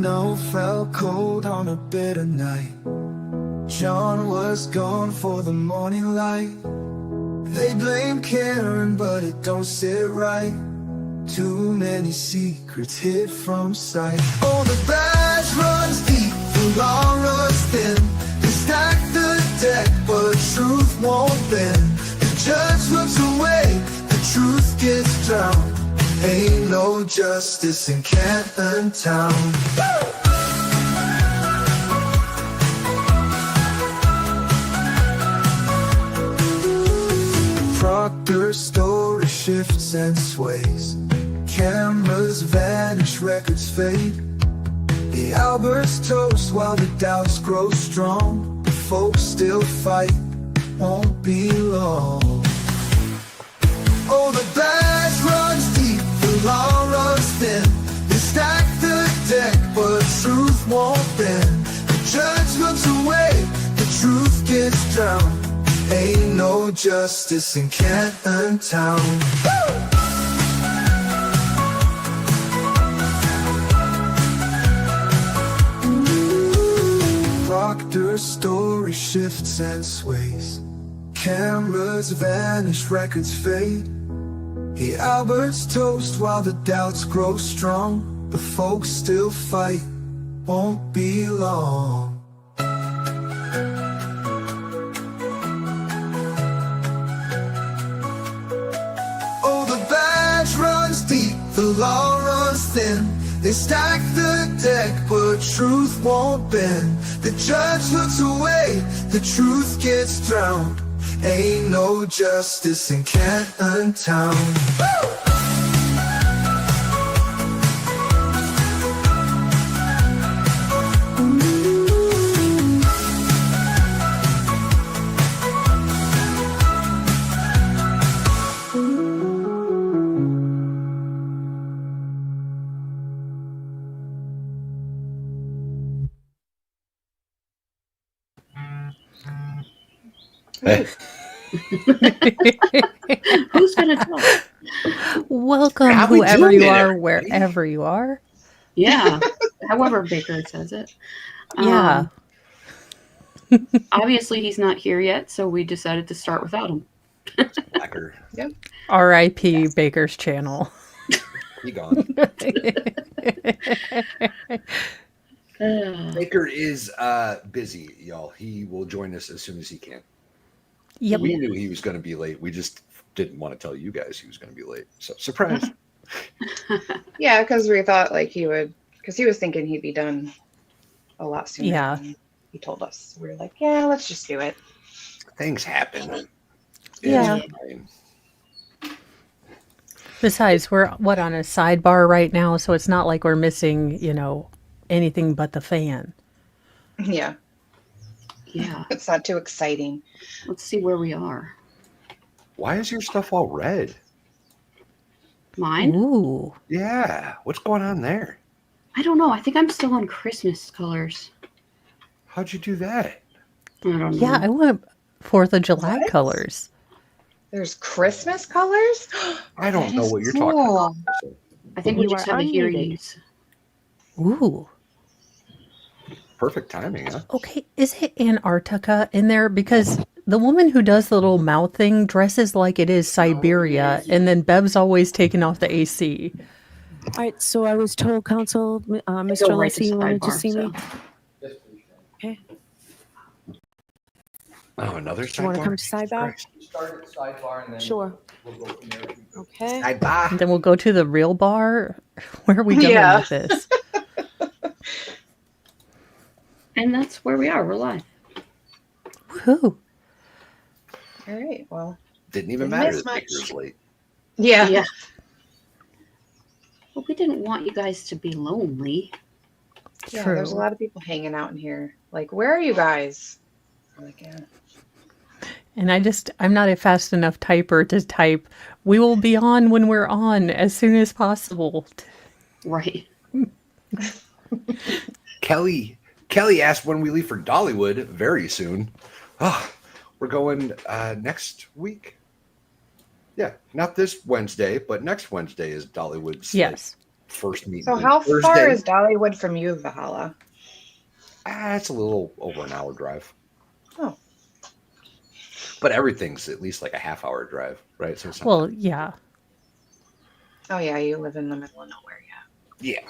snow fell cold on a bitter night. John was gone for the morning light. They blame Karen, but it don't sit right. Too many secrets hid from sight. Oh, the badge runs deep, the law runs thin. They stack the deck, but truth won't bend. The judge looks away, the truth gets drowned. Ain't no justice in Canton Town. Proctor's story shifts and sways. Cameras vanish, records fade. The Alberts toast while the doubts grow strong. The folks still fight, won't be long. Oh, the badge runs deep, the law runs thin. They stack the deck, but truth won't bend. The judge looks away, the truth gets drowned. Ain't no justice in Canton Town. Proctor's story shifts and sways. Cameras vanish, records fade. The Alberts toast while the doubts grow strong. The folks still fight, won't be long. Oh, the badge runs deep, the law runs thin. They stack the deck, but truth won't bend. The judge looks away, the truth gets drowned. Ain't no justice in Canton Town. Hey. Who's gonna talk? Welcome, How we whoever doing you it, are, everybody? wherever you are. Yeah, however Baker says it. Yeah. Obviously, he's not here yet, so we decided to start without him. Blacker. R.I.P. Baker's channel. He gone. Baker is busy, y'all. He will join us as soon as he can. Yep. We knew he was going to be late. We just didn't want to tell you guys he was going to be late. So surprise. Yeah, because we thought like he would, because he was thinking he'd be done a lot sooner. Yeah. Than he told us. We were like, yeah, let's just do it. Things happen. Yeah. It's fine. Besides, we're on a sidebar right now, so it's not like we're missing, anything but the fan. Yeah, Yeah, it's not too exciting. let's see where we are. Why is your stuff all red? Mine? Ooh. Yeah. What's going on there? I don't know. I think I'm still on Christmas colors. How'd you do that? I don't know. Yeah, I want 4th of July What? colors. There's Christmas colors? I don't That know is what you're cool. talking about. I think we You just are have a hear unmuted. use. Ooh. Perfect timing, huh? Okay, is it Antarctica in there? Because the woman who does the little mouth thing dresses like it is Siberia, and then Bev's always taking off the AC. All right, so I was told, Council, I go Mr. right Lacey, to you wanted to sidebar, see so. me? Okay. Oh, another Do you want to sidebar? come to sidebar? Start at sidebar and then Sure. we'll go from there. Okay. Sidebar. And then we'll go to the real bar. Where are we going Yeah. with this? And that's where we are. We're live. Woohoo. All right, well, Didn't even Didn't matter miss that much. Baker's late. yeah. Yeah. Well, we didn't want you guys to be lonely. Yeah, True. there's a lot of people hanging out in here. Like, where are you guys? I'm like, yeah. And I'm not a fast enough typer to type, we will be on when we're on as soon as possible. Right. Kelly asked when we leave for Dollywood very soon. Oh, we're going next week. Yeah, not this Wednesday, but next Wednesday is Dollywood. Yes. first meeting. So how far Thursday. is Dollywood from you, Valhalla? It's a little over an hour drive. Oh. But everything's at least like a half-hour drive, right? So it's not Well, yeah. Oh yeah, you live in the middle of nowhere, yeah.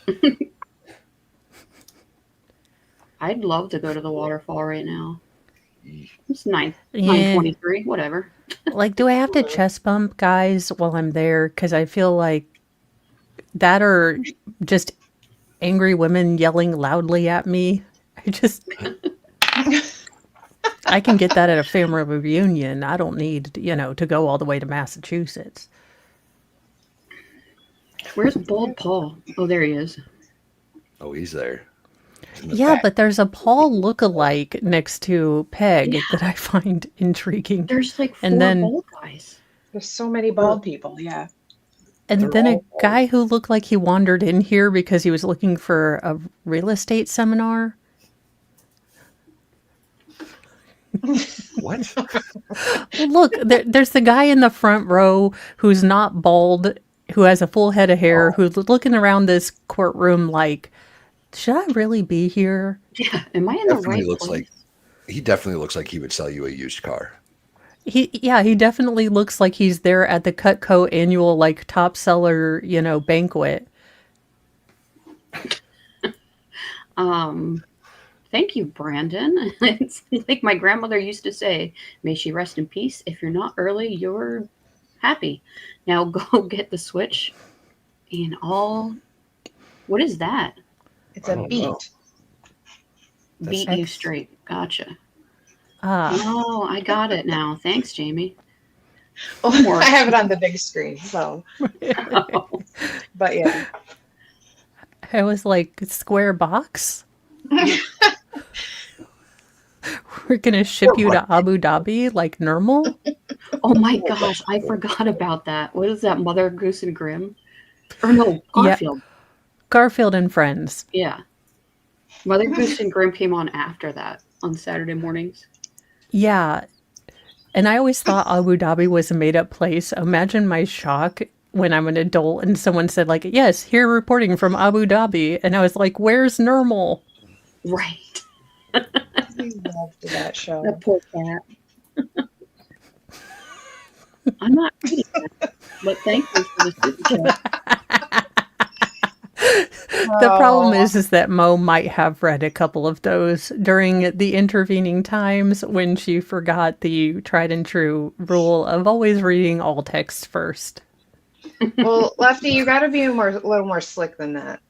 yeah. I'd love to go to the waterfall right now. Yeah. It's 9, Yeah. 9:23, whatever. Like, do I have to chest bump guys while I'm there? Because I feel like that or just angry women yelling loudly at me. I can get that at a family reunion. I don't need, to go all the way to Massachusetts. Where's Bald Paul? Oh, there he is. Oh, he's there. He's in the Yeah, back. but there's a Paul look-alike next to Peg that I find intriguing. There's like 4 And then- bald guys. There's so many bald people, yeah. And They're then a all bald. guy who looked like he wandered in here because he was looking for a real estate seminar. What? Well, look, there's the guy in the front row who's not bald, who has a full head of hair, who's looking around this courtroom like, should I really be here? Yeah, am I in the Definitely right looks place? He definitely looks like he would sell you a used car. He definitely looks like he's there at the Cutco annual like top seller, banquet. Thank you, Brandon. It's like my grandmother used to say, may she rest in peace. If you're not early, you're happy. Now go get the switch and all. What is that? It's I a don't beat. know. Beat you straight. Gotcha. Ah, Oh, I got it now. Thanks, Jamie. Oh, More. I have it on the big screen, so Oh, but yeah. I was like, square box? We're gonna ship you to Abu Dhabi like normal? oh my gosh, I forgot about that. What is that, Mother Goose and Grimm? Or no, Garfield. Garfield and Friends. Yeah. Mother Goose and Grimm came on after that on Saturday mornings. Yeah. And I always thought Abu Dhabi was a made up place. Imagine my shock when I'm an adult and someone said, like, yes, here reporting from Abu Dhabi. And I was like, where's normal? Right. We loved that show. That poor cat. I'm not reading that, but thank you for the super chat. The problem is that Mo might have read a couple of those during the intervening times when she forgot the tried and true rule of always reading all text first. Well, Lefty, you got to be a little more slick than that.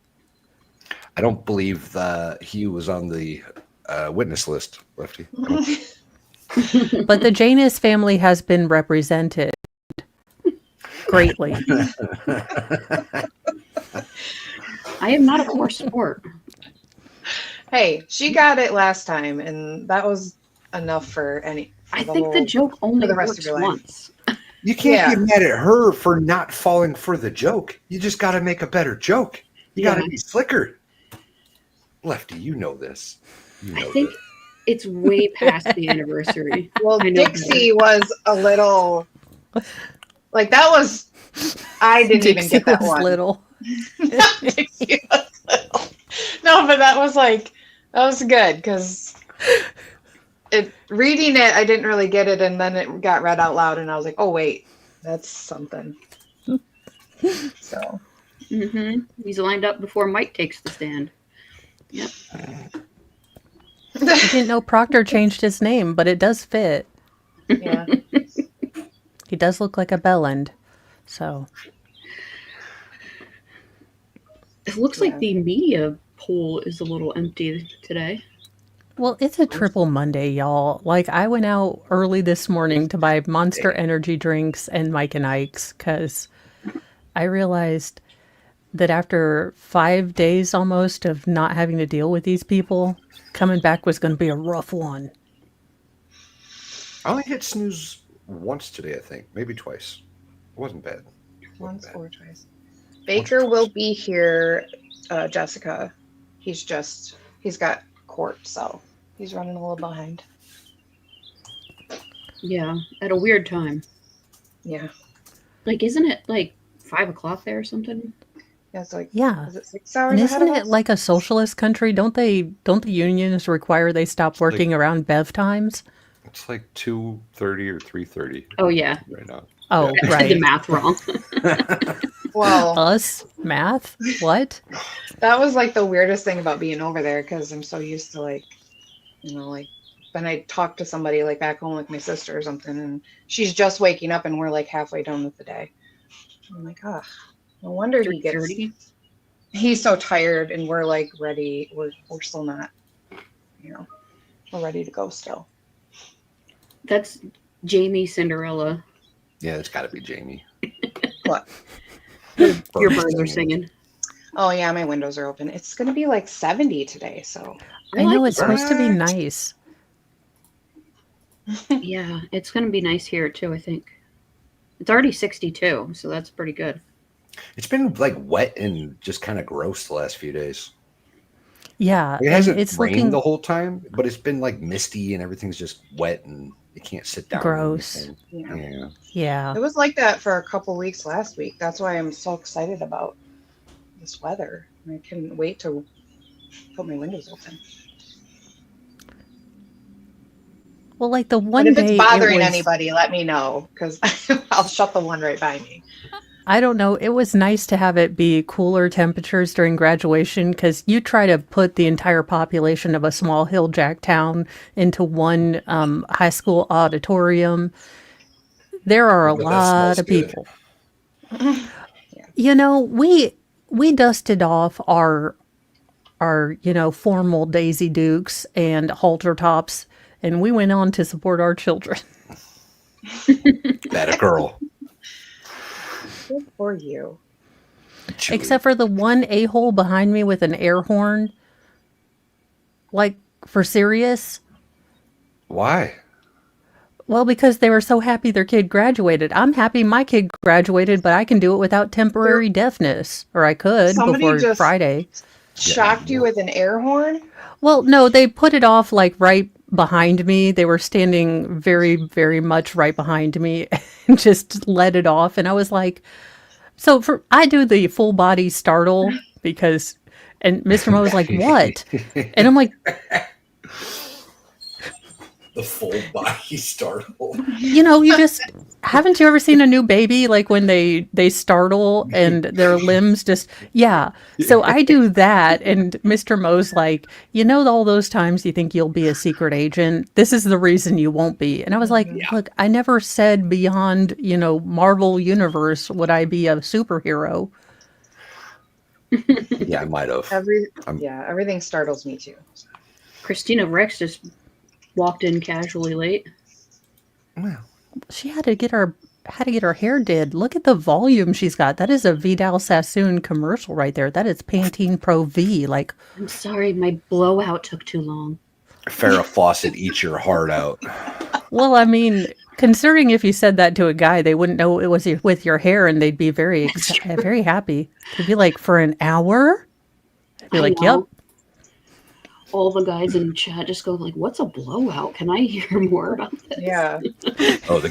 I don't believe he was on the witness list, Lefty. But the Janus family has been represented greatly. I am not a poor sport. Hey, she got it last time, and that was enough for any. I think the joke only the rest works of your life. once. You can't Yeah. get mad at her for not falling for the joke. You just got to make a better joke. You got to Yeah. be slicker. Lefty, you know this. You know I think this. it's way past the anniversary. Well, I know Dixie was a little like that was. I didn't even Dixie get that was one. little. Dixie was little. No, but that was good because reading it, I didn't really get it, and then it got read out loud, and I was like, oh wait, that's something. So He's lined up before Mike takes the stand. Yep. I didn't know Proctor changed his name, but it does fit. yeah, He does look like a bellend. So It looks like the media pool is a little empty today. well, it's a triple Monday, y'all. Like, I went out early this morning to buy Monster Energy drinks and Mike and Ike's because I realized that after 5 days almost of not having to deal with these people, coming back was going to be a rough one. I only hit snooze once today, I think. Maybe twice. It wasn't bad. once or twice. Baker will be here, Jessica. He's got court, so he's running a little behind. Yeah, at a weird time. Yeah. Like, isn't it like 5 o'clock there or something. Yeah, it's like, Yeah. is it 6 hours And ahead isn't of it us? like a socialist country? Don't the unions require they stop like- working around bev times? It's like 2:30 or 3:30 Oh, yeah. right now. Oh, I did the right. math wrong. Well, Us? Math? What? that was like the weirdest thing about being over there because I'm so used to like, like when I talk to somebody like back home, like my sister or something, and she's just waking up and we're like halfway done with the day. I'm like, ah, no wonder he gets. 3:30. He's so tired, and we're like ready. We're still not, we're ready to go still. That's Jamie Cinderella. Yeah, it's got to be Jamie. What? Your birds are singing. Oh yeah, my windows are open. It's gonna be like 70 today, so I know it's like supposed to be What? nice. Yeah, it's going to be nice here too, I think. It's already 62, so that's pretty good. It's been like wet and just kind of gross the last few days. Yeah, It and hasn't it's rained looking the whole time, but it's been like misty and everything's just wet and you can't sit down. or Gross. anything. yeah. Yeah. yeah. It was like that for a couple weeks last week. That's why I'm so excited about this weather. I couldn't wait to put my windows open. Well, like the But one if day it's bothering it was, anybody, let me know because I'll shut the one right by me. I don't know, it was nice to have it be cooler temperatures during graduation because you try to put the entire population of a small hill jack town into one high school auditorium. There are a But that lot smells of good. people. You know, we dusted off our formal Daisy Dukes and halter tops, and we went on to support our children. That a girl. Good for you. Julie. Except for the one a-hole behind me with an air horn. Like, for serious? Why? Well, because they were so happy their kid graduated. I'm happy my kid graduated, but I can do it without temporary deafness. Or I could Somebody before just- Friday. Shocked you with an air horn? Well, no, they put it off like right behind me. They were standing very, very much right behind me and just let it off. And I was like, I do the full body startle because, and Mr. Mo was like, what? And I'm like, The full body startle. haven't you ever seen a new baby? Like when they startle and their limbs just, yeah. So I do that. And Mr. Mo's like, all those times you think you'll be a secret agent, this is the reason you won't be. And I was like, look, I never said beyond, Marvel Universe would I be a superhero. Yeah, I might have. Everything startles me too. Christina Rex just walked in casually late. Well, She had to get her hair did. Look at the volume she's got. That is a Vidal Sassoon commercial right there. That is Pantene Pro V. Like, I'm sorry, my blowout took too long. Farrah Fawcett eats your heart out. well, I mean, considering if you said that to a guy, they wouldn't know it was with your hair, and they'd be very, very happy. They'd be like, for an hour? I'd be I like, know. yep. All the guys in chat just go like, "What's a blowout? Can I hear more about this?" Yeah. Oh, the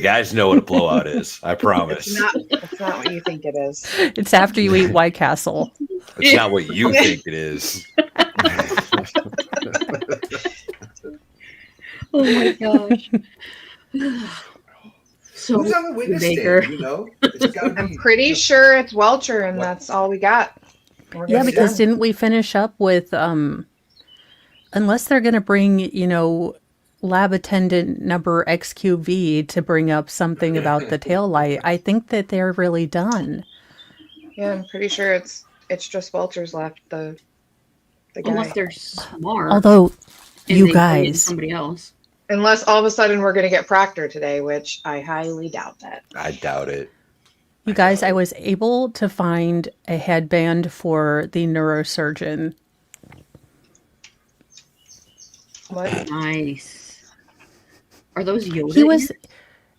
guys know what a blowout is. I promise. It's not what you think it is. It's after you eat White Castle. It's not what you think it is. Oh my gosh. So Who's on the witness Baker. stand? It's gotta be. I'm pretty sure it's Welcher, and that's all we got. We're Yeah, gonna because do- didn't we finish up with, unless they're going to bring, lab attendant number XQV to bring up something about the tail light, I think that they're really done. Yeah, I'm pretty sure it's just Welcher's left. The guy. unless they're smart, Although, and you they bring in guys, somebody else. Unless all of a sudden we're gonna get Proctor today, which I highly doubt that. I doubt it. you guys, I was able to find a headband for the neurosurgeon. What? Nice. Are those Yoda? He was,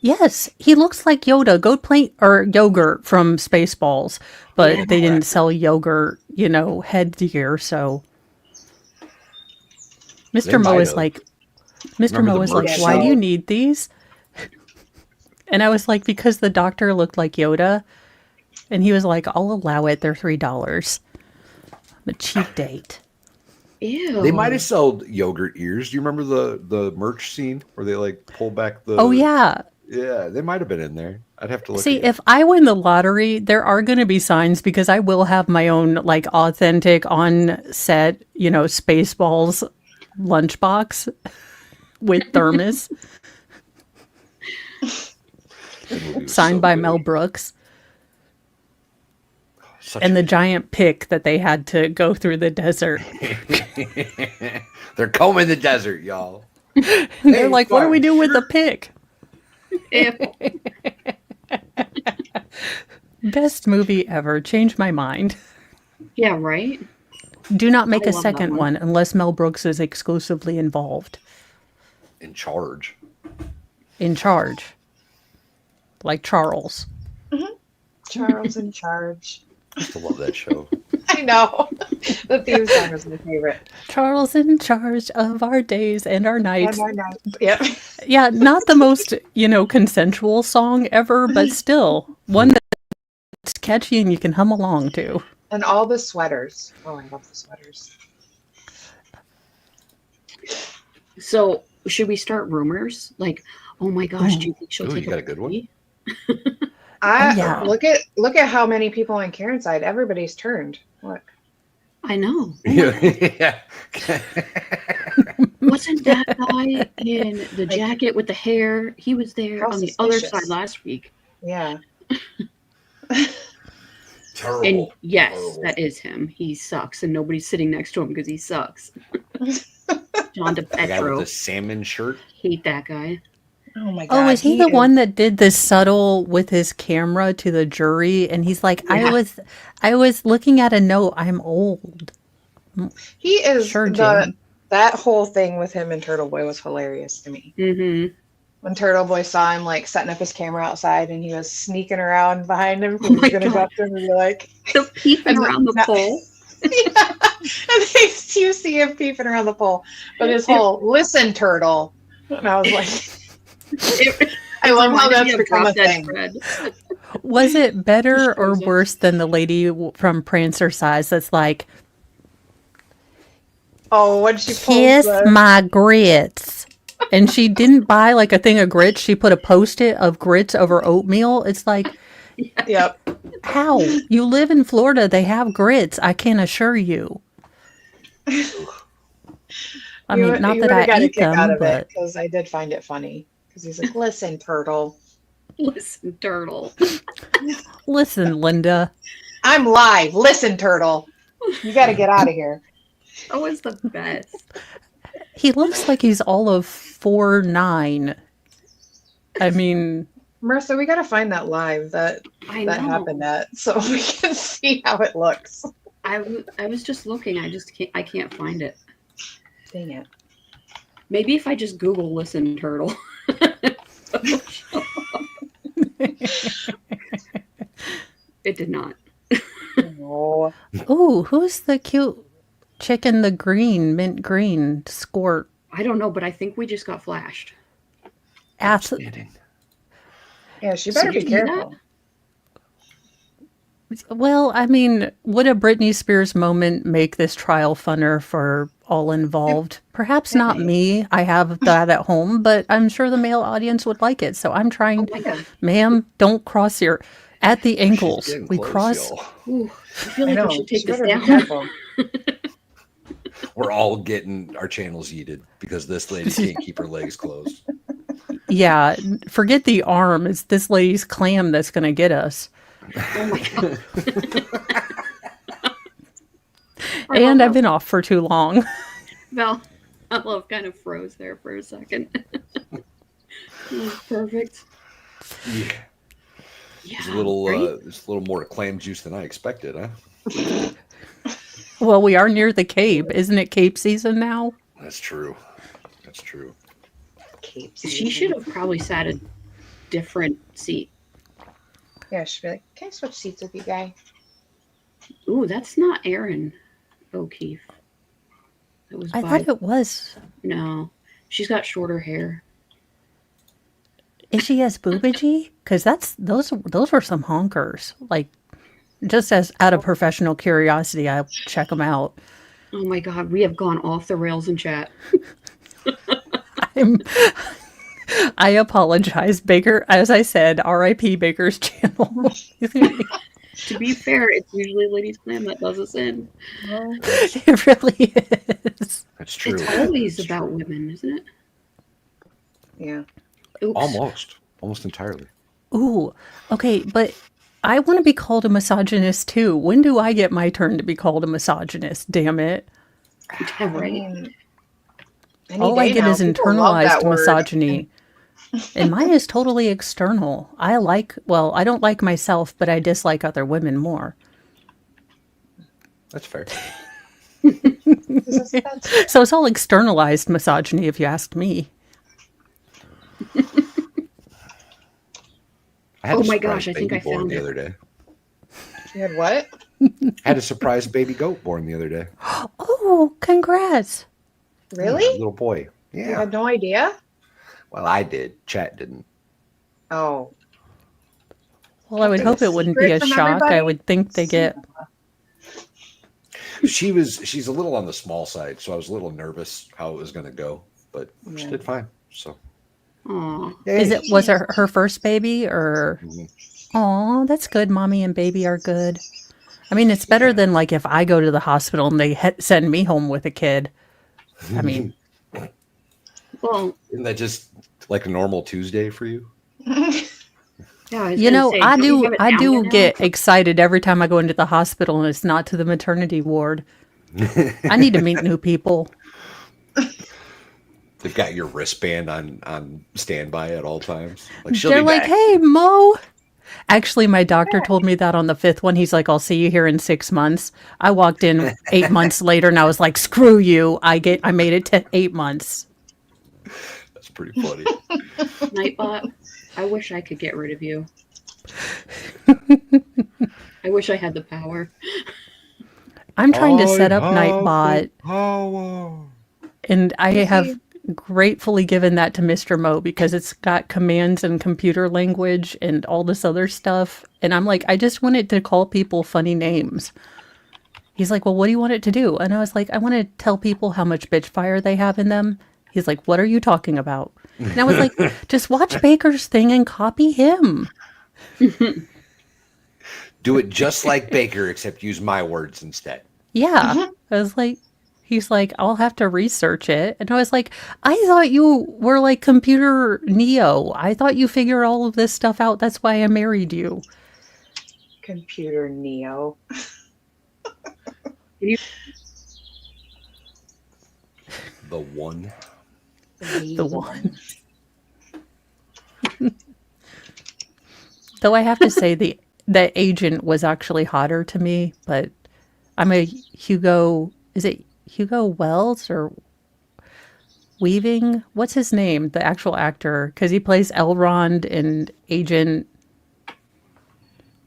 yes, he looks like Yoda, goat plate or yogurt from Spaceballs, but Yeah. they didn't sell yogurt, headgear. So Mr. Mo might is have. like, Mr. Remember Mo the is like, merch why do shop? you need these? And I was like, because the doctor looked like Yoda. And he was like, I'll allow it. They're $3. A cheap date. Ew. They might have sold yogurt ears. Do you remember the merch scene where they like pull back the? Oh, yeah. Yeah, they might have been in there. I'd have to look. See, again. if I win the lottery, there are going to be signs because I will have my own like authentic on set, Spaceballs lunchbox with thermos That movie was signed so by good. Mel Brooks. Such And a- the giant pick that they had to go through the desert. They're combing the desert, y'all. And they're Hey, like, what do we do with the sure. pick? Ew. Best movie ever. Changed my mind. Yeah, right? Do not make I a love that second one. one unless Mel Brooks is exclusively involved. In charge. In charge. Like Charles. Charles in charge. I used to love that show. I know. The theme song is my favorite. Charles in charge of our days and our nights. And our night. Yep. Yeah, not the most, consensual song ever, but still one that's catchy and you can hum along to. And all the sweaters. Oh, I love the sweaters. So, should we start rumors? Like, oh my gosh, do you think she'll Ooh, take you got a good one? plea? Yeah. Look at how many people on Karen's side. Everybody's turned. Look. I know. Yeah. Wasn't that guy in the jacket with the hair? He was there How on the other suspicious. side last week. Yeah. Terrible. And yes, Terrible. that is him. He sucks, and nobody's sitting next to him because he sucks. John The guy with DePetro. the salmon shirt. Hate that guy. Oh my god. Oh, is he the one that did this subtle with his camera to the jury? And he's like, Yeah. I was looking at a note. I'm old. He is Sure, Jim. that whole thing with him and Turtle Boy was hilarious to me. Mm-hmm. When Turtle Boy saw him like setting up his camera outside and he was sneaking around behind him, he Oh was my gonna go God. up to him and be like, So peeping And around the that- pole. yeah. And then you see him peeping around the pole. But his whole listen, Turtle. And I was like, I love how Reminded me that's of become a Drop Dead thing. Fred. Was it better or Shows up. worse than the lady from Prancer Size that's like, Oh, when she pulls kiss the my grits? And she didn't buy like a thing of grits. She put a Post-it of grits over oatmeal. It's like, Yep. how? You live in Florida. They have grits. I can assure you. I mean, not that I got a eat kick out them, of it but because I did find it funny. Because he's like, listen, Turtle. Listen, Turtle. listen, Linda. I'm live. Listen, Turtle. You got to get out of here. That was the best. He looks like he's all of 4'9". I mean, Marissa, we got to find that live that I know. happened at so we can see how it looks. I was just looking. I can't find it. Dang it. Maybe if I just Google "listen turtle." It did not. Oh, ooh, who's the cute chicken, the green, mint green, squirt? I don't know, but I think we just got flashed. Outstanding. yeah, she better So be you see that? careful. Well, I mean, would a Britney Spears moment make this trial funner for all involved? Perhaps it not may. me. I have that at home, but I'm sure the male audience would like it. So I'm Oh trying, my god. ma'am, don't cross your at the She's ankles. getting We close, cross. y'all. Ooh, I feel I like know. we should She take this better be down. careful. We're all getting our channels yeeted because this lady can't keep her legs closed. Yeah, forget the arm. It's this lady's clam that's going to get us. Oh my god. And I've been off for too long. Val, I love kind of froze there for a second. That was perfect. Yeah. Yeah. There's a little, right? there's a little more clam juice than I expected, huh? Well, we are near the Cape. Isn't it Cape season now? That's true. That's true. Capes. She should have probably sat a different seat. Yeah, she'd be like, can I switch seats with you, guy? Ooh, that's not Erin O'Keefe. That was I by thought it was. no. She's got shorter hair. Is she as boobagey? Because those were some honkers. Like, just as out of professional curiosity, I'll check them out. Oh my God, we have gone off the rails in chat. I apologize, Baker. As I said, R.I.P. Baker's channel. To be fair, it's usually Ladies Clam that does us in. It really is. That's true. It's always That's about true. women, isn't it? Yeah. Oops. Almost entirely. Ooh, okay, but I want to be called a misogynist too. When do I get my turn to be called a misogynist? Damn it. Yeah, I right. mean, any All I day get now, is people love that internalized word. misogyny. And mine is totally external. I don't like myself, but I dislike other women more. That's fair. That's So it's all externalized misogyny, if you ask me. I had Oh a my surprise gosh, I think baby I born found the it. other day. You had what? I had a surprise baby goat born the other day. Oh, congrats. Really? Yeah, little boy. You Yeah. had no idea? Well, I did. Chat didn't. Oh. Well, I would Kept hope it wouldn't be a secret from shock. I everybody? would think they get. She's a little on the small side, so I was a little nervous how it was going to go, but she Yeah. did fine. So, Aw. Was it her first baby or? Mhm. Oh, that's good. Mommy and baby are good. I mean, it's better than like if I go to the hospital and they send me home with a kid. I mean, Well, Isn't that just like a normal Tuesday for you? yeah, I was you gonna know, say, I don't you do have it I down do by now? get excited every time I go into the hospital and it's not to the maternity ward. I need to meet new people. They've got your wristband on standby at all times. Like she'll They're be like, back. "Hey, Mo." Actually, my doctor told me that on the 5th one. He's like, "I'll see you here in 6 months." I walked in 8 months later and I was like, "Screw you. I made it to 8 months." That's pretty funny. Nightbot, I wish I could get rid of you. I wish I had the power. I'm trying to set up Nightbot, Power. and I have gratefully given that to Mr. Mo because it's got commands and computer language and all this other stuff. And I'm like, I just want it to call people funny names. He's like, "Well, what do you want it to do?" And I was like, "I want to tell people how much bitch fire they have in them." He's like, "What are you talking about?" And I was like, "Just watch Baker's thing and copy him." Do it just like Baker, except use my words instead. Yeah. I was like, he's like, "I'll have to research it." And I was like, "I thought you were like computer Neo. I thought you figured all of this stuff out. That's why I married you." Computer Neo. The one. The one. Though I have to say that agent was actually hotter to me, but I'm a Hugo, is it Hugo Wells or Weaving? What's his name? The actual actor, because he plays Elrond in Agent.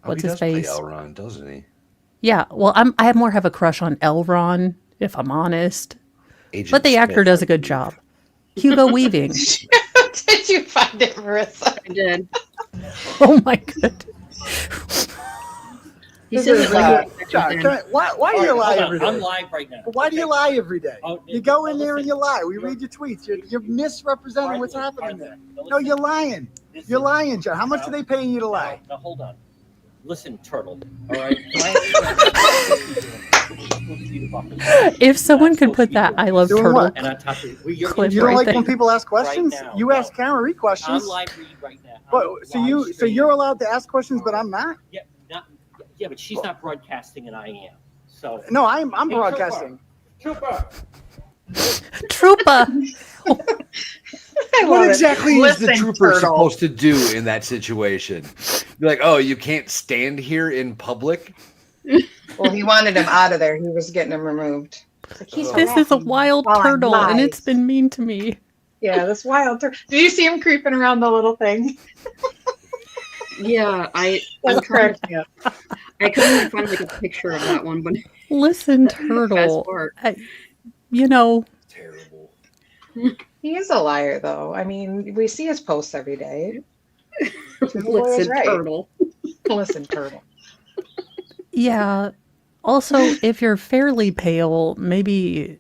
What's his face? Play Elrond, doesn't he? Yeah, well, I more have a crush on Elrond, if I'm honest. Agent But the actor Smith, does I a good believe. job. Hugo Weaving. Did you find it, Marissa? I did. Oh my god. He This says is, it like John, why do you lie every day? I'm live right now. Why do you lie every day? Oh, You go in there and listen. you lie. We read your tweets. You're misrepresenting what's happening there. No, you're lying. Listen. You're lying, John. How much are they paying you to lie? Now, hold on. Listen, Turtle. All right. If someone could put that I Love Doing Turtle what? And on top of it, Clip You don't right like there. when people ask questions? Right now, You no. ask Karen Reed questions. I'm live read right now. But so you're allowed to ask questions, but I'm not. Yeah, but she's not broadcasting and I am. So No, I'm Hey, broadcasting. Trooper. Trooper. I love What it. exactly is the Listen, trooper Turtle. supposed to do in that situation? You're like, oh, you can't stand here in public? Well, he wanted him out of there. He was getting him removed. It's like, he's This is a harassing me wild while I'm turtle and live. it's been mean to me. Yeah, this wild turtle. Did you see him creeping around the little thing? Yeah, I'm That's trying. correct. Yeah. I couldn't find like a picture of that one, but Listen, best turtle. part. You know, Terrible. He is a liar, though. I mean, we see his posts every day. Turtle Boy is Listen, right. turtle. Listen, turtle. Yeah. Also, if you're fairly pale, maybe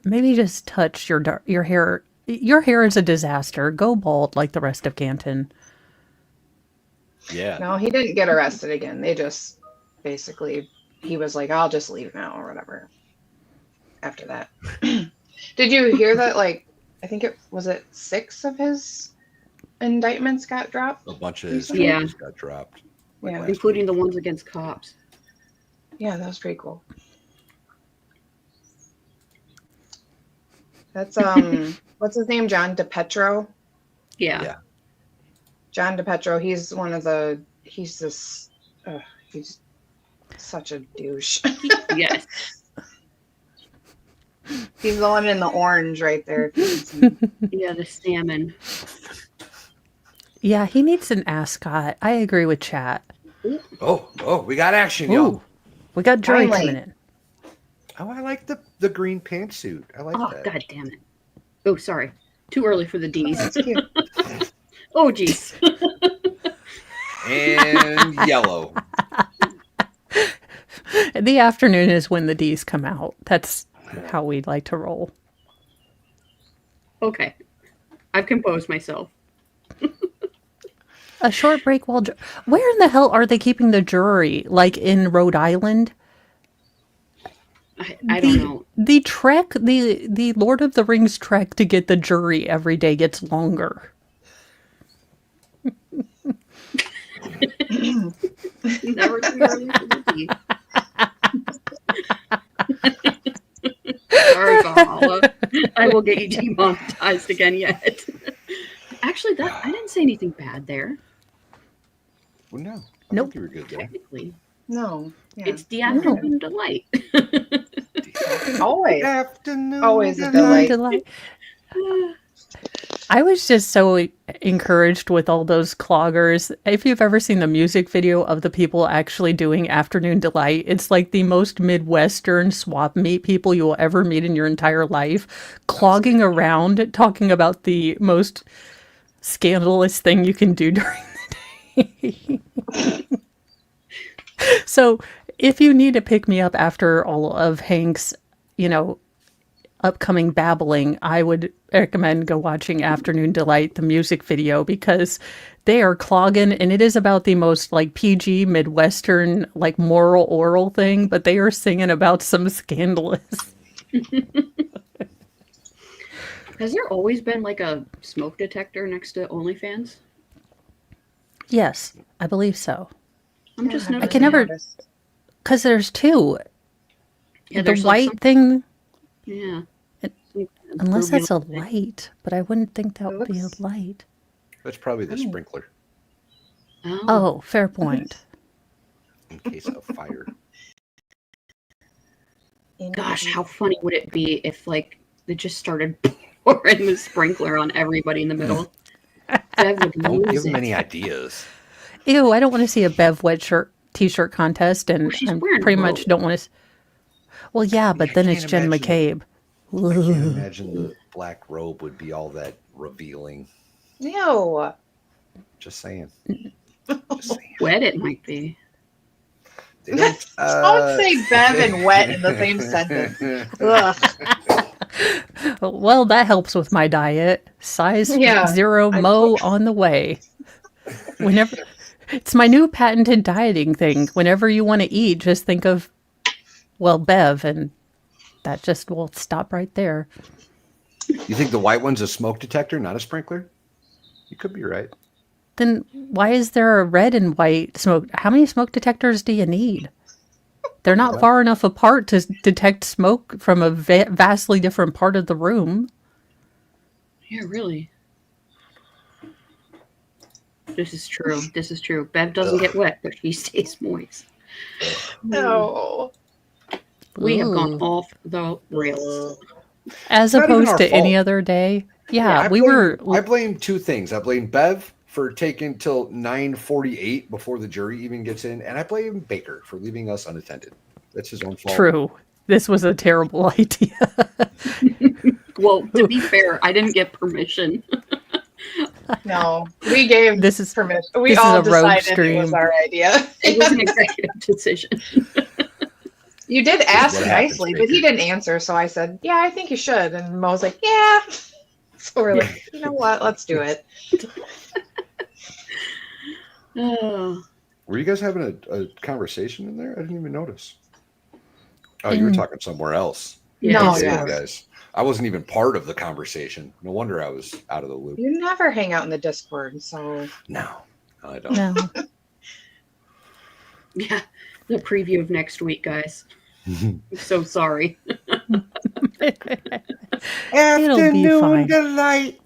just touch your hair. Your hair is a disaster. Go bald like the rest of Canton. Yeah. No, he didn't get arrested again. They just basically, he was like, I'll just leave now or whatever after that. Did you hear that? Like, I think it 6 of his indictments got dropped? A bunch of his Yeah. charges got dropped. Yeah. last including week. the ones against cops. Yeah, that was pretty cool. That's what's his name? John DePetro. Yeah. Yeah. John DePetro. He's this. He's such a douche. Yes. He's the one in the orange right there. If you can see. Yeah, the salmon. Yeah, he needs an ascot. I agree with chat. Oh, we got action, Ooh, y'all. we got Joy Finally. coming in. Oh, I like the green pantsuit. I like Oh, that. god damn it. Oh, sorry. Too early for the D's. That's cute. Oh, jeez. And yellow. The afternoon is when the D's come out. That's how we like to roll. Okay. I've composed myself. A short break while... Where in the hell are they keeping the jury? Like in Rhode Island? I don't know. The trek, the Lord of the Rings trek to get the jury every day gets longer. Never too early for the D. Sorry, Valhalla. I will get you demonetized again yet. Actually, I didn't say anything bad there. Well, no. I Nope. think you were good there. Technically. No. Yeah. It's the afternoon delight. Always. Afternoon Always a delight. delight. I was just so encouraged with all those cloggers. If you've ever seen the music video of the people actually doing Afternoon Delight, it's like the most Midwestern swap meet people you will ever meet in your entire life, clogging around, talking about the most scandalous thing you can do during the day. So if you need to pick me up after all of Hank's, upcoming babbling, I would recommend go watching Afternoon Delight, the music video, because they are clogging, and it is about the most like PG Midwestern like moral oral thing, but they are singing about some scandalous. Has there always been like a smoke detector next to OnlyFans? Yes, I believe so. I'm just Yeah, noticing. I can never, noticed. because there's two. Yeah, The there's, like, white thing, Yeah. unless that's a light, but I wouldn't think that It would be a looks- light. That's probably the Oh. sprinkler Oh. Oh, fair point. in case of fire. Gosh, how funny would it be if like they just started pouring the sprinkler on everybody in the middle? Bev would Don't lose give them it. any ideas. Ew, I don't want to see a Bev wet t-shirt contest, and Well, she's I wearing a pretty much robe. don't want to. Well, yeah, but I then can't it's Jen imagine- McCabe. I can't imagine the black robe would be all that revealing. Ew. Just saying. Just saying. Wet it might be. They don't, Don't say Bev and wet in the same sentence. Ugh. Well, that helps with my diet. Size Yeah, 0 I Mo on the way. Whenever it's my new patented dieting thing. Whenever you want to eat, just think of, well, Bev, and that just will stop right there. You think the white one's a smoke detector, not a sprinkler? You could be right. Then why is there a red and white smoke? How many smoke detectors do you need? They're not far enough apart to detect smoke from a vastly different part of the room. Yeah, really. This is true. This is true. Bev doesn't get wet, but she stays moist. No. We have gone Ooh. off the rails. As Not even opposed our to any fault. other day. Yeah, I we blame- were. I blame two things. I blame Bev for taking till 9:48 before the jury even gets in, and I blame Baker for leaving us unattended. That's his own fault. True. This was a terrible idea. Well, to be fair, I didn't get permission. No, we gave This is permission. We this is all a rogue decided it was stream. our idea. It was an executive decision. You did is ask what happens, nicely, but he Baker. didn't answer. So I said, "Yeah, I think you should." And Mo was like, "Yeah." So we're like, "You know what? Let's do it." Oh, Were you guys having a conversation in there? I didn't even notice. Oh, you were talking somewhere else. yeah. No, Yeah, yeah. guys. I wasn't even part of the conversation. No wonder I was out of the loop. You never hang out in the Discord, so No, I don't. No. Yeah. The preview of next week, guys. I'm so sorry. It'll be fine. delight.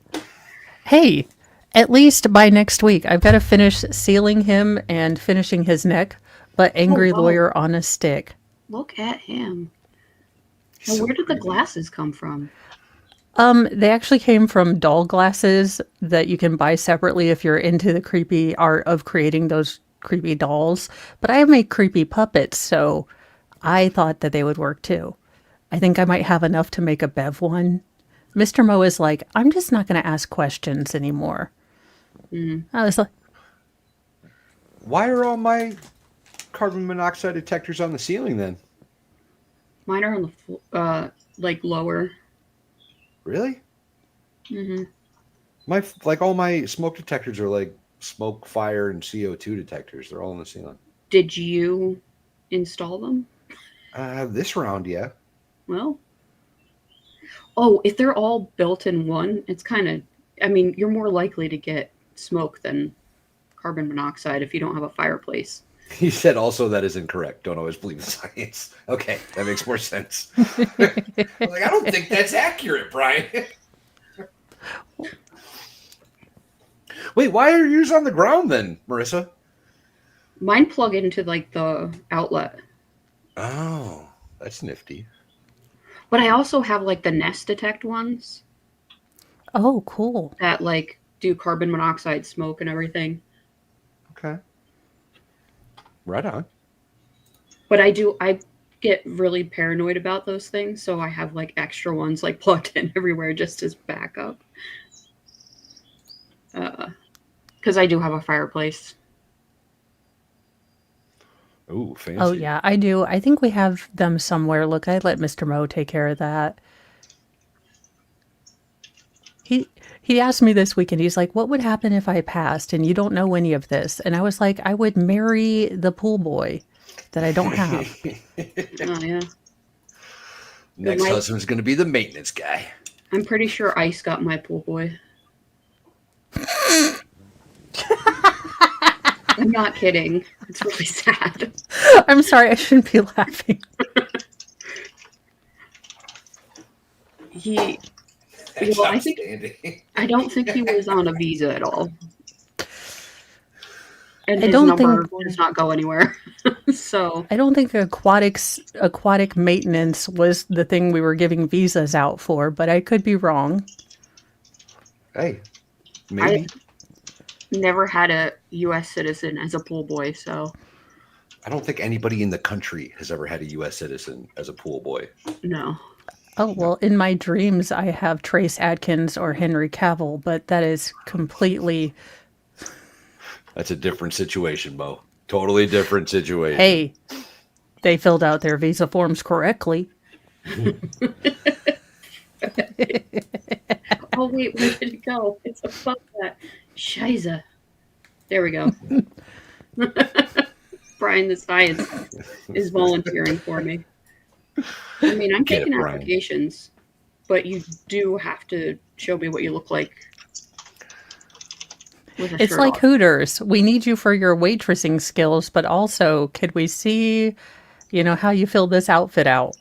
Hey, at least by next week, I've got to finish sealing him and finishing his neck. But angry wow. lawyer on a stick. Look at him. He's Now, so where did the creepy. glasses come from? They actually came from doll glasses that you can buy separately if you're into the creepy art of creating those creepy dolls. But I make creepy puppets, so I thought that they would work too. I think I might have enough to make a Bev one. Mr. Mo is like, I'm just not going to ask questions anymore. I was like, Why are all my carbon monoxide detectors on the ceiling then? Mine are on the like lower. Really? Hmm. All my smoke detectors are like smoke, fire, and CO2 detectors. They're all on the ceiling. Did you install them? This round, yeah. Well, oh, if they're all built in one, it's kind of, I mean, you're more likely to get smoke than carbon monoxide if you don't have a fireplace. He said also that is incorrect. Don't always believe in science. Okay, that makes more sense. I don't think that's accurate, Brian. Wait, why are yours on the ground then, Marissa? Mine plug into like the outlet, Oh, that's nifty. but I also have like the Nest Detect ones oh, cool. that like do carbon monoxide smoke and everything. Okay. Right on. But I get really paranoid about those things, so I have like extra ones like plugged in everywhere just as backup. Because I do have a fireplace. Ooh, fancy. Oh, yeah, I do. I think we have them somewhere. Look, I let Mr. Mo take care of that. He asked me this weekend, he's like, what would happen if I passed and you don't know any of this? And I was like, I would marry the pool boy that I don't have. Oh yeah, Next My- husband's going to be the maintenance guy. I'm pretty sure Ice got my pool boy. I'm not kidding. It's really sad. I'm sorry, I shouldn't be laughing. He, That's well, outstanding. I don't think he was on a visa at all. And I his don't number think- does not go anywhere. So I don't think aquatic maintenance was the thing we were giving visas out for, but I could be wrong. Hey, maybe. never had a U.S. citizen as a pool boy, so I don't think anybody in the country has ever had a U.S. citizen as a pool boy. no. Oh, well, in my dreams, I have Trace Adkins or Henry Cavill, but that is completely, That's a different situation, Mo. Totally different situation. hey, they filled out their visa forms correctly. Oh wait, where did it go? It's above that. Shiza. There we go. Brian the Science is volunteering for me. I mean, I'm Get it, taking Brian. applications, but you do have to show me what you look like. With a It's shirt like off. Hooters. We need you for your waitressing skills, but also, could we see, how you fill this outfit out?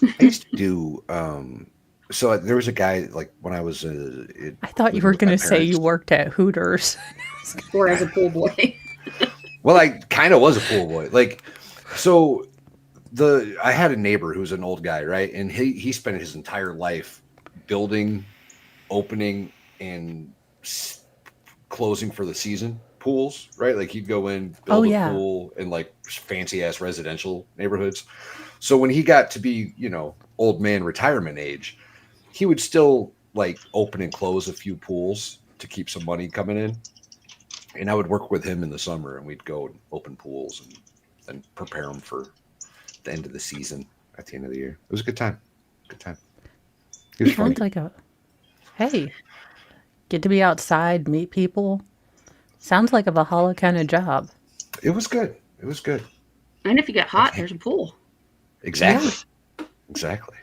I used to do. So there was a guy like when I was. I thought you were going to say you worked at Hooters. Or as a pool boy. Well, I kind of was a pool boy. Like, so I had a neighbor who was an old guy, right? And he spent his entire life building, opening, and closing for the season pools, right? Like he'd go in, build a pool in like fancy ass residential neighborhoods. So when he got to be, old man retirement age, he would still like open and close a few pools to keep some money coming in. And I would work with him in the summer, and we'd go and open pools and prepare them for the end of the season at the end of the year. It was a good time. Good time. He was funny. Sounds like hey, get to be outside, meet people. Sounds like a Valhalla kind of job. It was good. It was good. And if you get hot, there's a pool. Exactly. Exactly.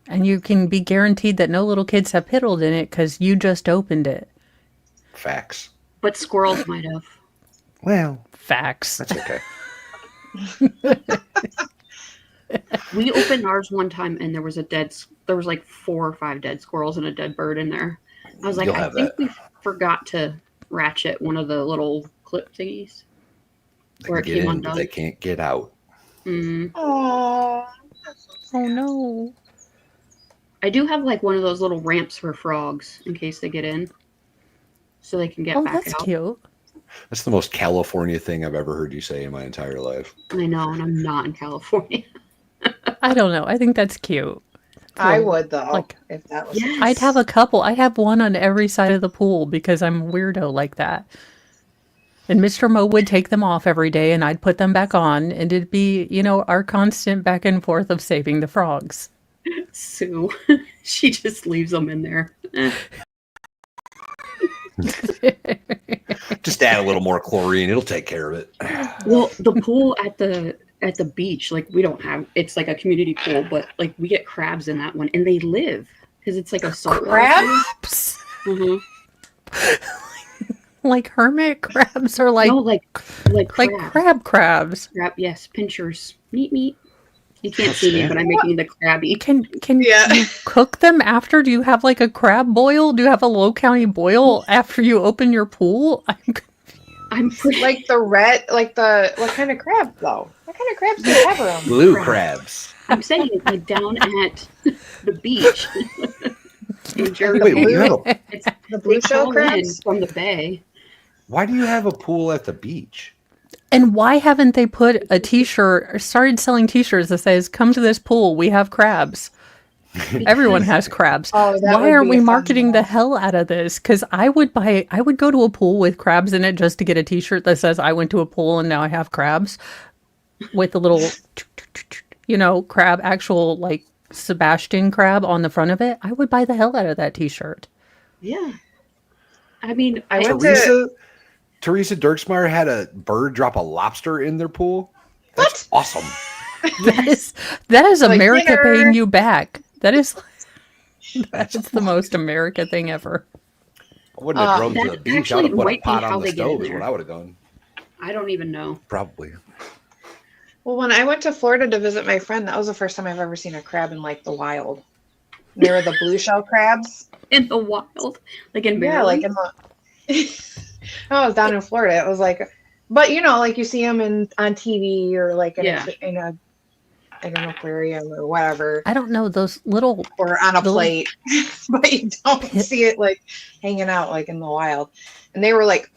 And you can be guaranteed that no little kids have piddled in it because you just opened it. Facts. But squirrels might have. Well, Facts. that's okay. We opened ours one time, and there was like 4 or 5 dead squirrels and a dead bird in there. I was like, You'll I have think that. we forgot to ratchet one of the little clip thingies. They Where can it get came in, but undone. they can't get out. Mm. Oh, Oh no. I do have like one of those little ramps for frogs in case they get in, so they can get Oh, back that's out. cute. That's the most California thing I've ever heard you say in my entire life. I know, and I'm not in California. I don't know. I think that's cute. I would though, Like, if that was. Yes. I'd have a couple. I have one on every side of the pool because I'm a weirdo like that. And Mr. Mo would take them off every day and I'd put them back on. And it'd be, our constant back and forth of saving the frogs. Sue, she just leaves them in there. Just add a little more chlorine. It'll take care of it. Well, the pool at the beach, like we don't have. It's like a community pool, but like we get crabs in that one, and they live because it's like a saltwater Crabs? pool. Mm-hmm. Like hermit crabs or like No, like crabs. Crab, yes, pinchers. Meat. You can't see me, but I'm making the crabby. Can Yeah. you cook them after? Do you have like a crab boil? Do you have a low county boil after you open your pool? I'm pretty Like what kind of crab though? What kind of crabs do you have around? Blue Crab. crabs. I'm saying like down at the beach in Jersey. Wait, you have a, It's, The blue they shell call in crabs? from the bay. why do you have a pool at the beach? And why haven't they put a t-shirt or started selling t-shirts that says, "Come to this pool, we have crabs." Everyone has crabs. Oh, that Why would aren't be we a fun marketing the one. hell out of this? Because I would go to a pool with crabs in it just to get a t-shirt that says, "I went to a pool and now I have crabs," with a little, crab, actual like Sebastian crab on the front of it. I would buy the hell out of that t-shirt. Yeah. I mean, I went to Teresa Dirksmeyer had a bird drop a lobster in their pool. That's awesome. That is Like America dinner. paying you back. That's That's the most America thing ever. I wouldn't have drove to the that beach. I would have actually put a might be pot how on the they get in stove is what there. I would have done. I don't even know. Probably. Well, when I went to Florida to visit my friend, that was the first time I've ever seen a crab in like the wild. They were the blue shell crabs. In the wild, like in Yeah, Maryland. like in the. I was down in Florida. It was like, but like you see them on TV or like in an aquarium or whatever, I don't know those little. or on a Little- plate, but you don't see it like hanging out like in the wild. And they were like,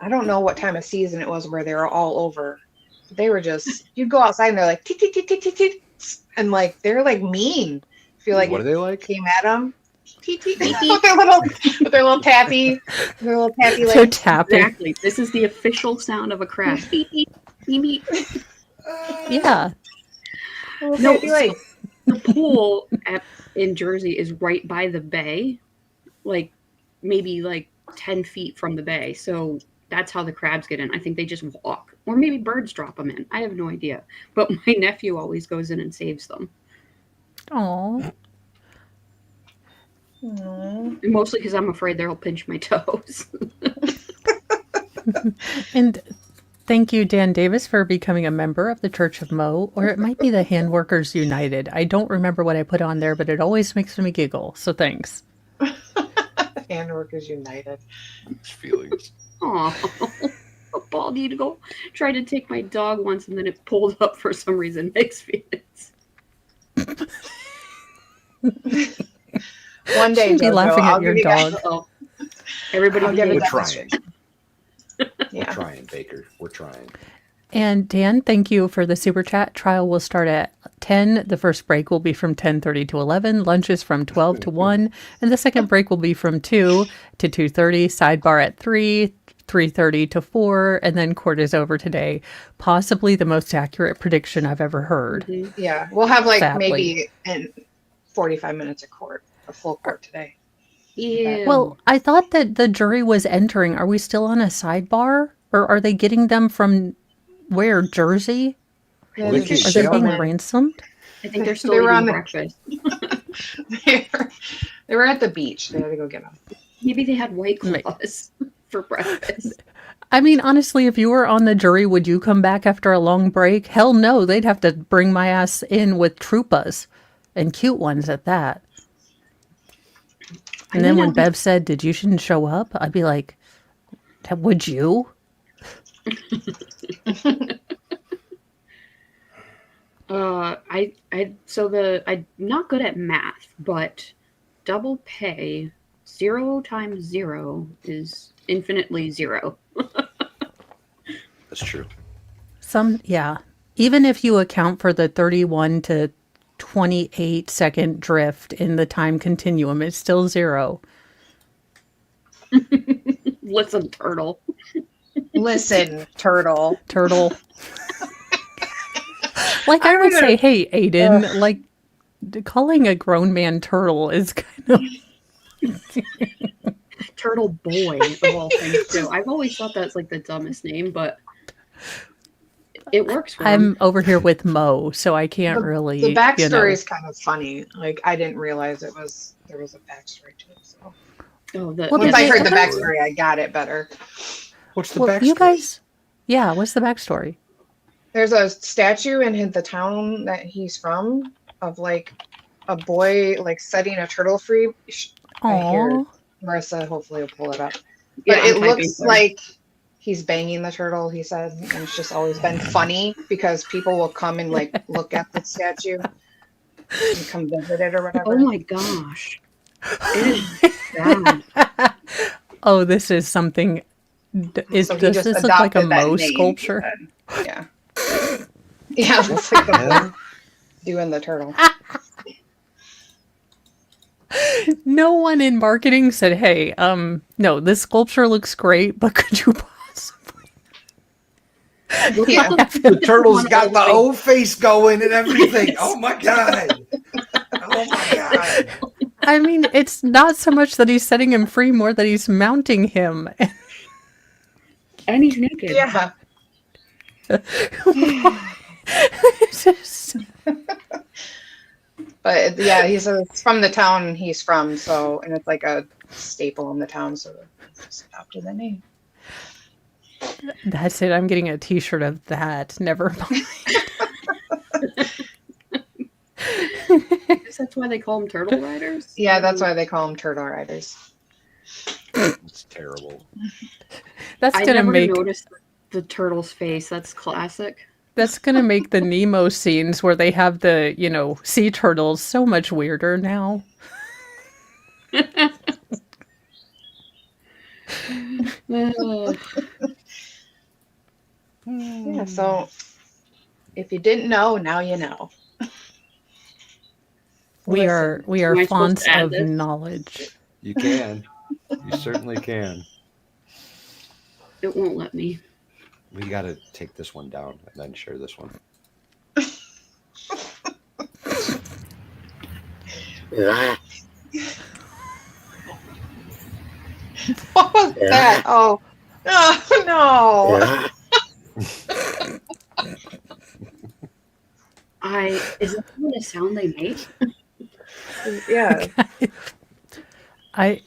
I don't know what time of season it was where they were all over. They were just, you'd go outside and they're like, tick, tick, tick, tick, tick, tick, and like they're like mean. I feel like What are they like? came at them. With their little tappy, So legs. tapping. Exactly. This is the official sound of a crab. Beep, beep, beep, beep. Yeah. No, Tappy legs. the pool in Jersey is right by the bay, like maybe like 10 feet from the bay. So that's how the crabs get in. I think they just walk, or maybe birds drop them in. I have no idea. But my nephew always goes in and saves them, Oh. Aw. mostly because I'm afraid they'll pinch my toes. And thank you, Dan Davis, for becoming a member of the Church of Mo, or it might be the Handworkers United. I don't remember what I put on there, but it always makes me giggle. So thanks. Handworkers United. Mixed feelings. Oh, a ball need to go. Tried to take my dog once, and then it pulled up for some reason. Mixed feelings. One day, Shouldn't be Jojo, laughing I'll at your give you guys- dog. Oh, everybody I'll give behave. it We're that trying. much. We're Yeah. trying, Baker. We're trying. And Dan, thank you for the super chat. Trial will start at 10. The first break will be from 10:30 to 11. Lunch is from 12 to 1. And the second break will be from 2 to 2:30. Sidebar at 3, 3:30 to 4. And then court is over today. Possibly the most accurate prediction I've ever heard. Yeah, we'll have like Sadly. maybe in 45 minutes of court, a full court today. Ew. Well, I thought that the jury was entering. Are we still on a sidebar? Or are they getting them from where? Jersey? Yeah, Well, they this could is Are they Yeah. being showing- ransomed? I think they're still They were eating on the- breakfast. they were at the beach. They had to go get them. Maybe they had White Claws for breakfast. I mean, honestly, if you were on the jury, would you come back after a long break? Hell no, they'd have to bring my ass in with troopas and cute ones at that. And then when Bev said, "Did you shouldn't show up?" I'd be like, "Would you?" I'm not good at math, but double pay 0 times 0 is infinitely 0. That's true. Yeah. Even if you account for the 31 to 28 second drift in the time continuum, it's still 0. Listen, turtle. Listen, turtle. Turtle. Like I would say, hey, Aiden, like calling a grown man turtle is kind of Turtle boy of all things too. I've always thought that's like the dumbest name, but it works for I'm him. over here with Mo, so I can't really. The backstory you know. is kind of funny. Like I didn't realize there was a backstory to it. So Oh, Well, once did I they heard the ever- backstory, I got it better. What's the Well, backstory? you guys, yeah. What's the backstory? There's a statue in the town that he's from of like a boy like setting a turtle free. I hear Aw. Marissa hopefully will pull it up. But Yeah, I'm it typing looks for it. like he's banging the turtle, he said. And it's just always been funny because people will come and like look at the statue and come visit it or whatever. Oh my gosh. It is bad. Oh, this is something. So he Does just this look like a adopted that Mo name, he sculpture? said. Yeah. Yeah, it looks like the boy doing the turtle. No one in marketing said, "Hey, no, this sculpture looks great, but could you possibly?" Yeah. The turtle's got the O face going and everything. Oh my god! Oh my god! I mean, it's not so much that he's setting him free, more that he's mounting him. And he's naked. Yeah. It's just- But yeah, he says it's from the town he's from, so and it's like a staple in the town, so he just adopted the name. That's it. I'm getting a T-shirt of that. Never mind. I guess that's why they call them turtle riders. Yeah, that's why they call them turtle riders. It's terrible. That's I gonna never make noticed the turtle's face. That's classic. that's gonna make the Nemo scenes where they have the sea turtles so much weirder now. Ugh. Yeah, so if you didn't know, now you know. We Listen, are am I supposed fonts to add of this? knowledge. You can. You certainly can. It won't let me. We got to take this one down and then share this one. What was that? Oh, no. Is that the sound they make? Yeah. I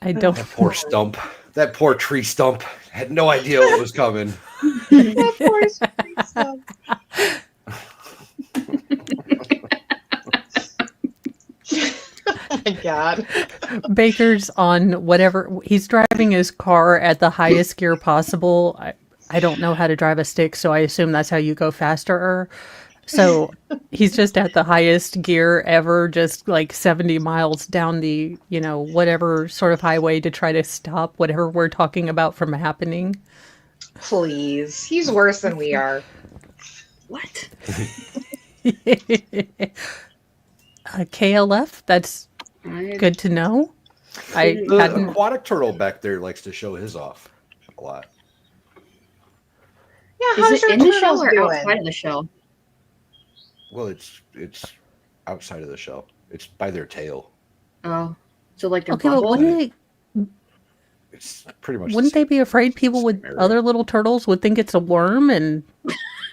don't. That poor stump. That poor tree stump had no idea what was coming. That poor sweet stuff. Oh my God. Baker's on whatever he's driving his car at the highest gear possible. I don't know how to drive a stick, so I assume that's how you go faster. So he's just at the highest gear ever, just like 70 miles down the, whatever sort of highway to try to stop whatever we're talking about from happening. Please. He's worse than we are. What? KLF, that's I good to know. I didn't- The hadn't. aquatic turtle back there likes to show his off a lot. Yeah, Is how's it your in the shell turtles or doing? outside of the shell? Well, it's outside of the shell. It's by their tail. Oh, so like their Okay, but butthole? It's pretty much. wouldn't they be afraid people with Same area. other little turtles would think it's a worm? And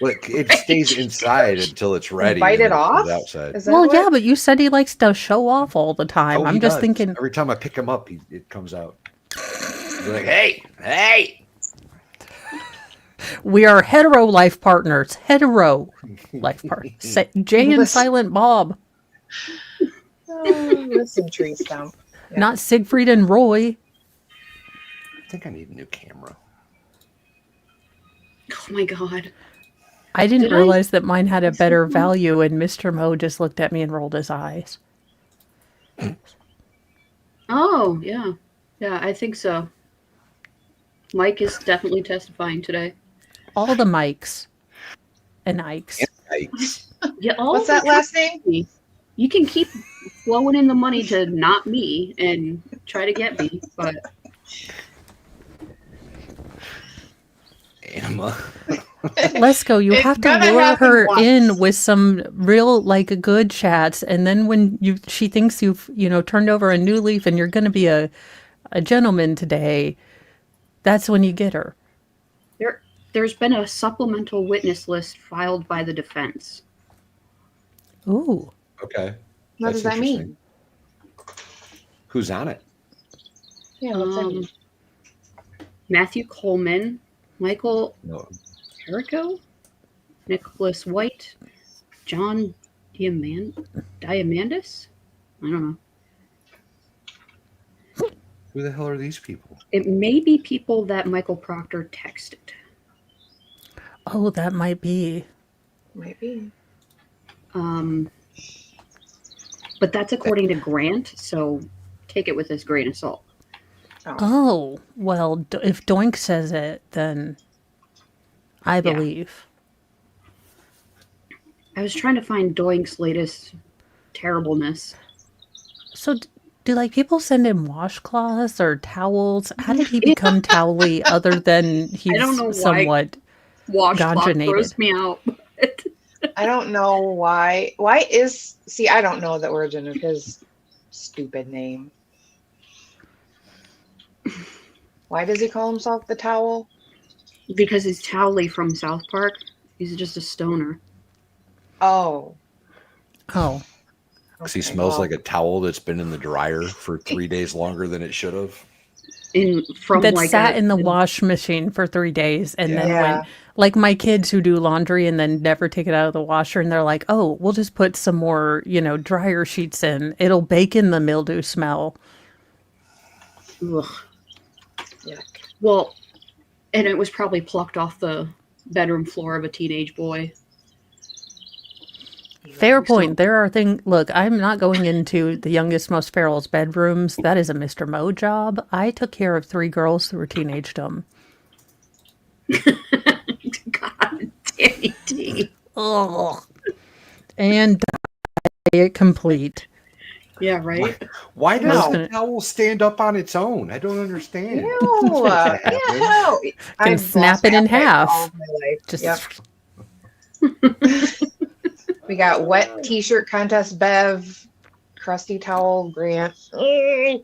Well, it stays inside until it's ready. Bite and it then off? goes outside. Is that well, what? yeah, but you said he likes to show off all the time. Oh, I'm he just does. thinking Every time I pick him up, it comes out. He's like, hey! we are hetero life partners. Hetero life partners. Jay and Listen. Silent Bob, Oh, listen, tree stump. Yeah. not Siegfried and Roy. I think I need a new camera. Oh my god. I didn't Did I? realize that mine had a better value, and Mr. Mo just looked at me and rolled his eyes. Oh, yeah. Yeah, I think so. Mike is definitely testifying today. All the mics and Ikes. Yikes. Yeah, all What's the that last name? me. You can keep flowing in the money to not me and try to get me, but Emma. Let's go. You It's have to gonna lure happen her once. in with some real good chats, and then when she thinks you've turned over a new leaf and you're going to be a gentleman today, that's when you get her. there's been a supplemental witness list filed by the defense. Ooh, Okay. What That's does that mean? interesting. Who's on it? Yeah, what's that mean? Matthew Coleman, Michael No. Perico, Nicholas White, John Diamandis? I don't know. Who the hell are these people? It may be people that Michael Proctor texted. oh, that might be. Might be. But that's according to Grant, so take it with this grain of salt. Oh, well, if Doink says it, then I believe. I was trying to find Doink's latest terribleness. So, do people send him washcloths or towels? How did he become towely other than he's don't know why. somewhat Washcloth Ganja throws me out. I don't know why. I don't know the origin of his stupid name. Why does he call himself the Towel? Because he's Towley from South Park. He's just a stoner. Oh. Oh, Because he smells like a towel that's been in the dryer for 3 days longer than it should have. that sat in the wash machine for 3 days and then Yeah. went like my kids who do laundry and then never take it out of the washer, and they're like, oh, we'll just put some more dryer sheets in, it'll bake in the mildew smell. Ugh. Yuck. Well, and it was probably plucked off the bedroom floor of a teenage boy. Fair point. There are things. Look, I'm not going into the youngest, most feral's bedrooms. That is a Mr. Mo job. I took care of 3 girls through teenagedom. God damn it. Ugh. And diet complete. Yeah, right? Why does No. the towel stand up on its own? I don't understand. Ew. Yeah, no. Can I've snap lost it in appetite half. all of my life. Just Yep. We got wet t-shirt contest, Bev, crusty towel, Grant. No, I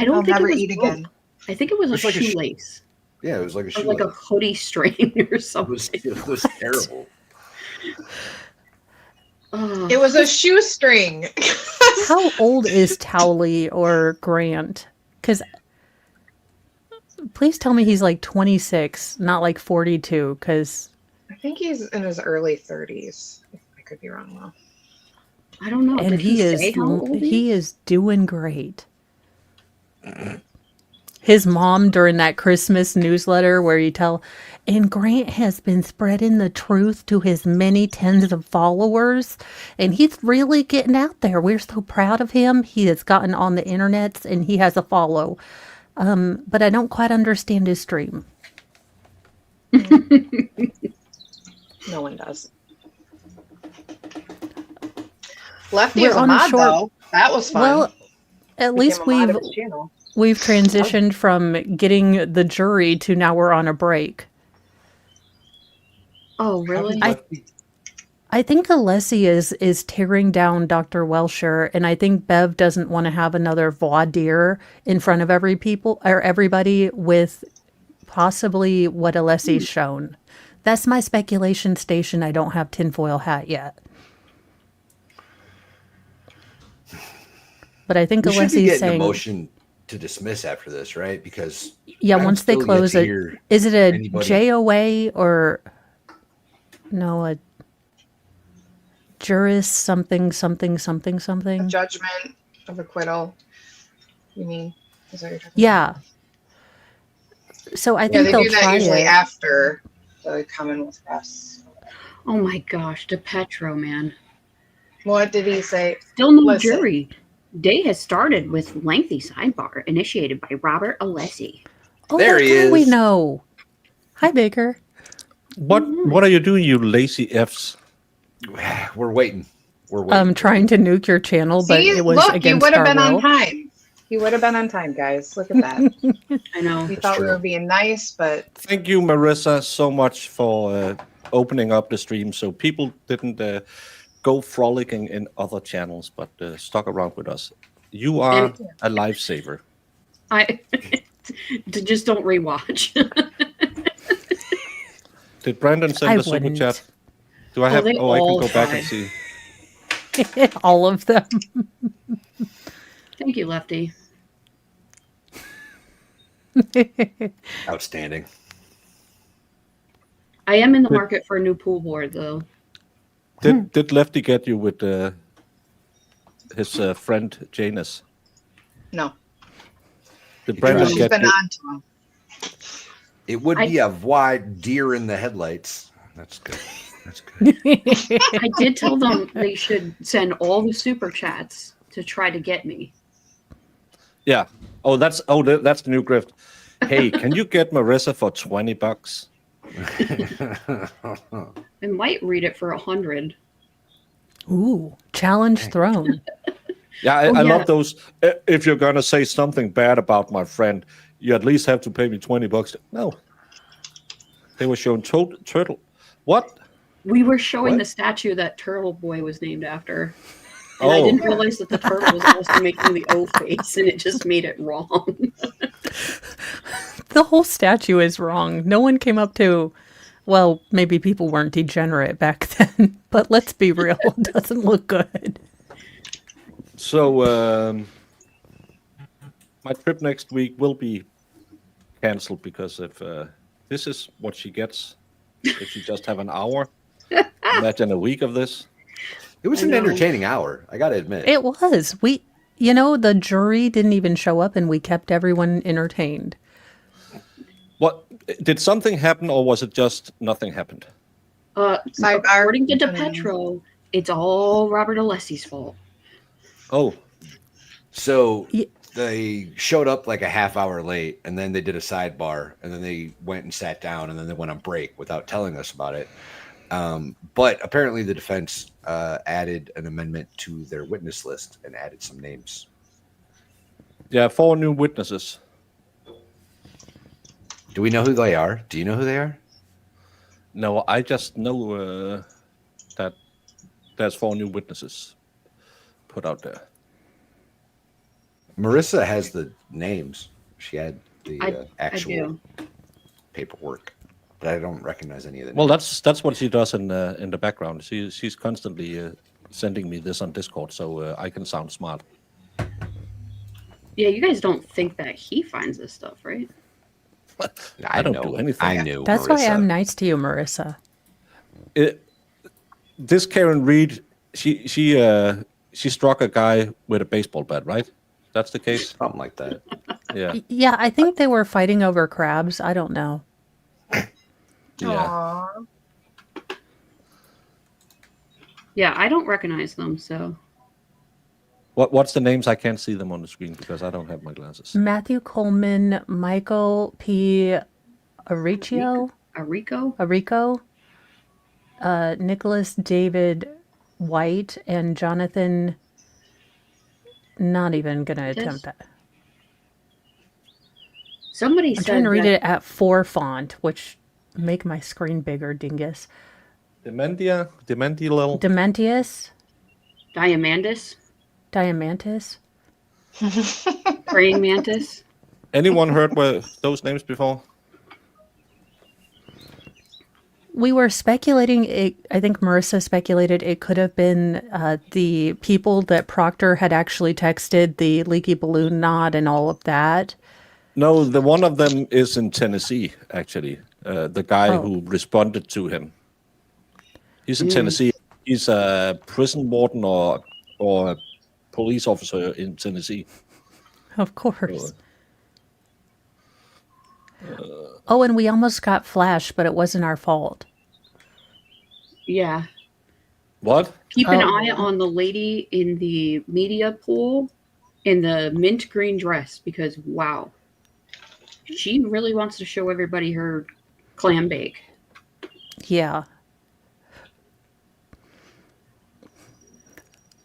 don't I'll think never it was eat rope. again. I think it was It's a like a shoelace. Yeah, it was like a Or shoe. like a hoodie string or something. It was terrible. Ugh. It was a shoestring. how old is Towley or Grant? Because please tell me he's like 26, not like 42. Because I think he's in his early 30s. I could be wrong though. I don't know. and Did he say how old he is doing great. His mom during that Christmas newsletter where you tell, and Grant has been spreading the truth to his many tens of followers, and he's really getting out there. We're so proud of him. He has gotten on the internets and he has a follow. But I don't quite understand his stream. No one does. Lefty We're was a on a mod short- though. That was fun. Well, at Became least a mod of his channel. we've transitioned from getting the jury to now we're on a break. Oh, really? I think Alessi is tearing down Dr. Welsher, and I think Bev doesn't want to have another voir dire in front of everybody with possibly what Alessi's shown. That's my speculation station. I don't have tinfoil hat yet. But I think We should be Alessi's getting a saying, motion to dismiss after this, right? Because yeah, I'm once they still yet close to it, hear is it a anybody- JOA or no, a juris something? A judgment of acquittal. You mean? Is that what you're talking Yeah. So I about? Yeah, think they they'll do that try usually it. after the Commonwealth press. Oh my gosh, DePetro, man. What did he say? Still no Listen. jury. Day has started with lengthy sidebar initiated by Robert Alessi. Oh, There that he guy we is. know. Hi, Baker. What are you doing, you lazy Fs? We're waiting. We're waiting. I'm trying to nuke your channel, but See, it was look, you against would have our been on will. time. You would have been on time, guys. Look at that. I know. We thought we true. were being nice, but Thank you, Marissa, so much for opening up the stream so people didn't go frolicking in other channels, but stuck around with us. You are And- a lifesaver. I just don't rewatch. Did Brandon send I a super wouldn't. chat? Do I have? they Oh, I can all go back and tried. see. All of them. Thank you, Lefty. Outstanding. I am in the market for a new pool board, though. Did Lefty get you with his friend Janus? no. Did Brandon She's get been you? on to him. It would I- be a wide deer in the headlights. That's good. That's good. I did tell them they should send all the super chats to try to get me. Yeah. Oh, that's the new grift. Hey, can you get Marissa for $20? I might read it for 100. Ooh, challenge thrown. Yeah, Oh, I yeah. love those. If you're gonna say something bad about my friend, you at least have to pay me $20. No, they were showing turtle. What? We were showing What? the statue that Turtle Boy was named after. And Oh. I didn't realize that the turtle was also making the O face, and it just made it wrong. The whole statue is wrong. No one came up to, well, maybe people weren't degenerate back then, but let's be real, it doesn't look good. So my trip next week will be canceled because if this is what she gets, if you just have an hour, imagine a week of this. It was I an know. entertaining hour. I got to admit. It was. The jury didn't even show up and we kept everyone entertained. What did something happen, or was it just nothing happened? Sidebar. According to DePetro, it's all Robert Alessi's fault. Oh, So Ye- they showed up like a half hour late, and then they did a sidebar, and then they went and sat down, and then they went on break without telling us about it. But apparently the defense added an amendment to their witness list and added some names. yeah, 4 new witnesses. Do we know who they are? Do you know who they are? No, I just know that there's 4 new witnesses put out there. Marissa has the names. She had the I actual do. paperwork, but I don't recognize any of the Well, names. that's what she does in the background. She's constantly sending me this on Discord, so I can sound smart. Yeah, you guys don't think that he finds this stuff, right? I don't do anything. I knew. That's why Marissa. I'm nice to you, Marissa. This Karen Reed, she struck a guy with a baseball bat, right? That's the case. Something like that. Yeah, Yeah, I think they were fighting over crabs. I don't know. yeah. Aw. Yeah, I don't recognize them, so. What's the names? I can't see them on the screen because I don't have my glasses. Matthew Coleman, Michael P. Arricchio. Arico, Nicholas David White, and Jonathan. Not even going to attempt that. Somebody I'm said trying to read that it at 4 font, which make my screen bigger, dingus. Dementius, Dementius, Diamandis, Diamantis. praying mantis. Anyone heard those names before? We were speculating, I think Marissa speculated it could have been the people that Proctor had actually texted, the leaky balloon nod and all of that. No, the one of them is in Tennessee, actually. The guy who responded to him. He's in Tennessee. He's a prison warden or a police officer in Tennessee. Of course. And we almost got Flash, but it wasn't our fault. Yeah. What? Keep an eye on the lady in the media pool in the mint green dress because, wow, she really wants to show everybody her clam bake. Yeah.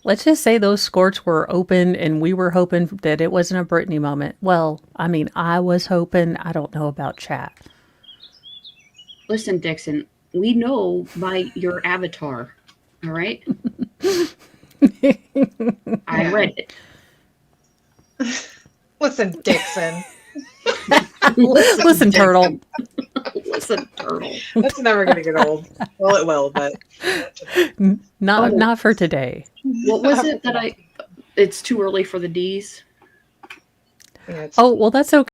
Let's just say those skirts were open and we were hoping that it wasn't a Brittany moment. Well, I mean, I was hoping. I don't know about chat. Listen, Dixon, we know by your avatar, all right? I read it. Listen, Dixon. Listen, Turtle. Listen, Turtle. That's never going to get old. Well, it will, but Not for today. What was it that it's too early for the D's? yeah, Well, that's okay.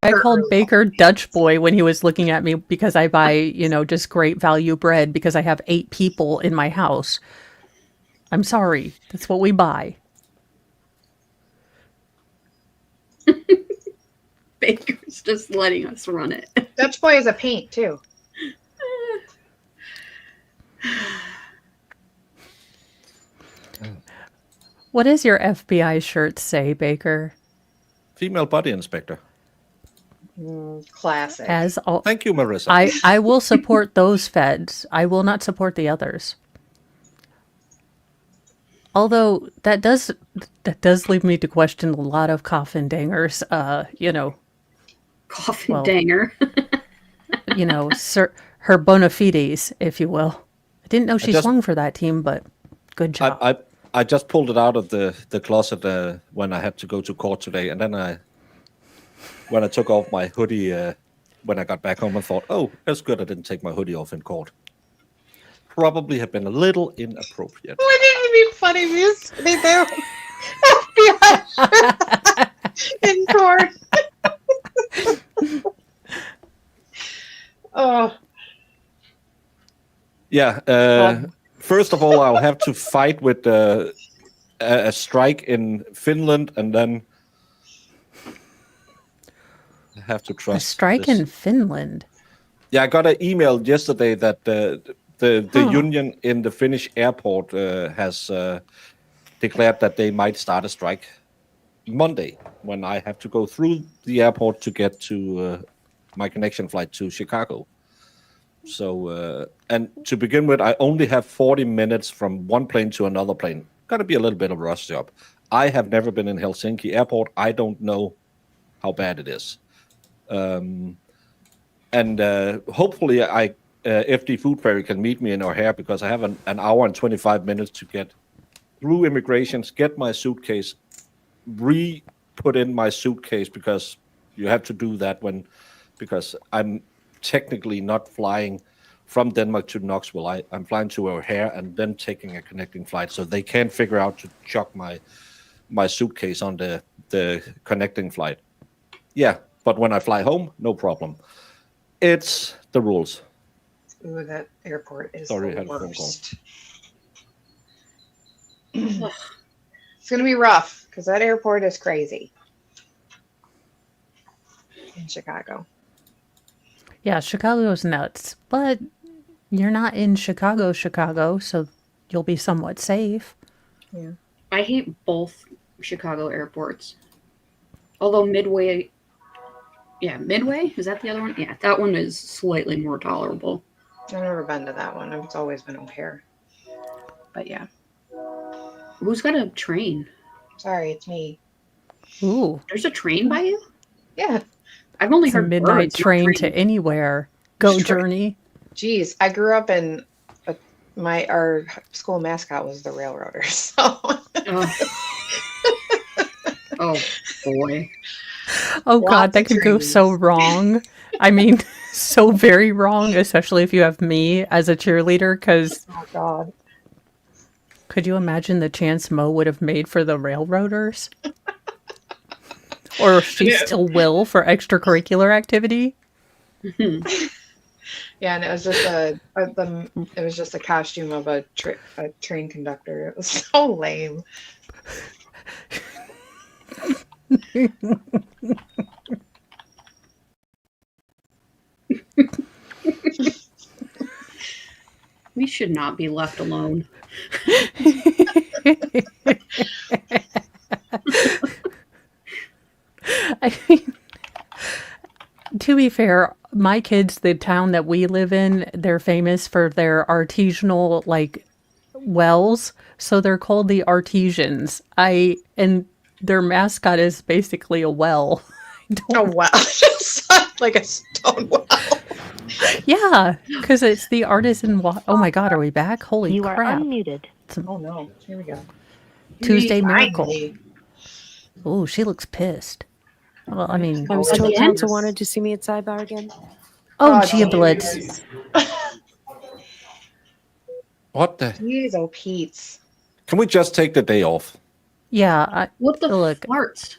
I called Baker Dutch Boy when he was looking at me because I buy, just great value bread because I have 8 people in my house. I'm sorry. That's what we buy. Baker's just letting us run it. Dutch Boy is a paint too. What does your FBI shirt say, Baker? Female body inspector. Classic. Thank you, Marissa. I will support those feds. I will not support the others. Although that does lead me to question a lot of coffin dangers. Coffin danger. Her bona fides, if you will. I didn't know she swung for that team, but good job. I just pulled it out of the closet when I had to go to court today, and then when I took off my hoodie when I got back home, I thought, oh, that's good I didn't take my hoodie off in court. Probably have been a little inappropriate. Wouldn't it be funny if you sitting there FBI in court? Oh. Yeah. First of all, I'll have to fight with a strike in Finland, and then I have to trust. A strike in Finland? Yeah, I got an email yesterday that the union in the Finnish airport has declared that they might start a strike Monday when I have to go through the airport to get to my connection flight to Chicago. So, and to begin with, I only have 40 minutes from one plane to another plane. Got to be a little bit of a rush job. I have never been in Helsinki airport. I don't know how bad it is. And hopefully FD Food Ferry can meet me in O'Hare because I have an hour and 25 minutes to get through immigrations, get my suitcase, put in my suitcase because you have to do that because I'm technically not flying from Denmark to Knoxville. I'm flying to O'Hare and then taking a connecting flight, so they can't figure out to chuck my suitcase on the connecting flight. Yeah, but when I fly home, no problem. It's the rules. Ooh, that airport is Sorry, I the had a phone worst. It's going to be rough because that airport is crazy in Chicago. Yeah, Chicago's nuts, but you're not in Chicago, so you'll be somewhat safe. Yeah. I hate both Chicago airports. Although Midway Yeah, Midway, is that the other one? Yeah, that one is slightly more tolerable. I've never been to that one. It's always been O'Hare. But yeah. Who's got a train? Sorry, it's me. Ooh, There's a train by you? Yeah. I've only it's a heard midnight birds, not train to trains. anywhere. Go Sure. Journey. Jeez, I grew up in our school mascot was the Railroaders. So Oh. Oh boy. Oh Lots God, that of could go so trains. wrong. I mean, so very wrong, especially if you have me as a cheerleader. Because Oh God. could you imagine the chance Mo would have made for the Railroaders? Or she still will for extracurricular activity? Yeah, and it was just a costume of a train conductor. It was so lame. We should not be left alone. I mean, to be fair, my kids, the town that we live in, they're famous for their artisanal like wells, so they're called the Artesians. And their mascot is basically a well. Oh wow. Just like a stone well. Yeah, because it's the artisan. Oh my God, are we back? Holy You crap! are unmuted. Oh no. Here we go. Tuesday Miracle. Finally. Oh, she looks pissed. Well, I mean, I was At told the end? council wanted to see me at Sidebar again. oh, Oh, Blitz. jeez. What the? Jeez, oh Pete's. Can we just take the day off? Yeah, What the Look. farts?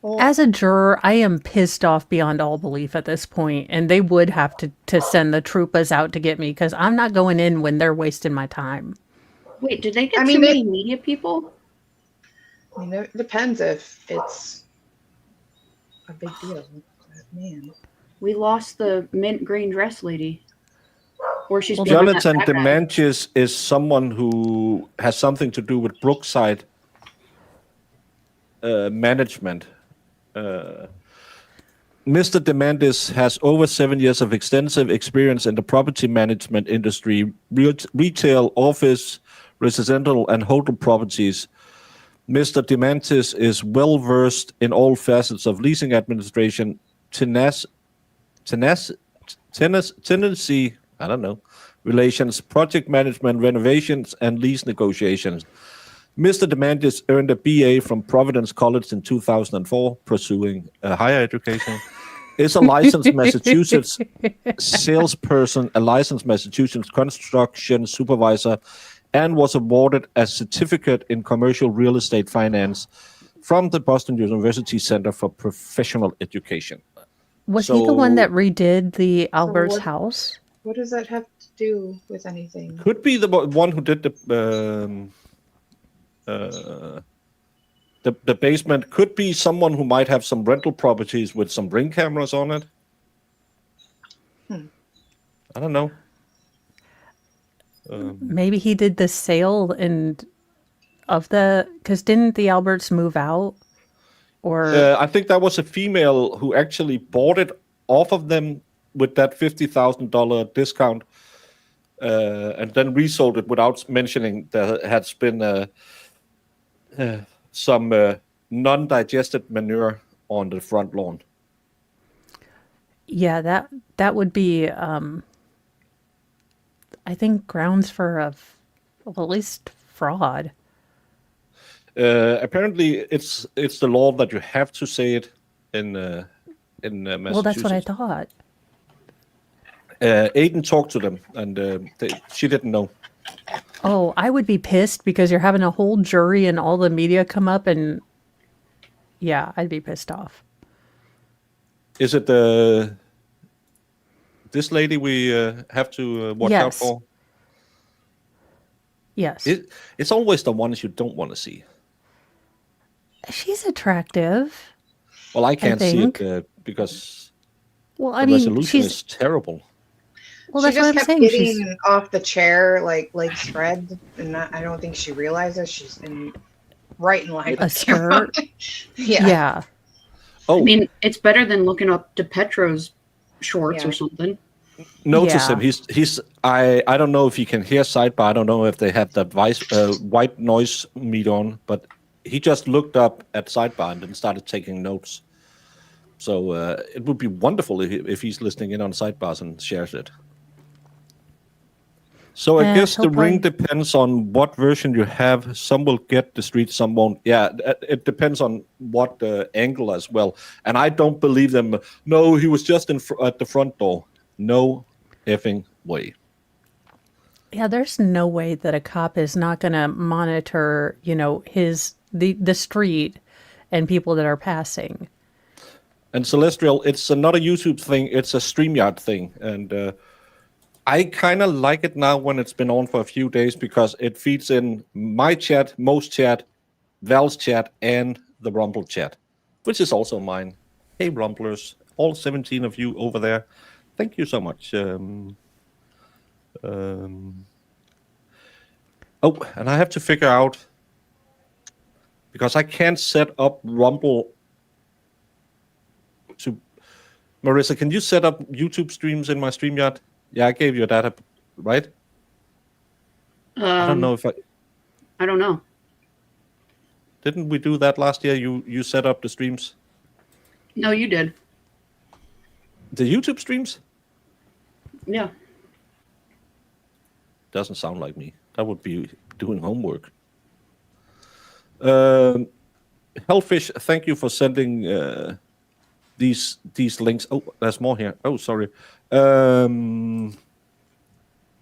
Well, as a juror, I am pissed off beyond all belief at this point, and they would have to send the troopas out to get me because I'm not going in when they're wasting my time. Wait, did they get I too mean, many media people? I mean, it depends if it's a big deal. Man. We lost the mint green dress lady. Or she's Well, behind that Jonathan fat guy. Demantius is someone who has something to do with Brookside management. Mr. Demantis has over 7 years of extensive experience in the property management industry, retail, office, residential, and hotel properties. Mr. Demantis is well versed in all facets of leasing administration, tenancy, relations, project management, renovations, and lease negotiations. Mr. Demantis earned a BA from Providence College in 2004, pursuing higher education. Is a licensed Massachusetts salesperson, a licensed Massachusetts construction supervisor, and was awarded a certificate in commercial real estate finance from the Boston University Center for Professional Education. Was he the one So- that redid the Albert's what- house? What does that have to do with anything? Could be the one who did the basement. Could be someone who might have some rental properties with some Ring cameras on it. I don't know. Maybe he did the sale because didn't the Alberts move out? Or I think that was a female who actually bought it off of them with that $50,000 discount, and then resold it without mentioning there had been some non-digested manure on the front lawn. yeah, that would be I think grounds for at least fraud. Apparently, it's the law that you have to say it in Massachusetts. Well, that's what I thought. Aiden talked to them, and she didn't know. Oh, I would be pissed because you're having a whole jury and all the media come up and yeah, I'd be pissed off. Is it this lady we have to watch out Yes. for? Yes. It's always the ones you don't want to see. She's attractive. Well, I can't see think. it because Well, the I mean, resolution she's is terrible. well, She that's what just I'm kept saying. getting off the chair, like legs spread, and I don't think she realizes she's in right in line. A with the camera. skirt. Yeah. Yeah. Oh, I mean, it's better than looking up DePetro's shorts Yeah. or something. notice Yeah. him. He's. I don't know if you can hear sidebar. I don't know if they have the white noise meter on, but he just looked up at sidebar and then started taking notes. So it would be wonderful if he's listening in on sidebars and shares it. So I guess he'll the ring play. depends on what version you have. Some will get the street, some won't. Yeah, it depends on what angle as well. And I don't believe them. No, he was just at the front door. No effing way. Yeah, there's no way that a cop is not going to monitor, the street and people that are passing. And Celestial, it's not a YouTube thing. It's a StreamYard thing. And I kind of like it now when it's been on for a few days because it feeds in my chat, Mo's chat, Val's chat, and the Rumble chat, which is also mine. Hey, Rumblers, all 17 of you over there. Thank you so much. Oh, and I have to figure out, because I can't set up Rumble to... Marissa, can you set up YouTube streams in my StreamYard? Yeah, I gave you that, right? I don't know if I don't know. Didn't we do that last year? You set up the streams? No, you did. The YouTube streams? Yeah. Doesn't sound like me. That would be doing homework. Hellfish, thank you for sending these links. Oh, there's more here. Oh, sorry.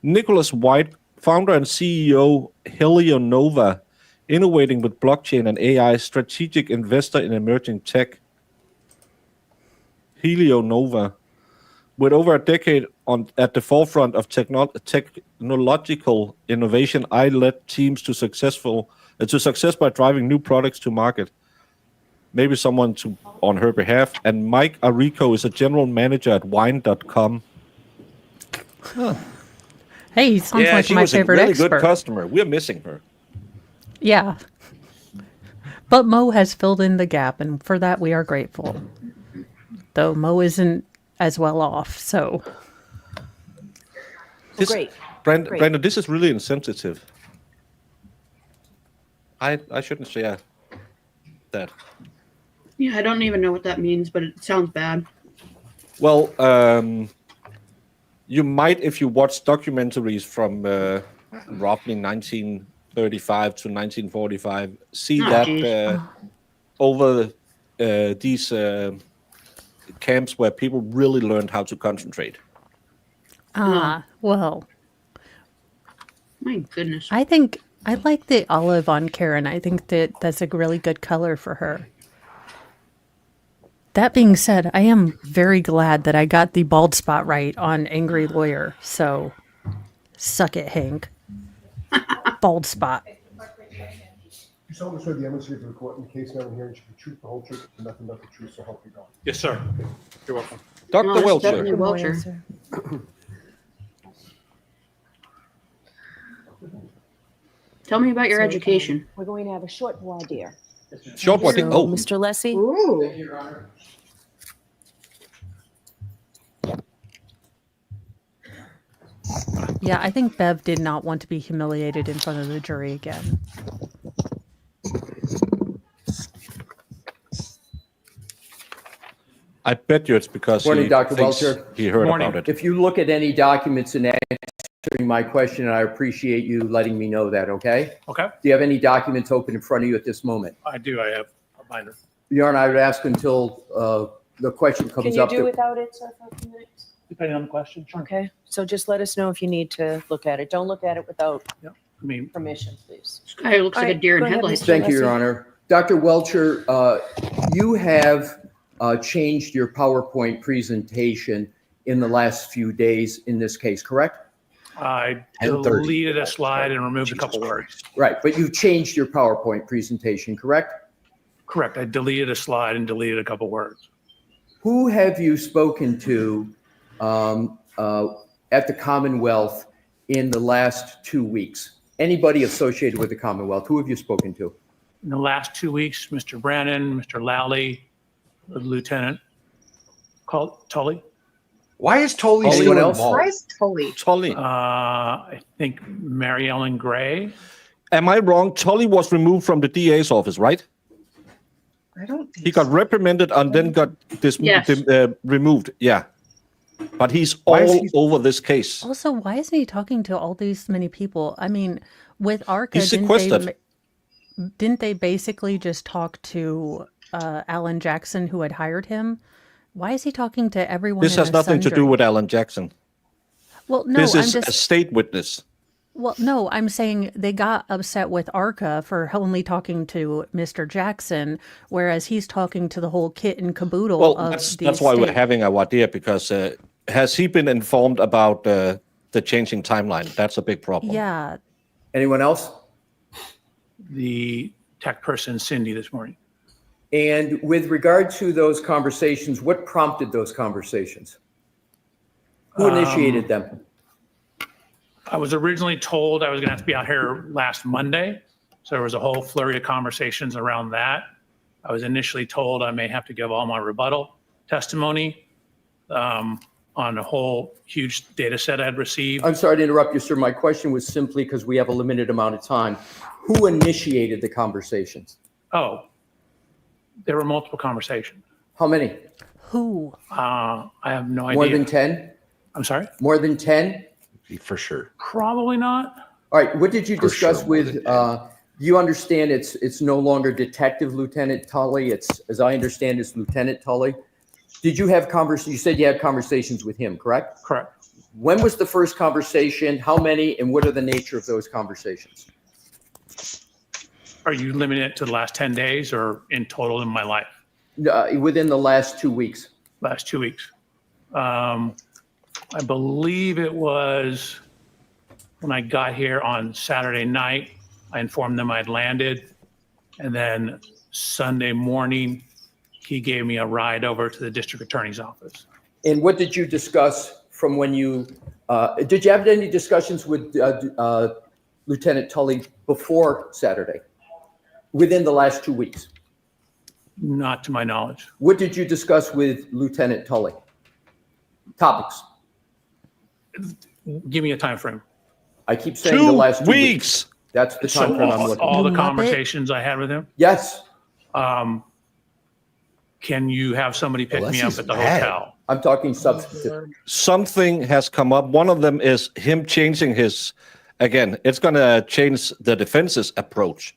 Nicholas White, founder and CEO, Helionova, innovating with blockchain and AI, strategic investor in emerging tech. Helionova, with over a decade at the forefront of technological innovation, I led teams to success by driving new products to market. Maybe someone on her behalf. And Mike Arico is a general manager at wine.com. Huh. Hey, he sounds like my favorite really expert. Good customer. We're missing her. Yeah. But Mo has filled in the gap, and for that we are grateful. Though Mo isn't as well off, so... Great. Brandon, this is really insensitive. I shouldn't share that. Yeah, I don't even know what that means, but it sounds bad. Well, you might, if you watch documentaries from roughly 1935 to 1945, see over these camps where people really learned how to concentrate. Well. My goodness. I like the olive on Karen. I think that's a really good color for her. That being said, I am very glad that I got the bald spot right on Angry Lawyer. So, suck it, Hank. Bald spot. You solemnly swear the evidence you give to the court in the case now and hearing should be truth, the whole truth, and nothing but the truth, so help you God. Yes, sir. You're welcome. Dr. Welcher. Welcher. Welcher. Tell me about your education. We're going to have a short voir dire. Short one. So, Oh, Mr. Lessie, Ooh. Yeah, I think Bev did not want to be humiliated in front of the jury again. I bet you it's because Morning, he Dr. thinks Welcher. he heard Morning. about it. If you look at any documents in answering my question, I appreciate you letting me know that, okay? Okay, Do you have any documents open in front of you at this moment? I do. I have a binder. Your Honor, I would ask until the question can comes you up. do without it, sir, for a few minutes? Depending on the question, sure. Okay, so just let us know if you need to look at it. Don't look at it without I mean, permission, please. This guy looks like a Alright, deer in go ahead, headlights. Mr. Thank you, Your Leslie. Honor. Dr. Welcher, you have changed your PowerPoint presentation in the last few days in this case, correct? I 10:30. deleted a slide and removed a couple words. Right, but you've changed your PowerPoint presentation, correct? Correct. I deleted a slide and deleted a couple words. Who have you spoken to at the Commonwealth in the last 2 weeks? Anybody associated with the Commonwealth, who have you spoken to? In the last 2 weeks, Mr. Brennan, Mr. Lally, Lieutenant Tully. Why is Tully Anyone still else? involved? Why is Tully? Tully. I think Mary Ellen Gray. Am I wrong? Tully was removed from the DA's office, right? I don't think He got so. reprimanded and then got Yes. removed. Yeah. But he's Why is all he- over this case. Also, why isn't he talking to all these many people? I mean, with ARCA, He's sequestered. didn't they basically just talk to Alan Jackson, who had hired him? Why is he talking to everyone? This in has a nothing to do sundry? with Alan Jackson. Well, no, This I'm is a just. state witness. Well, no, I'm saying they got upset with ARCA for only talking to Mr. Jackson, whereas he's talking to the whole kit and caboodle Well, of that's the why we're estate. having a idea, because has he been informed about the changing timeline? That's a big problem. Yeah, Anyone else? The tech person, Cindy, this morning. And with regard to those conversations, what prompted those conversations? Who initiated them? I was originally told I was going to have to be out here last Monday. So there was a whole flurry of conversations around that. I was initially told I may have to give all my rebuttal testimony on a whole huge data set I'd received. I'm sorry to interrupt you, sir. My question was simply because we have a limited amount of time. Who initiated the conversations? Oh, there were multiple conversations. How many? who? I have no idea. More than 10? I'm sorry? More than 10? For sure. Probably not. All right, what did you For discuss sure, more with, than 10. you understand it's no longer Detective Lieutenant Tully, it's, as I understand, it's Lieutenant Tully. Did you have you said you had conversations with him, correct? Correct. When was the first conversation? How many, and what are the nature of those conversations? Are you limiting it to the last 10 days or in total in my life? Within the last 2 weeks. Last 2 weeks. I believe it was when I got here on Saturday night, I informed them I'd landed. And then Sunday morning, he gave me a ride over to the district attorney's office. And what did you discuss from when you, did you have any discussions with Lieutenant Tully before Saturday? Within the last 2 weeks? Not to my knowledge. What did you discuss with Lieutenant Tully? Topics. Give me a time frame. I keep saying the last 2 weeks. weeks. That's the time frame I'm looking all for. the conversations I had with him. Yes, Can you have somebody pick Well, me that up at the seems bad. hotel? I'm talking substantive. Something has come up. One of them is him changing his, again, it's going to change the defense's approach.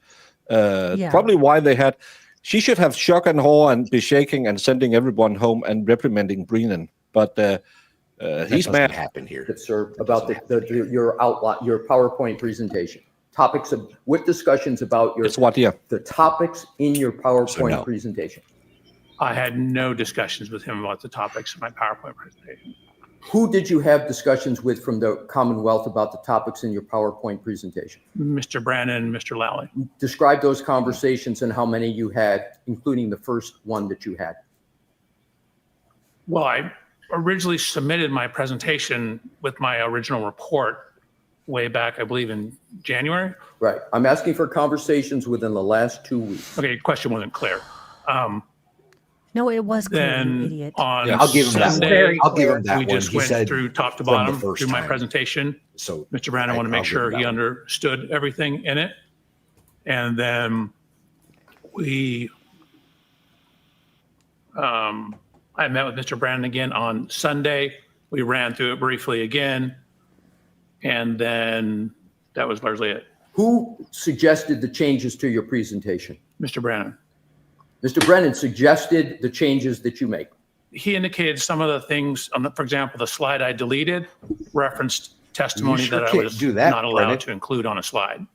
Yeah. Probably why they had, she should have shock and awe and be shaking and sending everyone home and reprimanding Brennan. But he's That mad. doesn't happen here. Sir, about your outline, your PowerPoint presentation. Topics of, what discussions about your, It's what, yeah. the topics in your PowerPoint So no. presentation? I had no discussions with him about the topics of my PowerPoint presentation. Who did you have discussions with from the Commonwealth about the topics in your PowerPoint presentation? Mr. Brennan, Mr. Lally. Describe those conversations and how many you had, including the first one that you had. Well, I originally submitted my presentation with my original report way back, I believe, in January. Right. I'm asking for conversations within the last 2 weeks. Okay, your question wasn't clear. No, it was clear, you Then idiot. on Yeah, I'll give him that Sunday, one. I'll give him that we one. just He went said through top to from the bottom first through my time. presentation. So Mr. Brandon wanted to I'll make give sure him he that one. understood everything in it. And then I met with Mr. Brandon again on Sunday. We ran through it briefly again. And then that was largely it. Who suggested the changes to your presentation? Mr. Brandon. Mr. Brennan suggested the changes that you make. He indicated some of the things, for example, the slide I deleted referenced testimony sure that I can't was do that, not allowed Brennan. to include on a slide.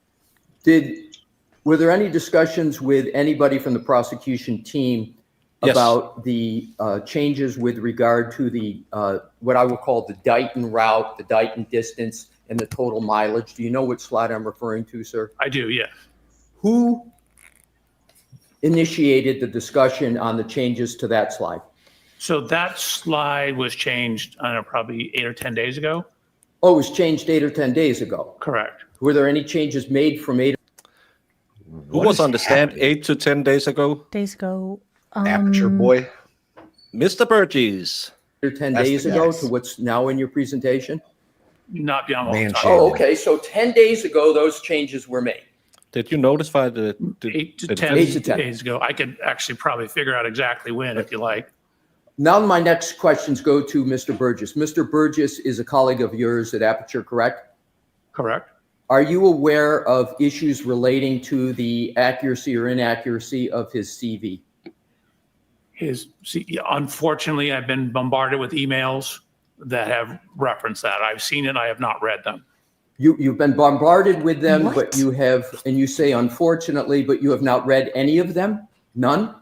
Were there any discussions with anybody from the prosecution team Yes. about the changes with regard to the, what I will call the Dighton route, the Dighton distance, and the total mileage? Do you know what slide I'm referring to, sir? I do, yeah. Who initiated the discussion on the changes to that slide? So that slide was changed, I don't know, probably 8 or 10 days ago. Oh, it was changed 8 or 10 days ago. Correct. Were there any changes made from 8? Who was on the stand 8 to 10 days ago? Days ago. Aperture boy. Mr. Burgess. 10 That's days the ago guy. to what's now in your presentation? Not beyond what Man, we're talking shame. Oh, okay. So 10 days ago, those changes were made. Did you notify the 8 to the 10 8 to 10. days ago. I could actually probably figure out exactly when if you like. Now my next questions go to Mr. Burgess. Mr. Burgess is a colleague of yours at Aperture, correct? Correct. Are you aware of issues relating to the accuracy or inaccuracy of his CV? Unfortunately, I've been bombarded with emails that have referenced that. I've seen it. I have not read them. You've been bombarded with them, What? but you have, and you say unfortunately, but you have not read any of them? None?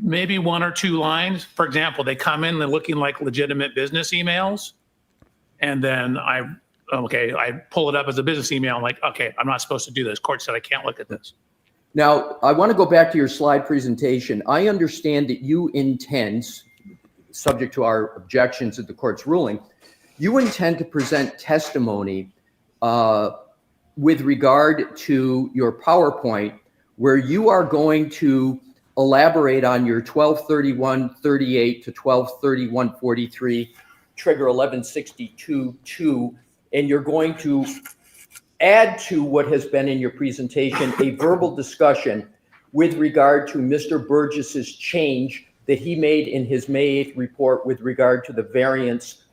Maybe 1 or 2 lines. For example, they come in, they're looking like legitimate business emails. And then I pull it up as a business email. I'm like, okay, I'm not supposed to do this. Court said I can't look at this. Now, I want to go back to your slide presentation. I understand that you intend, subject to our objections at the court's ruling, you intend to present testimony with regard to your PowerPoint where you are going to elaborate on your 1231-38 to 1231-43 trigger 1162-2, and you're going to add to what has been in your presentation a verbal discussion with regard to Mr. Burgess's change that he made in his May 8th report with regard to the variance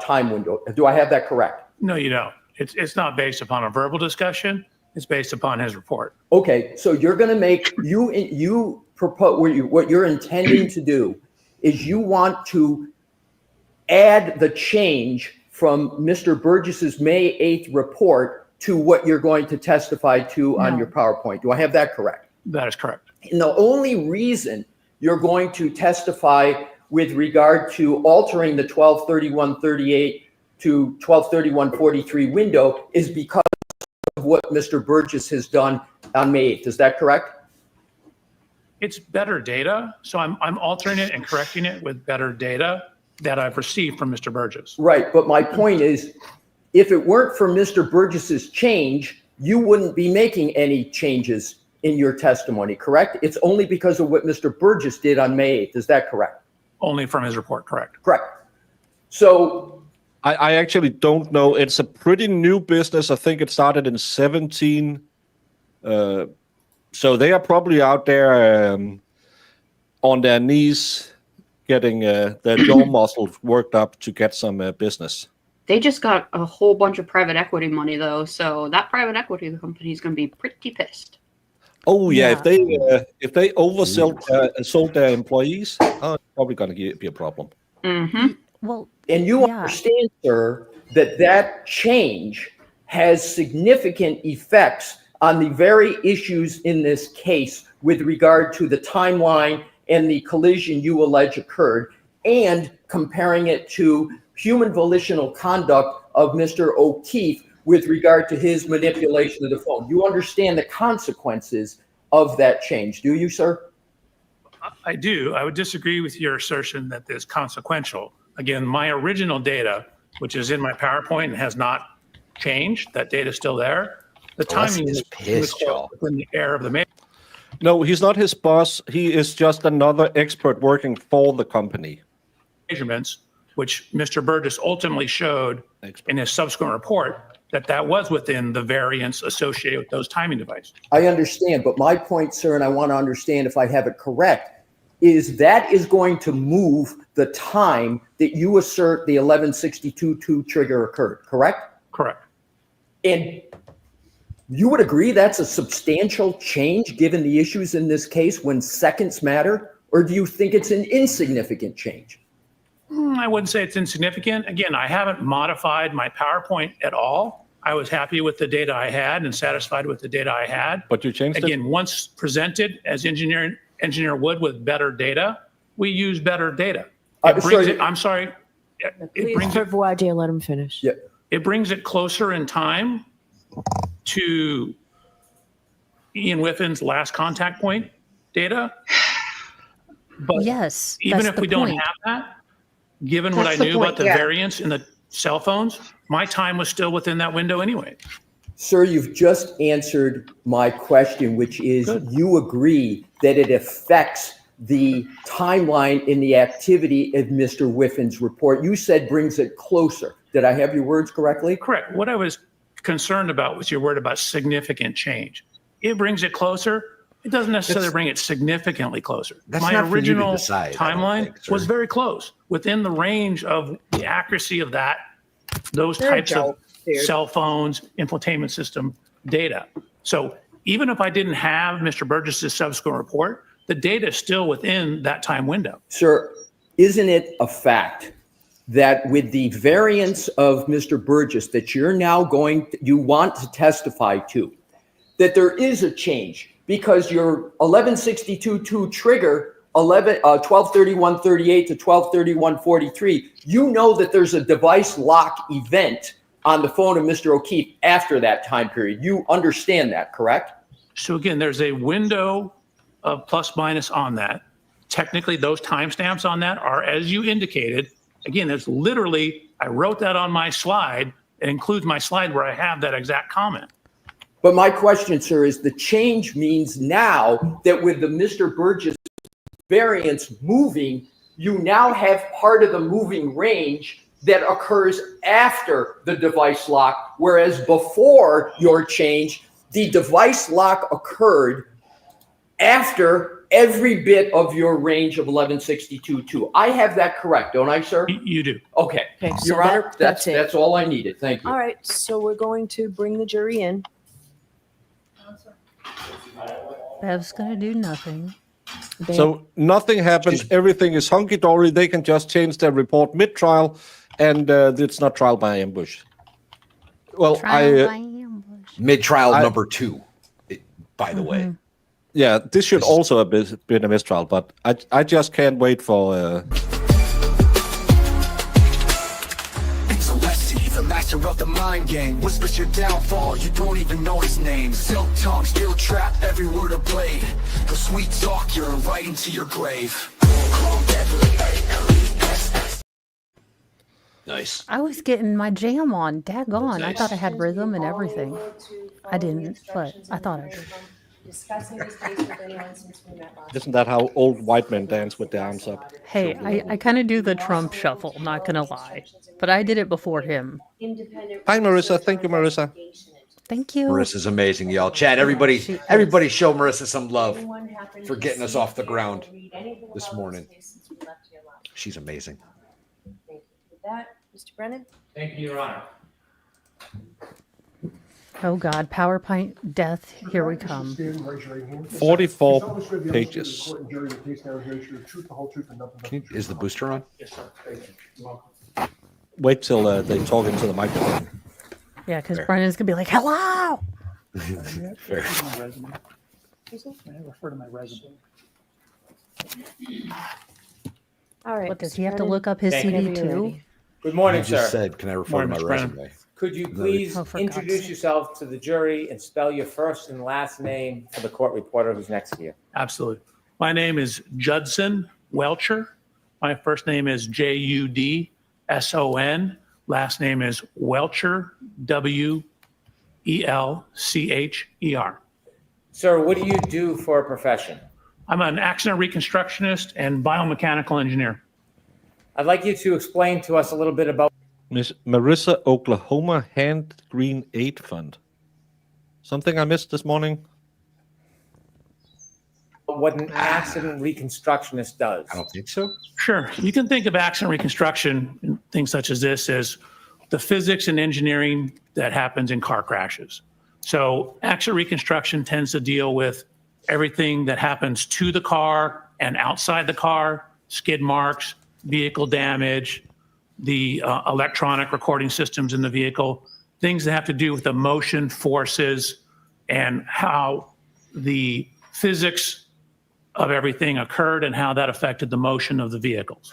time window. Do I have that correct? No, you don't. It's not based upon a verbal discussion. It's based upon his report. Okay, so you're going to make, you propose, what you're intending to do is you want to add the change from Mr. Burgess's May 8th report to what you're going to testify to on your PowerPoint. Do I have that correct? That is correct. And the only reason you're going to testify with regard to altering the 1231-38 to 1231-43 window is because of what Mr. Burgess has done on May 8th. Is that correct? It's better data. So I'm altering it and correcting it with better data that I've received from Mr. Burgess. Right. But my point is, if it weren't for Mr. Burgess's change, you wouldn't be making any changes in your testimony, correct? It's only because of what Mr. Burgess did on May 8th. Is that correct? Only from his report, correct. Correct. So I actually don't know. It's a pretty new business. I think it started in 17. So they are probably out there on their knees getting their jaw muscles worked up to get some business. They just got a whole bunch of private equity money, though, so that private equity company is going to be pretty pissed. Oh yeah, Yeah. if they oversold sold their employees, it's probably going to be a problem. Mm-hmm. Well, and you yeah. understand, sir, that change has significant effects on the very issues in this case with regard to the timeline and the collision you allege occurred, and comparing it to human volitional conduct of Mr. O'Keefe with regard to his manipulation of the phone. You understand the consequences of that change, do you, sir? I do. I would disagree with your assertion that it's consequential. Again, my original data, which is in my PowerPoint and has not changed, that data is still there. The timing is pissed, y'all. within the air of the mail. No, he's not his boss. He is just another expert working for the company. Measurements, which Mr. Burgess ultimately showed in his subsequent report, that was within the variance associated with those timing devices. I understand, but my point, sir, and I want to understand if I have it correct, is that is going to move the time that you assert the 1162-2 trigger occurred, correct? Correct. And you would agree that's a substantial change given the issues in this case when seconds matter, or do you think it's an insignificant change? I wouldn't say it's insignificant. Again, I haven't modified my PowerPoint at all. I was happy with the data I had and satisfied with the data I had. But you changed it? Again, once presented as engineer would with better data, we use better data. It brings it, I'm sorry. It brings it, let him finish. Yeah. it brings it closer in time to Ian Whiffin's last contact point data. But yes, even that's if the we don't point. have that, given what I That's the knew about point, the yeah. variance in the cell phones, my time was still within that window anyway. Sir, you've just answered my question, which is Good. you agree that it affects the timeline in the activity of Mr. Whiffin's report. You said brings it closer. Did I have your words correctly? Correct. What I was concerned about was your word about significant change. It brings it closer. It doesn't necessarily bring it significantly closer. That's My not for you to original decide, I don't timeline think, sir. was very close, within the range of the accuracy of those They're types of adults, dude. cell phones, infotainment system data. So even if I didn't have Mr. Burgess's subsequent report, the data is still within that time window. Sir, isn't it a fact that with the variance of Mr. Burgess that you're now you want to testify to, that there is a change because your 1162.2 trigger 1231.38 to 1231.43, you know that there's a device lock event on the phone of Mr. O'Keefe after that time period. You understand that, correct? So again, there's a window of plus minus on that. Technically, those timestamps on that are, as you indicated, again, there's literally, I wrote that on my slide. It includes my slide where I have that exact comment. But my question, sir, is the change means now that with the Mr. Burgess variance moving, you now have part of the moving range that occurs after the device lock, whereas before your change, the device lock occurred after every bit of your range of 1162.2. I have that correct, don't I, sir? You do. Okay. Okay, so Your Honor, that's it. that's all I needed. Thank you. All right, so we're going to bring the jury in. Bev's gonna do nothing. So nothing happens. Everything is hunky dory. They can just change their report mid trial, and it's not trial by ambush. Well, Mid trial number 2, by the way. Yeah, this should also have been a mistrial, but I just can't wait for. The master of the mind game whispers your downfall, you don't even know his name. Silk tongue, steel trap, every word a blade. The sweet talk, you're right into your grave. Nice. I was getting my jam on. Daggone. I thought I had rhythm and everything. I didn't, but I thought I did. Discussing this case with anyone since we met last. Isn't that how old white men dance with their arms up? Hey, I kind of do the Trump shuffle, not gonna lie. But I did it before him. Hi, Marissa. Thank you, Marissa. Thank you. Marissa's amazing, y'all. Chat, everybody show Marissa some love for getting us off the ground this morning. She's amazing. With that, Mr. Brennan? Thank you, Your Honor. Oh God, PowerPoint death. Here we come. 44 pages. Is the booster on? Yes, sir. Wait till they talk into the microphone. Yeah, because Brennan's gonna be like, "Hello." Fair. May I refer to my resume? All right. What does Mr. he have to Brennan, look up his whenever CD you're too? ready. Good morning, I just sir. said, can I refer Morning, to my Mr. Brennan. resume? Could you please Oh, for God's introduce sake. yourself to the jury and spell your first and last name for the court reporter who's next to you? Absolutely. My name is Judson Welcher. My first name is Judson. Last name is Welcher, Welcher. Sir, what do you do for a profession? I'm an accident reconstructionist and biomechanical engineer. I'd like you to explain to us a little bit about Miss Marissa, Oklahoma Hand Green Aid Fund. Something I missed this morning? what an accident reconstructionist does. I don't think so. Sure. You can think of accident reconstruction and things such as this as the physics and engineering that happens in car crashes. So accident reconstruction tends to deal with everything that happens to the car and outside the car, skid marks, vehicle damage, the electronic recording systems in the vehicle, things that have to do with the motion forces and how the physics of everything occurred and how that affected the motion of the vehicles.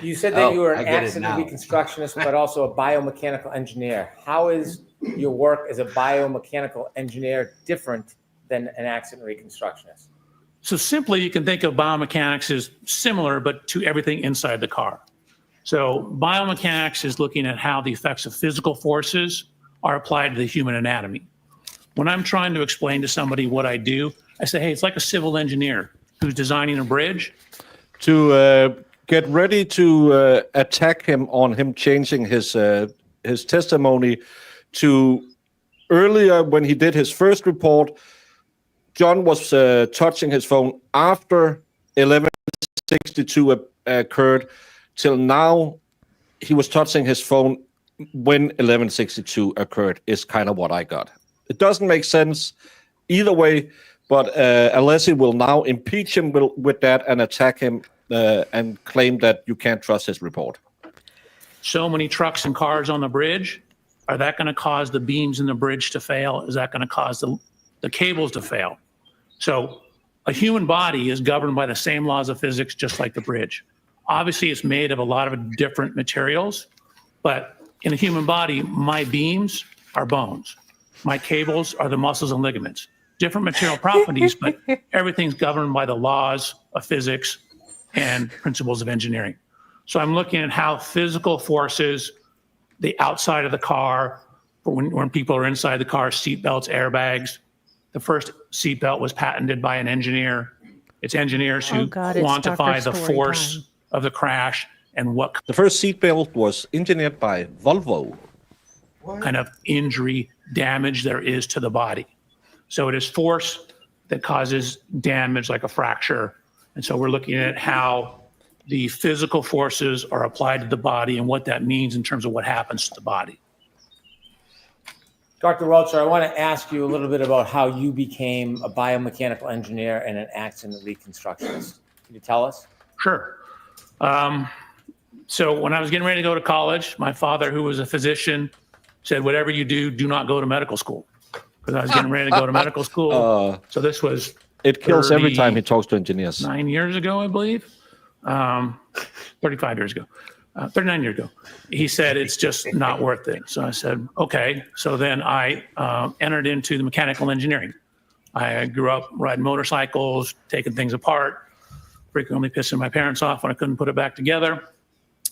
You said that you were I an get it accident now. reconstructionist, but also a biomechanical engineer. How is your work as a biomechanical engineer different than an accident reconstructionist? So simply, you can think of biomechanics as similar, but to everything inside the car. So biomechanics is looking at how the effects of physical forces are applied to the human anatomy. When I'm trying to explain to somebody what I do, I say, hey, it's like a civil engineer who's designing a bridge to get ready to attack him on him changing his testimony to earlier when he did his first report. John was touching his phone after 11:62 occurred till now. He was touching his phone when 11:62 occurred is kind of what I got. It doesn't make sense either way, but Alessi will now impeach him with that and attack him and claim that you can't trust his report. so many trucks and cars on the bridge, are that going to cause the beams in the bridge to fail? Is that going to cause the cables to fail? So a human body is governed by the same laws of physics, just like the bridge. Obviously, it's made of a lot of different materials, but in a human body, my beams are bones. My cables are the muscles and ligaments. Different material properties, but everything's governed by the laws of physics and principles of engineering. So I'm looking at how physical forces, the outside of the car, when people are inside the car, seat belts, airbags. The first seat belt was patented by an engineer. It's engineers who quantify the force of the crash and what the first seatbelt was engineered by Volvo. What kind of injury damage there is to the body. So it is force that causes damage like a fracture. And so we're looking at how the physical forces are applied to the body and what that means in terms of what happens to the body. Dr. Welcher, I want to ask you a little bit about how you became a biomechanical engineer and an accident reconstructionist. Can you tell us? Sure. So when I was getting ready to go to college, my father, who was a physician, said, whatever you do, do not go to medical school. Because I was getting ready to go to medical school. So this was It kills every time he talks to engineers. 9 years ago, I believe. 35 years ago. 39 years ago. He said, it's just not worth it. So I said, okay. So then I entered into the mechanical engineering. I grew up riding motorcycles, taking things apart, frequently pissing my parents off when I couldn't put it back together.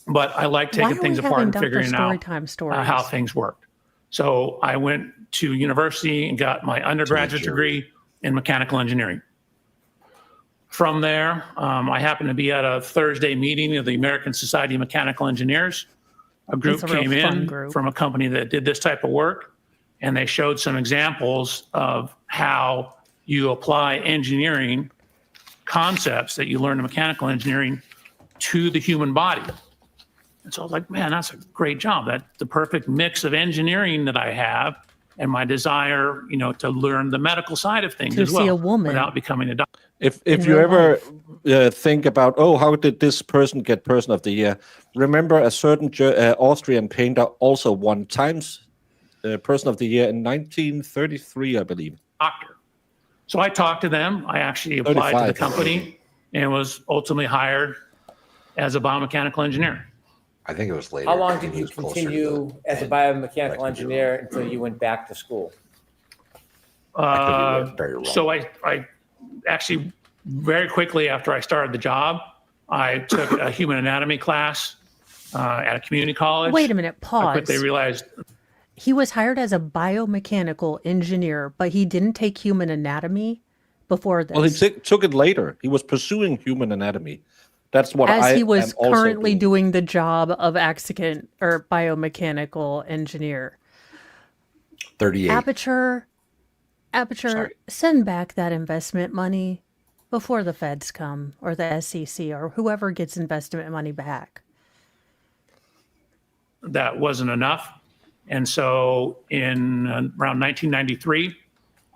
But I like taking things apart and figuring out how things worked. So I went to university and got my undergraduate degree in mechanical engineering. From there, I happened to be at a Thursday meeting of the American Society of Mechanical Engineers. A group came in from a company that did this type of work, and they showed some examples of how you apply engineering concepts that you learn in mechanical engineering to the human body. And so I was like, man, that's a great job. That's the perfect mix of engineering that I have and my desire, to learn the medical side of things as well, a woman without becoming a doctor. If you ever think about, how did this person get Person of the Year? Remember a certain Austrian painter also won Times Person of the Year in 1933, I believe. Doctor. So I talked to them. I actually applied to the company and was ultimately hired as a biomechanical engineer. I think it was later. How long did you continue as a biomechanical engineer until you went back to school? So I actually, very quickly after I started the job, I took a human anatomy class at a community college. Wait a minute, pause. But they realized he was hired as a biomechanical engineer, but he didn't take human anatomy before this. Well, he took it later. He was pursuing human anatomy. That's what he was currently doing the job of accident or biomechanical engineer. 38. Aperture, send back that investment money before the feds come or the SEC or whoever gets investment money back. That wasn't enough. And so in around 1993,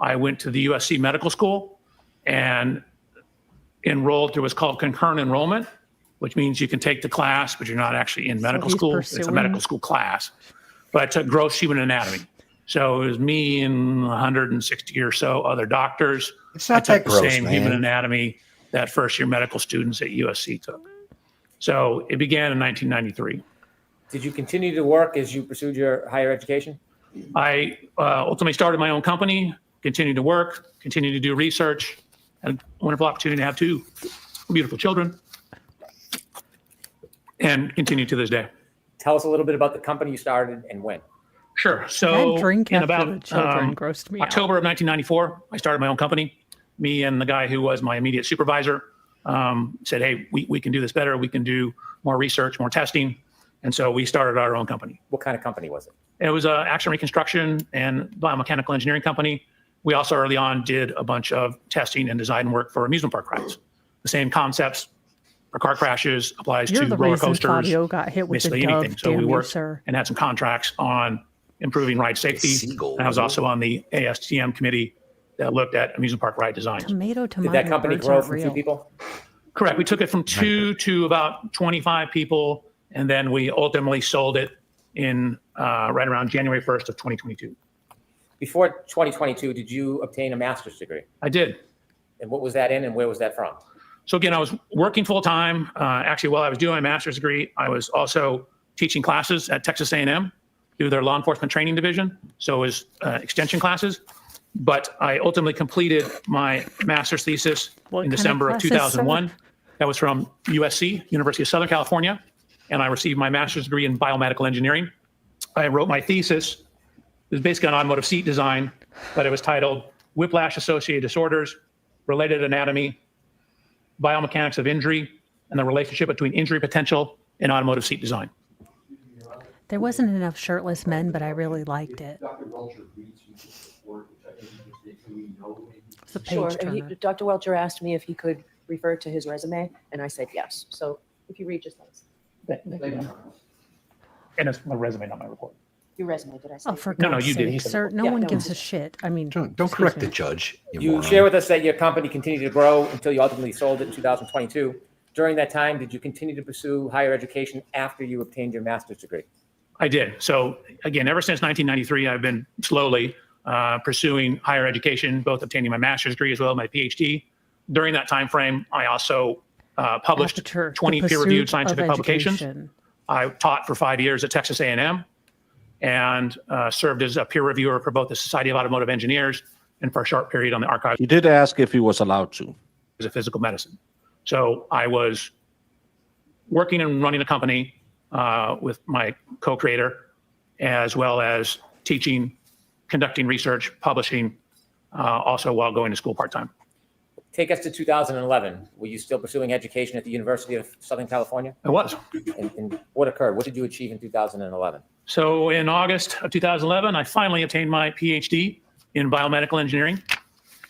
I went to the USC Medical School and enrolled through what's called concurrent enrollment, which means you can take the class, but you're not actually in medical school. It's a medical school class. But I took gross human anatomy. So it was me and 160 or so other doctors. It's not that gross, the same human anatomy that first year medical students at USC took. So it began in 1993. Did you continue to work as you pursued your higher education? I ultimately started my own company, continued to work, continued to do research, and a wonderful opportunity to have two beautiful children, and continue to this day. Tell us a little bit about the company you started and when. Sure. So that drink in after about the children grossed me October of 1994, I started my own company. me and the guy who was my immediate supervisor said, hey, we can do this better. We can do more research, more testing. And so we started our own company. What kind of company was it? It was an accident reconstruction and biomechanical engineering company. We also early on did a bunch of testing and design work for amusement park rides. The same concepts for car crashes applies You're to the roller reason coasters, Fabio got hit with the basically anything. dove. So we Damn you, worked sir. and had some contracts on improving ride safety. Seagull, And I was wasn't also on the ASTM committee that looked at amusement park ride designs. Tomato. Did that company birds grow aren't from real. 2 people? Correct. We took it from 2 to about 25 people, and then we ultimately sold it in right around January 1st of 2022. Before 2022, did you obtain a master's degree? I did. And what was that in and where was that from? So again, I was working full time. Actually, while I was doing my master's degree, I was also teaching classes at Texas A&M through their law enforcement training division. So it was extension classes. But I ultimately completed my master's thesis in December of 2001. That was from USC, University of Southern California. And I received my master's degree in biomedical engineering. I wrote my thesis. It was basically on automotive seat design, but it was titled Whiplash-Associated Disorders, Related Anatomy, Biomechanics of Injury, and the Relationship Between Injury Potential and Automotive Seat Design. There wasn't enough shirtless men, but I really liked it. It's a page turner. Dr. Welcher asked me if he could refer to his resume, and I said yes. So if you read just those. And it's my resume, not my report. Your resume, did I say? Oh, for No, God's you did. sake, sir. No one gives a shit. I mean, Don't excuse correct me. the judge. You moron. share with us that your company continued to grow until you ultimately sold it in 2022. During that time, did you continue to pursue higher education after you obtained your master's degree? I did. So again, ever since 1993, I've been slowly pursuing higher education, both obtaining my master's degree as well as my PhD. During that time frame, I also published Aperture, 20 the peer-reviewed pursuit scientific of publications. education. I taught for 5 years at Texas A&M and served as a peer reviewer for both the Society of Automotive Engineers and for a short period on the Archives He did ask if he was allowed to. of Physical Medicine. So I was working and running a company with my co-creator, as well as teaching, conducting research, publishing, also while going to school part-time. Take us to 2011. Were you still pursuing education at the University of Southern California? I was. And what occurred? What did you achieve in 2011? So in August of 2011, I finally obtained my PhD in biomedical engineering.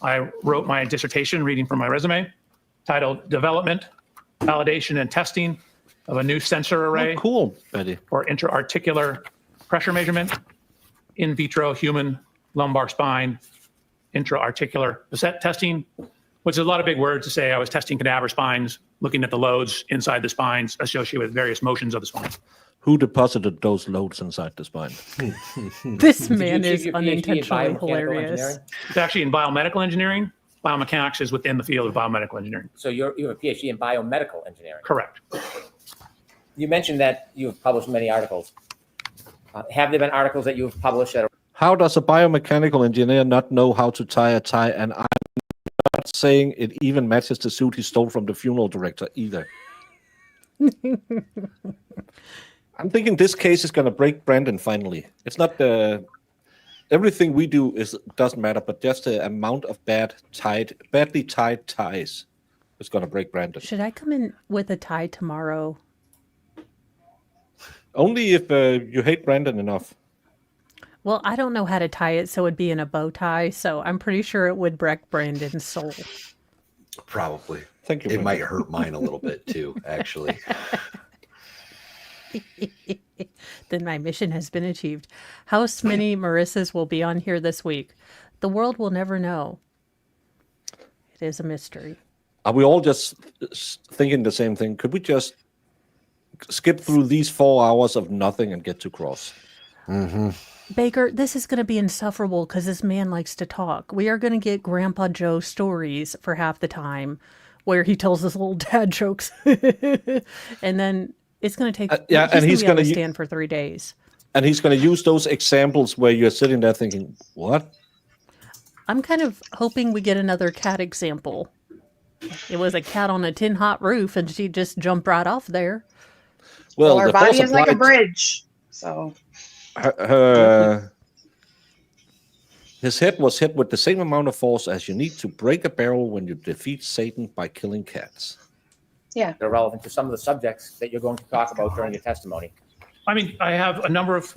I wrote my dissertation, reading from my resume, titled Development, Validation, and Testing of a New Sensor Array Oh, cool, Betty. for Intra-Articular Pressure Measurement, In Vitro Human Lumbar Spine, Intra-Articular Facet Testing, which is a lot of big words to say. I was testing cadaver spines, looking at the loads inside the spines associated with various motions of the spine. Who deposited those loads inside the spine? This man achieve is your PhD in unintentionally biomechanical hilarious. engineering? It's actually in biomedical engineering. Biomechanics is within the field of biomedical engineering. So you have a PhD in biomedical engineering. Correct. You mentioned that you have published many articles. Have there been articles that you have published that are How does a biomechanical engineer not know how to tie a tie? And I'm not saying it even matches the suit he stole from the funeral director either. I'm thinking this case is going to break Brandon finally. It's not the everything we do doesn't matter, but just the amount of badly tied ties is going to break Brandon. Should I come in with a tie tomorrow? Only if you hate Brandon enough. Well, I don't know how to tie it, so it'd be in a bow tie. So I'm pretty sure it would break Brandon's soul. Probably. Thank you. It Brandon. might hurt mine a little bit too, actually. Then my mission has been achieved. How many Marissas will be on here this week? The world will never know. It is a mystery. Are we all just thinking the same thing? Could we just skip through these 4 hours of nothing and get to cross? Mm-hmm. Baker, this is going to be insufferable because this man likes to talk. We are going to get Grandpa Joe stories for half the time where he tells us little dad jokes. And then it's going to take, he's going to stand for 3 days. And he's going to use those examples where you're sitting there thinking, what? I'm kind of hoping we get another cat example. It was a cat on a tin hot roof and she just jumped right off there. Well, our the body force is like a applied- bridge. So her His head was hit with the same amount of force as you need to break a barrel when you defeat Satan by killing cats. Yeah. They're relevant to some of the subjects that you're going to talk about during your testimony. I mean, I have a number of,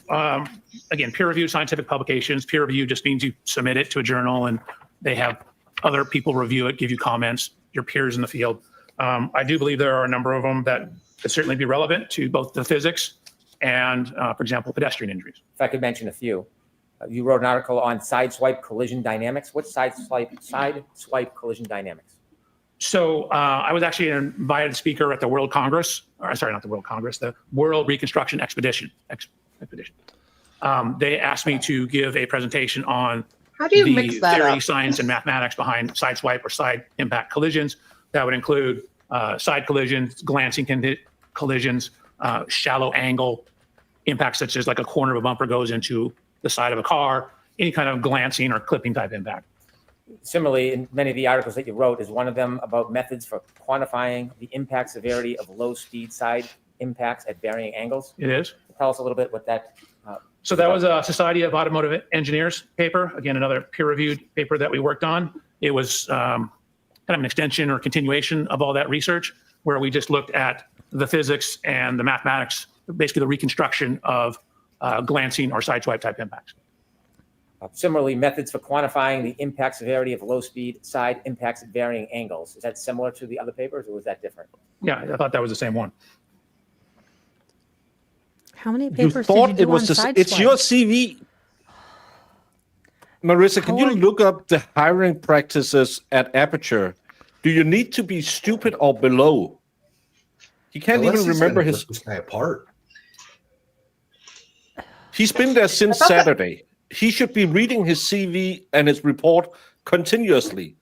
again, peer-reviewed scientific publications. Peer review just means you submit it to a journal and they have other people review it, give you comments, your peers in the field. I do believe there are a number of them that could certainly be relevant to both the physics and, for example, pedestrian injuries. If I could mention a few. You wrote an article on sideswipe collision dynamics. What's sideswipe collision dynamics? So I was actually an invited speaker at the World Congress, or sorry, not the World Congress, the World Reconstruction Expedition. They asked me to give a presentation on How do you the mix that theory, up? science, and mathematics behind sideswipe or side impact collisions. That would include side collisions, glancing collisions, shallow angle impacts, such as like a corner of a bumper goes into the side of a car, any kind of glancing or clipping type impact. Similarly, in many of the articles that you wrote, is one of them about methods for quantifying the impact severity of low speed side impacts at varying angles? It is. Tell us a little bit what that. So that was a Society of Automotive Engineers paper. Again, another peer-reviewed paper that we worked on. It was kind of an extension or continuation of all that research, where we just looked at the physics and the mathematics, basically the reconstruction of glancing or sideswipe type impacts. Similarly, methods for quantifying the impact severity of low speed side impacts at varying angles. Is that similar to the other papers, or was that different? Yeah, I thought that was the same one. How many You papers thought did you it do was on just, sideswipe? it's your CV. Marissa, can you look up the hiring practices at Aperture? Do you need to be stupid or below? He can't Unless even he's remember gonna his. rip this guy apart. He's been there since Saturday. He should be reading his CV and his report continuously.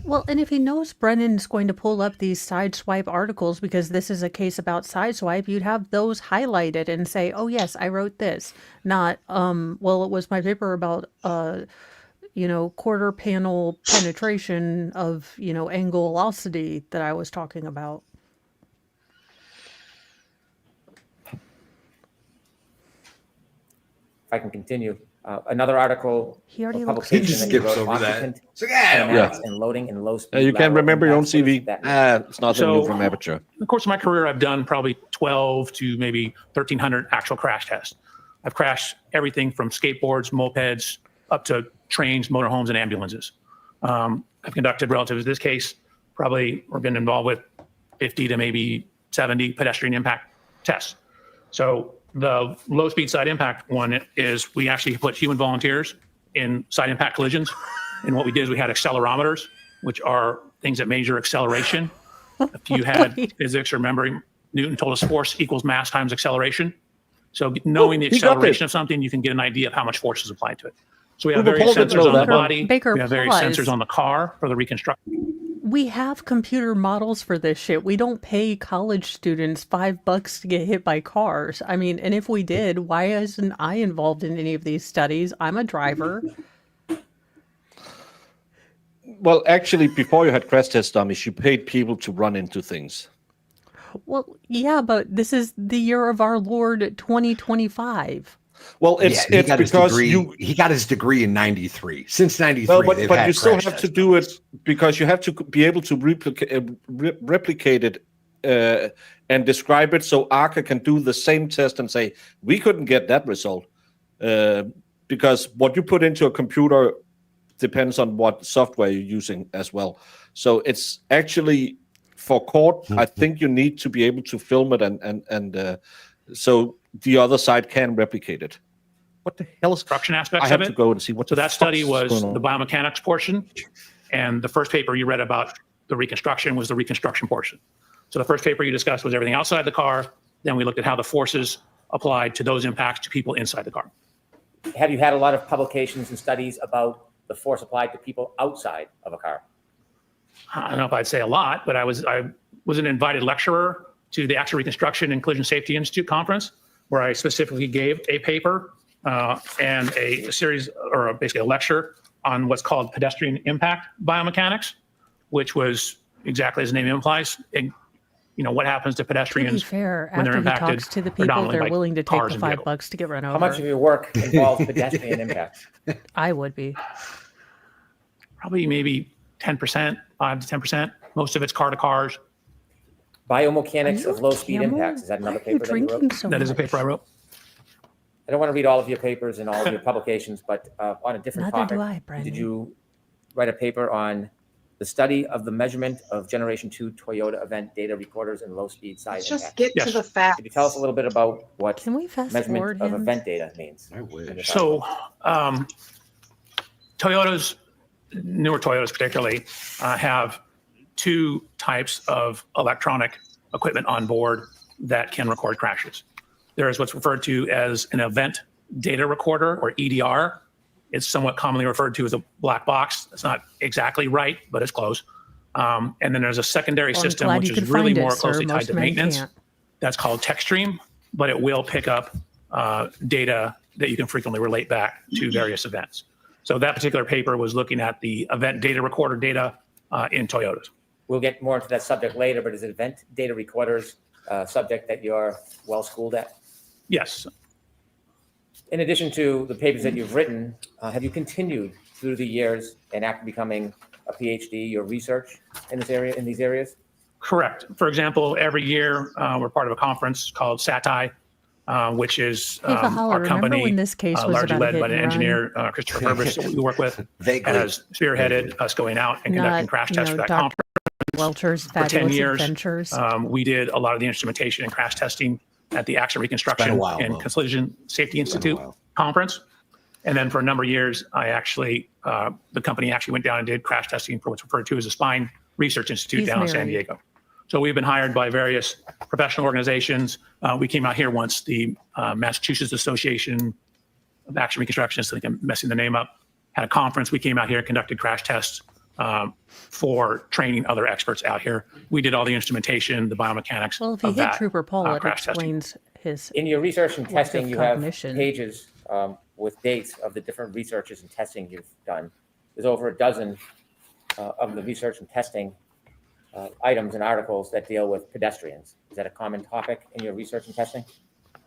Well, and if he knows Brennan's going to pull up these sideswipe articles because this is a case about sideswipe, you'd have those highlighted and say, "Oh yes, I wrote this." Not, well, it was my paper about, quarter panel penetration of, angulosity that I was talking about. If I can continue, another article. He already or looks He publication just that you skips wrote, over that. occupant So yeah, kinematics and loading in low speed. You can't lateral remember your own impacts. What CV. does that mean? It's nothing new from Aperture. In the course of my career, I've done probably 12 to maybe 1,300 actual crash tests. I've crashed everything from skateboards, mopeds, up to trains, motorhomes, and ambulances. I've conducted, relative to this case, probably or been involved with 50 to maybe 70 pedestrian impact tests. So the low speed side impact one is we actually put human volunteers in side impact collisions. And what we did is we had accelerometers, which are things that measure acceleration. If you had physics or remembering, Newton told us force equals mass times acceleration. So knowing the he got acceleration it. of something, you can get an idea of how much force is applied to it. So we have Well, various Paul didn't sensors know on the that. body. Baker, We have various pause. sensors on the car for the reconstruction. We have computer models for this shit. We don't pay college students $5 to get hit by cars. I mean, and if we did, why isn't I involved in any of these studies? I'm a driver. Well, actually, before you had crash test dummies, you paid people to run into things. Well, yeah, but this is the year of our Lord 2025. Well, it's he got his because degree. He got his degree in '93. Since '93, well, but they've you had still crash have tests. to do it because you have to be able to replicate it and describe it so ARCA can do the same test and say we couldn't get that result because what you put into a computer depends on what software you're using as well. So it's actually for court. I think you need to be able to film it and so the other side can replicate it. What the hell is Construction aspects I have of to it. go and see what. So the that study fuck's was going the on. biomechanics portion, and the first paper you read about the reconstruction was the reconstruction portion. So the first paper you discussed was everything outside the car. Then we looked at how the forces applied to those impacts to people inside the car. Have you had a lot of publications and studies about the force applied to people outside of a car? I don't know if I'd say a lot, but I was an invited lecturer to the Accident Reconstruction and Collision Safety Institute conference, where I specifically gave a paper and a series, or basically a lecture on what's called pedestrian impact biomechanics, which was exactly as the name implies, what happens to To be pedestrians fair, when they're after he impacted talks to the people, predominantly they're by willing to take cars the and $5 vehicles. to get run over. How much of your work involves pedestrian impacts? I would be. Probably maybe 10%, 5 to 10%. Most of it's car to cars. Biomechanics Are you of a low-speed camel? impacts. Is that another Why are you paper that you drinking wrote? so That is a much? paper I wrote. I don't want to read all of your papers and all of your publications, but on a different Neither topic, do I, Brennan. did you write a paper on the study of the measurement of Generation 2 Toyota event data recorders and low-speed side Let's just impacts? get Yes. to the facts. Could you tell us a little bit about what Can we fast measurement forward of him? event data means? I wish. So Toyotas, newer Toyotas particularly, have two types of electronic equipment on board that can record crashes. There is what's referred to as an event data recorder, or EDR. It's somewhat commonly referred to as a black box. It's not exactly right, but it's close. And then there's a secondary Well, I'm system, glad which you is could really find it, more sir. closely tied Most to men maintenance. can't. That's called TechStream, but it will pick up data that you can frequently relate back to various events. So that particular paper was looking at the event data recorder data in Toyotas. We'll get more into that subject later, but is event data recorders a subject that you're well-schooled at? Yes. In addition to the papers that you've written, have you continued through the years and after becoming a PhD, your research in this area, in these areas? Correct. For example, every year we're part of a conference called SATI, which is Hey, Vahala, our remember company, when this case was largely about a led hit by the and run? engineer Christopher Purvis, that we work with, Vaguely. has spearheaded us going out and conducting Not, crash you tests know, for that Dr. conference. Welcher's For 10 Fabulous years, Adventures. we did a lot of the instrumentation and crash testing at the Accident Reconstruction It's been a while, and Mo. Collision Safety It's been a Institute while. conference. And then for a number of years, I actually, the company actually went down and did crash testing for what's referred to as a Spine Research Institute He's down in San married. Diego. So we've been hired by various professional organizations. We came out here once, the Massachusetts Association of Action Reconstructionists, I think I'm messing the name up, had a conference. We came out here and conducted crash tests for training other experts out here. We did all the instrumentation, the biomechanics Well, if you of hit that Trooper Paul, it crash testing. explains his In your research and lack testing, of you have cognition. pages with dates of the different researches and testing you've done. There's over a dozen of the research and testing items and articles that deal with pedestrians. Is that a common topic in your research and testing?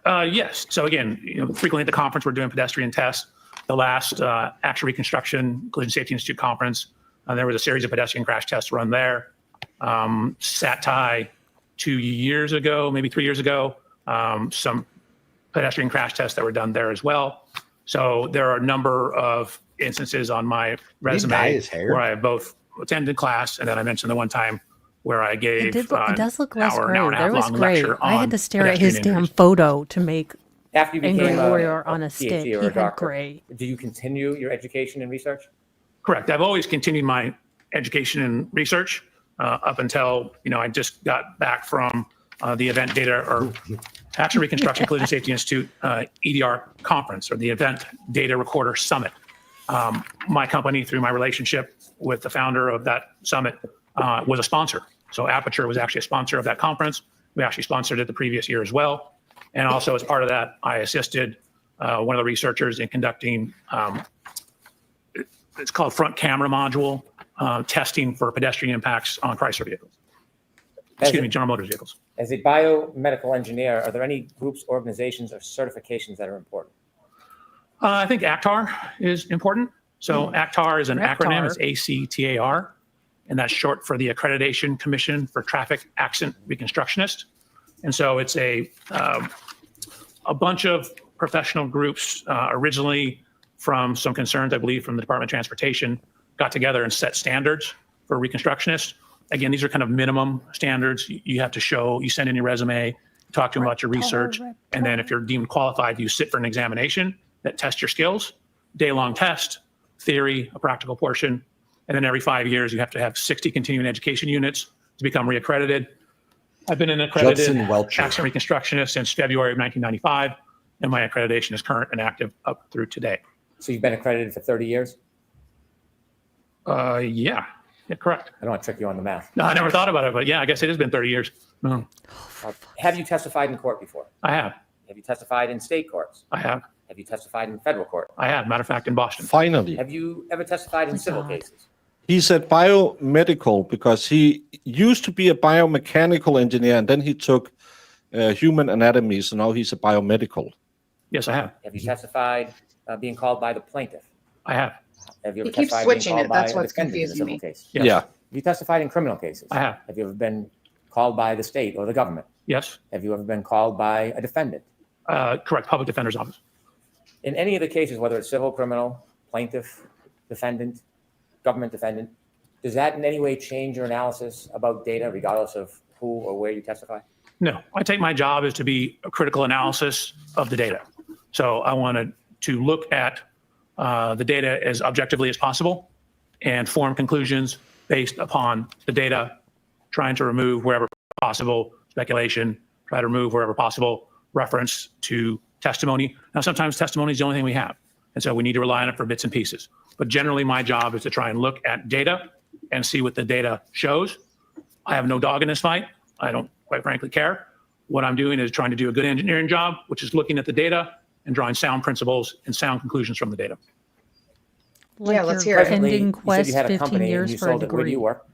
Yes. So again, frequently at the conference, we're doing pedestrian tests. The last Action Reconstruction Collision Safety Institute conference, there was a series of pedestrian crash tests run there. SATI 2 years ago, maybe 3 years ago, some pedestrian crash tests that were done there as well. So there are a number of instances on my dye resume his hair? where I both attended class, and then I mentioned the one time where I gave It does look less an gray. hour and a half There was long gray. lecture I on had to stare at his pedestrian damn injuries. photo to make After you Angry became Warrior on a PhD stick. He or a had doctor, gray. do you continue your education and research? Correct. I've always continued my education and research up until, I just got back from the event data or Action Reconstruction Collision Safety Institute EDR conference, or the Event Data Recorder Summit. My company, through my relationship with the founder of that summit, was a sponsor. So Aperture was actually a sponsor of that conference. We actually sponsored it the previous year as well. And also as part of that, I assisted one of the researchers in conducting, it's called front camera module testing for pedestrian impacts on Chrysler vehicles. Excuse me, General Motors vehicles. As a biomedical engineer, are there any groups, organizations, or certifications that are important? I think ACTAR is important. So ACTAR is an acronym. It's ACTAR, and that's short for the Accreditation Commission for Traffic Accident Reconstructionists. And so it's a bunch of professional groups, originally from some concerns, I believe, from the Department of Transportation, got together and set standards for reconstructionists. Again, these are kind of minimum standards. You have to show, you send in your resume, talk to them about your research, and then if you're deemed qualified, you sit for an examination that tests your skills, day-long test, theory, a practical portion, and then every 5 years, you have to have 60 continuing education units to become reaccredited. I've been an accredited accident reconstructionist since February of 1995, and my accreditation is current and active up through today. So you've been accredited for 30 years? Yeah, correct. I don't want to trick you on the math. No, I never thought about it, but yeah, I guess it has been 30 years. No. Have you testified in court before? I have. Have you testified in state courts? I have. Have you testified in federal court? I have. Matter of fact, in Boston. Finally. Have you ever testified in civil cases? He said biomedical because he used to be a biomechanical engineer and then he took human anatomy, so now he's a biomedical. Yes, I have. Have you testified being called by the plaintiff? I have. Have you ever He keeps testified being switching called it. by That's a what's defendant in a confusing civil me. case? Yes. Yeah. Have you testified in criminal cases? I have. Have you ever been called by the state or the government? Yes. Have you ever been called by a defendant? Correct. Public Defender's Office. In any of the cases, whether it's civil, criminal, plaintiff, defendant, government defendant, does that in any way change your analysis about data, regardless of who or where you testify? No, I take my job is to be a critical analysis of the data. So I wanted to look at the data as objectively as possible and form conclusions based upon the data, trying to remove wherever possible speculation, try to remove wherever possible reference to testimony. Now, sometimes testimony is the only thing we have. And so we need to rely on it for bits and pieces. But generally, my job is to try and look at data and see what the data shows. I have no dog in this fight. I don't, quite frankly, care. What I'm doing is trying to do a good engineering job, which is looking at the data and drawing sound principles and sound conclusions from the data. Like Yeah, let's your hear it. ending You said quest you had a 15 company and years you for a sold it. Where do you degree. work?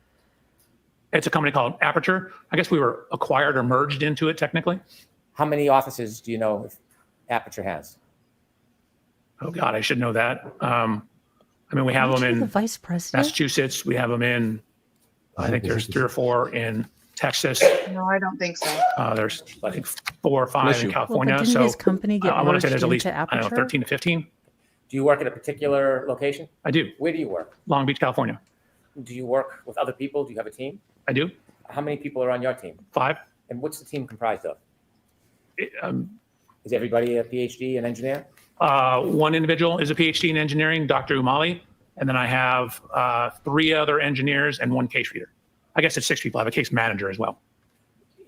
It's a company called Aperture. I guess we were acquired or merged into it technically. How many offices do you know if Aperture has? Oh God, I should know that. I mean, we have Aren't them you the in vice president? Massachusetts. We have them in, I think there's 3 or 4 in Texas. No, I don't think so. There's, I think, 4 or 5 Bless in you. California. Well, but didn't his company get I want to say merged there's at least, into I don't know, Aperture? 13 to 15. Do you work at a particular location? I do. Where do you work? Long Beach, California. Do you work with other people? Do you have a team? I do. How many people are on your team? 5. And what's the team comprised of? It, Is everybody a PhD, an engineer? one individual is a PhD in engineering, Dr. Umali. And then I have 3 other engineers and 1 case reader. I guess it's 6 people. I have a case manager as well.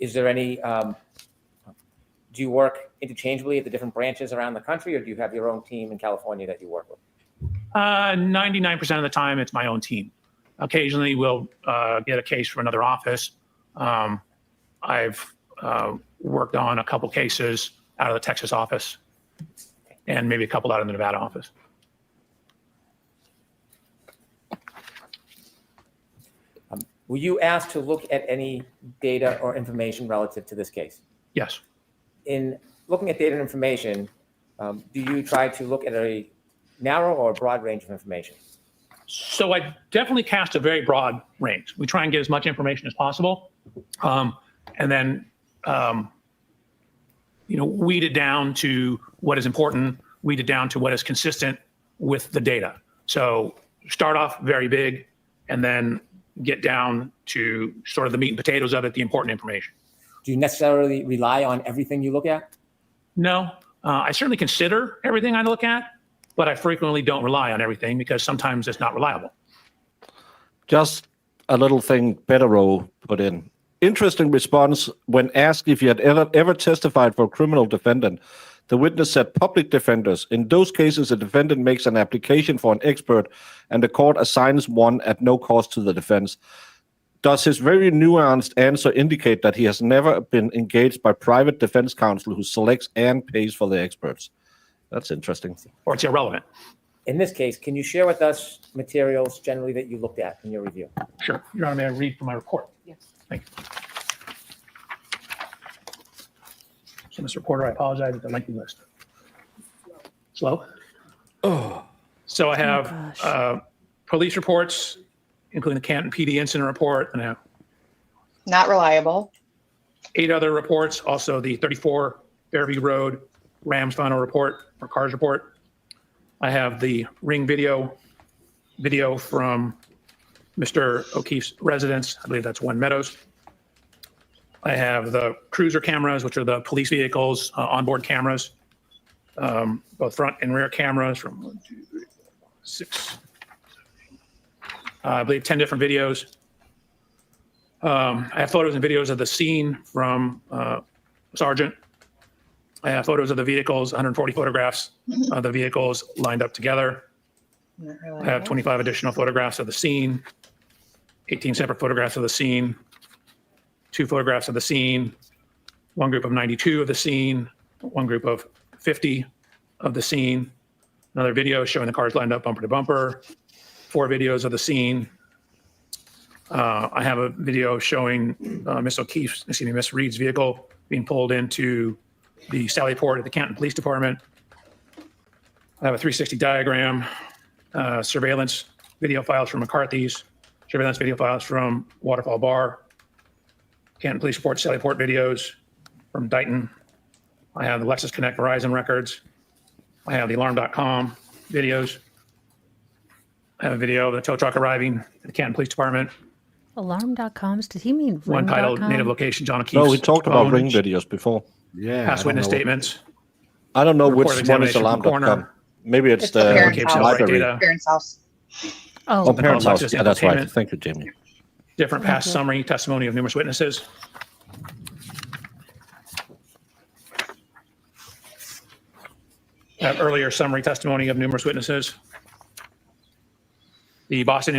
Is there any, do you work interchangeably at the different branches around the country, or do you have your own team in California that you work with? 99% of the time, it's my own team. Occasionally, we'll get a case from another office. I've worked on a couple cases out of the Texas office and maybe a couple out of the Nevada office. Were you asked to look at any data or information relative to this case? Yes. In looking at data and information, do you try to look at a narrow or broad range of information? So I definitely cast a very broad range. We try and get as much information as possible, and then weed it down to what is important, weed it down to what is consistent with the data. So start off very big, and then get down to sort of the meat and potatoes of it, the important information. Do you necessarily rely on everything you look at? No, I certainly consider everything I look at, but I frequently don't rely on everything because sometimes it's not reliable. Just a little thing Betterow put in. Interesting response when asked if you had ever testified for a criminal defendant. The witness said public defenders. In those cases, a defendant makes an application for an expert and the court assigns one at no cost to the defense. Does his very nuanced answer indicate that he has never been engaged by private defense counsel who selects and pays for the experts? That's interesting. Or it's irrelevant. In this case, can you share with us materials generally that you looked at in your review? Sure. Your Honor, may I read from my report? Yes. Thank you. So, Mr. Reporter, I apologize for the lengthy list. Slow? Oh. So I have police reports, including the Canton PD incident report, and I have Not reliable. 8 other reports, also the 34 Fairview Road Rams final report or cars report. I have the ring video from Mr. O'Keefe's residence. I believe that's One Meadows. I have the cruiser cameras, which are the police vehicles, onboard cameras, both front and rear cameras from 1, 2, 3, 4, 6. I believe 10 different videos. I have photos and videos of the scene from Sergeant. I have photos of the vehicles, 140 photographs of the vehicles lined up together. I have 25 additional photographs of the scene, 18 separate photographs of the scene, 2 photographs of the scene, 1 group of 92 of the scene, 1 group of 50 of the scene, another video showing the cars lined up bumper to bumper, 4 videos of the scene, I have a video showing Miss Reed's vehicle being pulled into the Sally Port at the Canton Police Department. I have a 360 diagram, surveillance video files from McCarthy's, surveillance video files from Waterfall Bar, Canton Police Report, Sally Port videos from Dighton. I have the Lexus Connect Verizon records. I have the alarm.com videos. I have a video of the tow truck arriving at the Canton Police Department. Alarm.coms? Does he mean One titled ring.com? Native Location, John O'Keefe's No, we talked about phone, ring videos before. Yeah. Past witness statements. I don't know Report which one is examination from alarm.com. coroner. Maybe it's It's the the parents' house. library. Data. Parents' house. Oh, Something Parents' called house. Lexus Yeah, that's right. Entertainment. Thank you, Jamie. Different past summary testimony of numerous witnesses. Earlier summary testimony of numerous witnesses. The Boston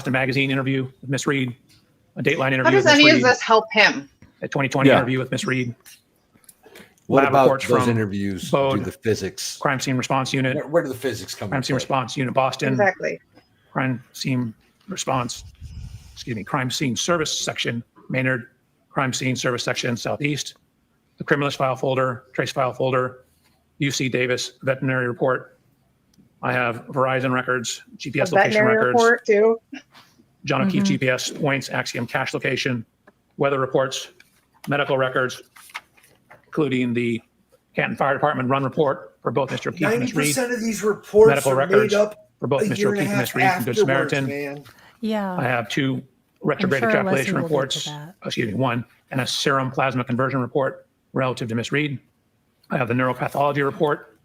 Magazine interview with Miss Reed. A Dateline interview How does with Miss any of Reed. this help him? A 2020 Yeah. interview with Miss Reed. What Lab about reports those from interviews? Bode. Do the physics? Crime Scene Response Unit. Where do the physics come Crime into Scene play? Response Unit Boston. Exactly. Crime Scene Service Section, Maynard. Crime Scene Service Section, Southeast. The Criminalist File Folder, Trace File Folder, UC Davis Veterinary Report. I have Verizon records, A GPS location veterinary records, report too. John O'Keefe GPS points, Axiom cache location, weather reports, medical records, including the Canton Fire Department run report for both Mr. O'Keefe and Ms. Reed. 90% of these reports Medical are records made up for both a Mr. year and a O'Keefe and Ms. half Reed from Good afterwards, Samaritan. man. yeah. I have two retrograde sure extrapolation Leslie will get reports, to that. one, and a serum plasma conversion report relative to Ms. Reed. I have the neuropathology report.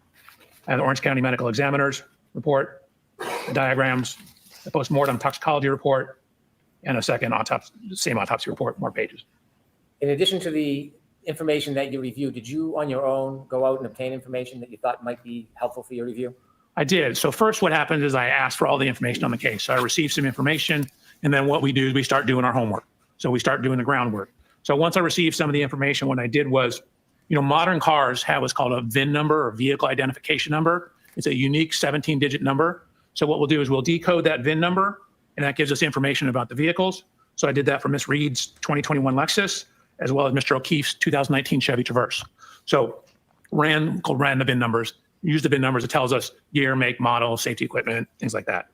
I have the Orange County Medical Examiner's report, the diagrams, the postmortem toxicology report, and a second same autopsy report, more pages. In addition to the information that you reviewed, did you on your own go out and obtain information that you thought might be helpful for your review? I did. So first what happened is I asked for all the information on the case. So I received some information, and then what we do is we start doing our homework. So we start doing the groundwork. So once I received some of the information, what I did was, modern cars have what's called a VIN number or vehicle identification number. It's a unique 17-digit number. So what we'll do is we'll decode that VIN number, and that gives us information about the vehicles. So I did that for Miss Reed's 2021 Lexus, as well as Mr. O'Keefe's 2019 Chevy Traverse. So ran the VIN numbers, use the VIN numbers. It tells us year, make, model, safety equipment, things like that.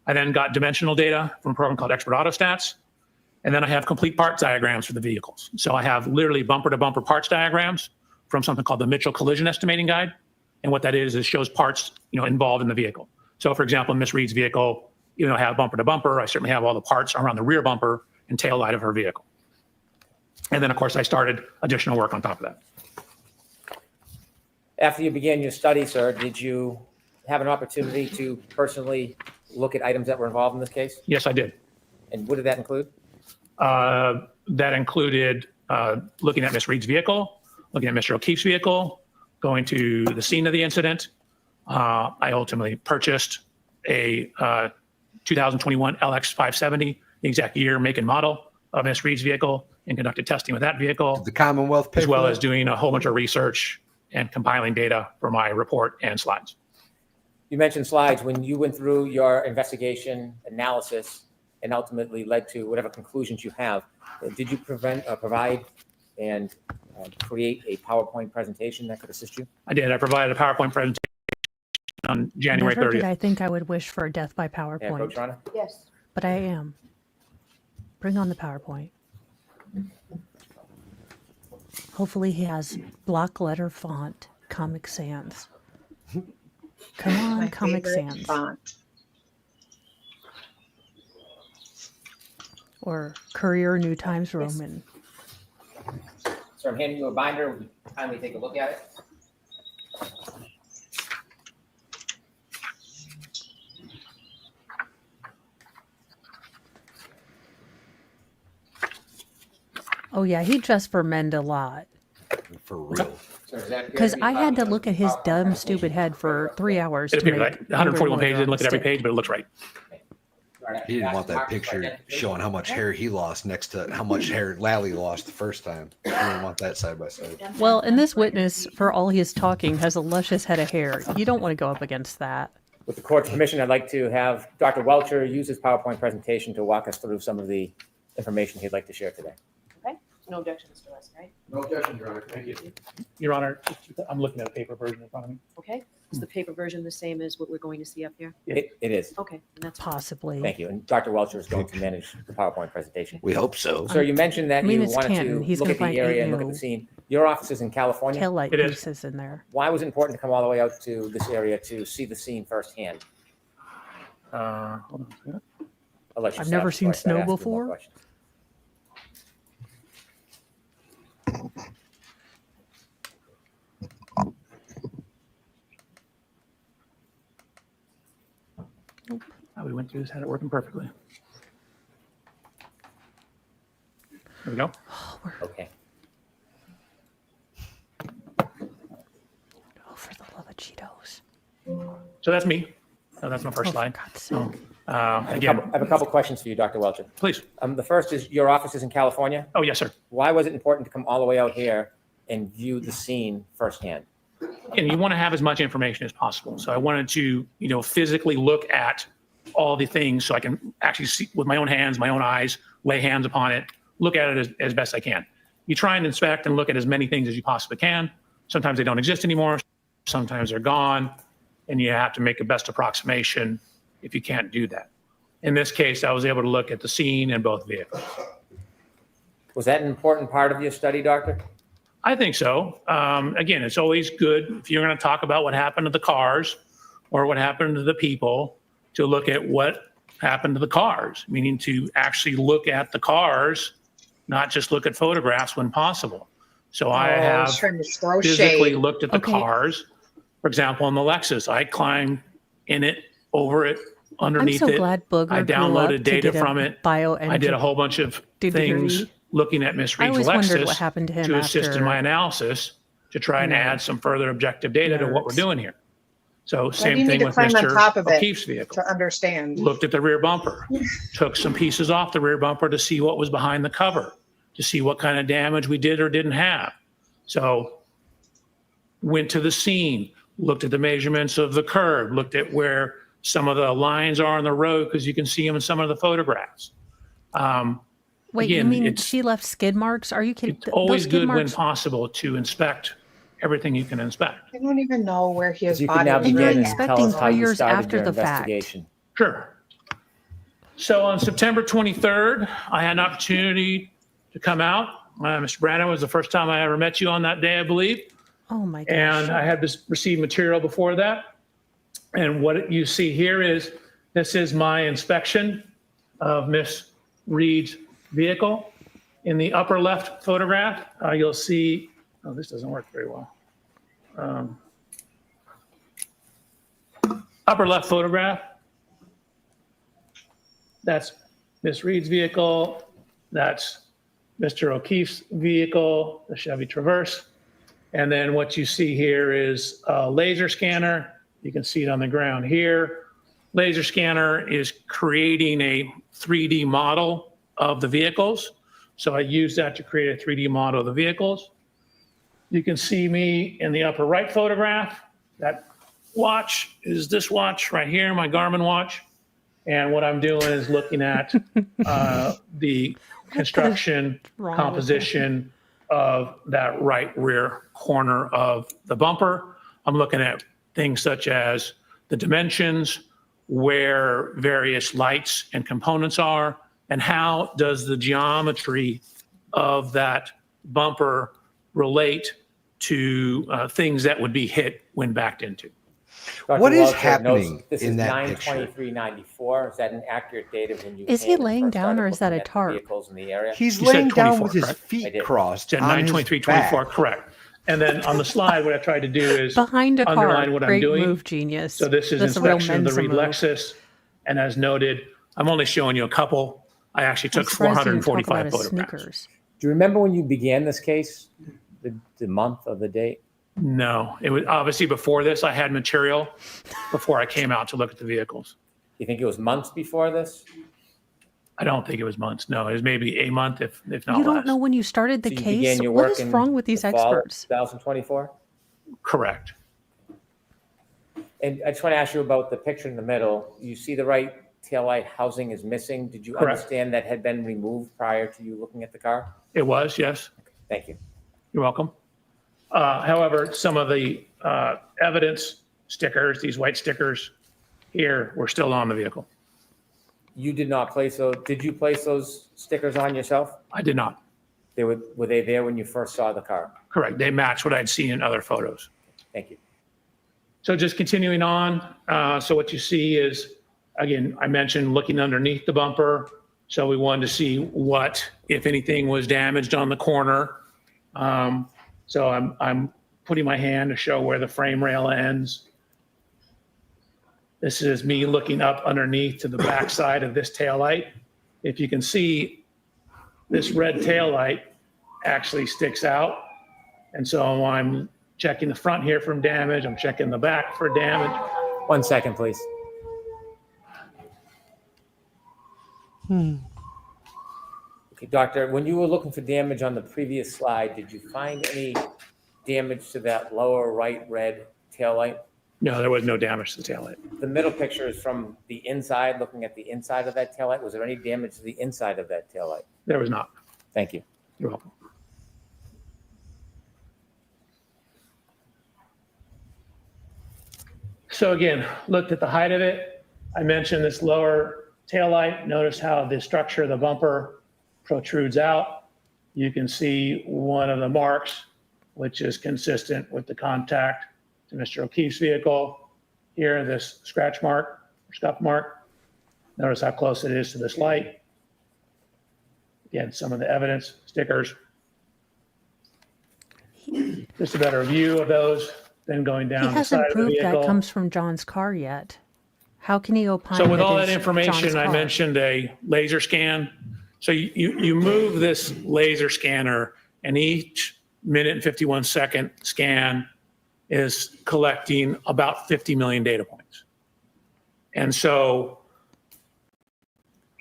I then got dimensional data from a program called Expert Autostats. And then I have complete parts diagrams for the vehicles. So I have literally bumper to bumper parts diagrams from something called the Mitchell Collision Estimating Guide. And what that is it shows parts, involved in the vehicle. So for example, Miss Reed's vehicle, I have bumper to bumper. I certainly have all the parts around the rear bumper and tail light of her vehicle. And then of course I started additional work on top of that. After you began your study, sir, did you have an opportunity to personally look at items that were involved in this case? Yes, I did. And what did that include? That included looking at Miss Reed's vehicle, looking at Mr. O'Keefe's vehicle, going to the scene of the incident. I ultimately purchased a 2021 LX 570, the exact year, make, and model of Miss Reed's vehicle, and conducted testing with that vehicle. Did the Commonwealth pay as well for as that? doing a whole bunch of research and compiling data for my report and slides. You mentioned slides. When you went through your investigation analysis and ultimately led to whatever conclusions you have, did you provide and create a PowerPoint presentation that could assist you? I did. I provided a PowerPoint presentation on January Never did 30th. I think I would wish for a death by Yeah, PowerPoint, Coach Rana? Yes. but I am. Bring on the PowerPoint. Hopefully he has block letter font, Comic Sans. Come on, My Comic favorite Sans. font. Or Courier New Times Roman. So I'm handing you a binder. Would you kindly take a look at it? Oh yeah, he dressed for men a lot. For real. So does that appear Because be I had to copies look of at his the PowerPoint dumb, presentation? stupid head for 3 hours. It to appeared make like 141 every pages. Didn't look at every mistake. page, but it looks right. He didn't want that picture showing how much hair he lost next to how much hair Lally lost the first time. He didn't want that side by side. Well, and this witness, for all his talking, has a luscious head of hair. You don't want to go up against that. With the court's permission, I'd like to have Dr. Welcher use his PowerPoint presentation to walk us through some of the information he'd like to share today. Okay, no objection, Mr. West, right? No objection, Your Honor. Thank you. Your Honor, I'm looking at a paper version in front of me. Okay, is the paper version the same as what we're going to see up here? It is. Okay, and that's Possibly. Thank you. And Dr. Welcher is going to manage the PowerPoint presentation. We hope so. Sir, you mentioned that I mean, you it's wanted Canton. to He's look gonna at the find area and look at AU. the scene. Your office is in California. Tail light It is. pieces in there. Why was it important to come all the way out to this area to see the scene firsthand? Hold on a second. I'll let you I've start never seen before I start snow asking more before. questions. We went through this, had it working perfectly. There we go. Okay. Oh, for the love of Cheetos. So that's me. That's my first Oh, for slide. God's sake. Again, I have a couple questions for you, Dr. Welcher. please. The first is your office is in California. Oh, yes, sir. Why was it important to come all the way out here and view the scene firsthand? And you want to have as much information as possible. So I wanted to, physically look at all the things so I can actually see with my own hands, my own eyes, lay hands upon it, look at it as best I can. You try and inspect and look at as many things as you possibly can. Sometimes they don't exist anymore. Sometimes they're gone. And you have to make a best approximation if you can't do that. In this case, I was able to look at the scene in both vehicles. Was that an important part of your study, Doctor? I think so. Again, it's always good if you're going to talk about what happened to the cars or what happened to the people to look at what happened to the cars, meaning to actually look at the cars, not just look at photographs when possible. So I have trying to throw physically shade. looked at the Okay. cars. For example, in the Lexus, I climbed in it, over it, I'm underneath so it. glad Booger I grew up downloaded to data get a from it. bioengineer. I did a whole bunch of things looking at Miss I Reed's always wondered Lexus what happened to him to assist after- in my analysis to try and add some further objective data to what we're Nerds. doing here. So Why do same you need thing to with climb on Mr. top of it O'Keefe's vehicle. to understand? Looked at the rear bumper, took some pieces off the rear bumper to see what was behind the cover, to see what kind of damage we did or didn't have. So went to the scene, looked at the measurements of the curb, looked at where some of the lines are on the road because you can see them in some of the photographs. Wait, again, you mean it's- she left skid marks? Are you kidding? It's always Those skid good when marks- possible to inspect everything you can inspect. I don't even know where his You can body now was. And you're begin and tell expecting us how 3 you years started after your the fact. investigation. Sure. So on September 23rd, I had an opportunity to come out. Mr. Brennan was the first time I ever met you on that day, I believe. Oh my gosh. And I had received material before that. And what you see here is, this is my inspection of Miss Reed's vehicle. In the upper left photograph, you'll see, oh, this doesn't work very well. Upper left photograph, that's Miss Reed's vehicle. That's Mr. O'Keefe's vehicle, the Chevy Traverse. And then what you see here is a laser scanner. You can see it on the ground here. Laser scanner is creating a 3D model of the vehicles. So I use that to create a 3D model of the vehicles. You can see me in the upper right photograph. That watch is this watch right here, my Garmin watch. And what I'm doing is looking at the construction wrong with composition of that right rear corner of the bumper. I'm looking at things such as the dimensions, where various lights and components are, and how does the geometry of that bumper relate to things that would be hit when backed into. Dr. What is Welcher happening notes this in is that picture? 9/23/94. Is that an accurate date of when you Is he came and laying first down started or is that looking a at tarp? Vehicles in the area. He's You said laying down 24, with his correct? I feet did. crossed It's at on his 9/23/24, back. correct. And then on the slide, what I tried to do is Behind a car. underline what I'm Great doing. move, genius. So this is That's a real inspection of the Mensa Reed move. Lexus. And as noted, I'm only showing you a couple. I actually I'm took surprised you didn't talk 445 about his photographs. Snickers. Do you remember when you began this case? The month of the date? No, it was obviously before this. I had material before I came out to look at the vehicles. You think it was months before this? I don't think it was months. No, it was maybe a month, if not You don't less. know when you started the So you case? began your What work is in wrong with these the fall of experts? 2024? Correct. And I just want to ask you about the picture in the middle. You see the right taillight housing is missing. Did you Correct. understand that had been removed prior to you looking at the car? It was, yes. Thank you. You're welcome. However, some of the evidence stickers, these white stickers here, were still on the vehicle. You did not place those. Did you place those stickers on yourself? I did not. Were they there when you first saw the car? Correct. They match what I'd seen in other photos. Thank you. So just continuing on. So what you see is, again, I mentioned looking underneath the bumper. So we wanted to see what, if anything, was damaged on the corner. So I'm putting my hand to show where the frame rail ends. This is me looking up underneath to the back side of this taillight. If you can see, this red taillight actually sticks out. And so I'm checking the front here for damage. I'm checking the back for damage. 1 second, please. Okay, doctor, when you were looking for damage on the previous slide, did you find any damage to that lower right red taillight? No, there was no damage to the taillight. The middle picture is from the inside, looking at the inside of that taillight. Was there any damage to the inside of that taillight? There was not. Thank you. You're welcome. So again, looked at the height of it. I mentioned this lower taillight. Notice how the structure of the bumper protrudes out. You can see one of the marks, which is consistent with the contact to Mr. O'Keefe's vehicle. Here, this scratch mark, or scuff mark. Notice how close it is to this light. Again, some of the evidence, stickers. Just a better view of those. Then going down He the side hasn't of the proved vehicle. that comes from John's car yet. How can he opine? So with all it that is information, John's I car? mentioned a laser scan. So you move this laser scanner, and each minute and 51 second scan is collecting about 50 million data points. And so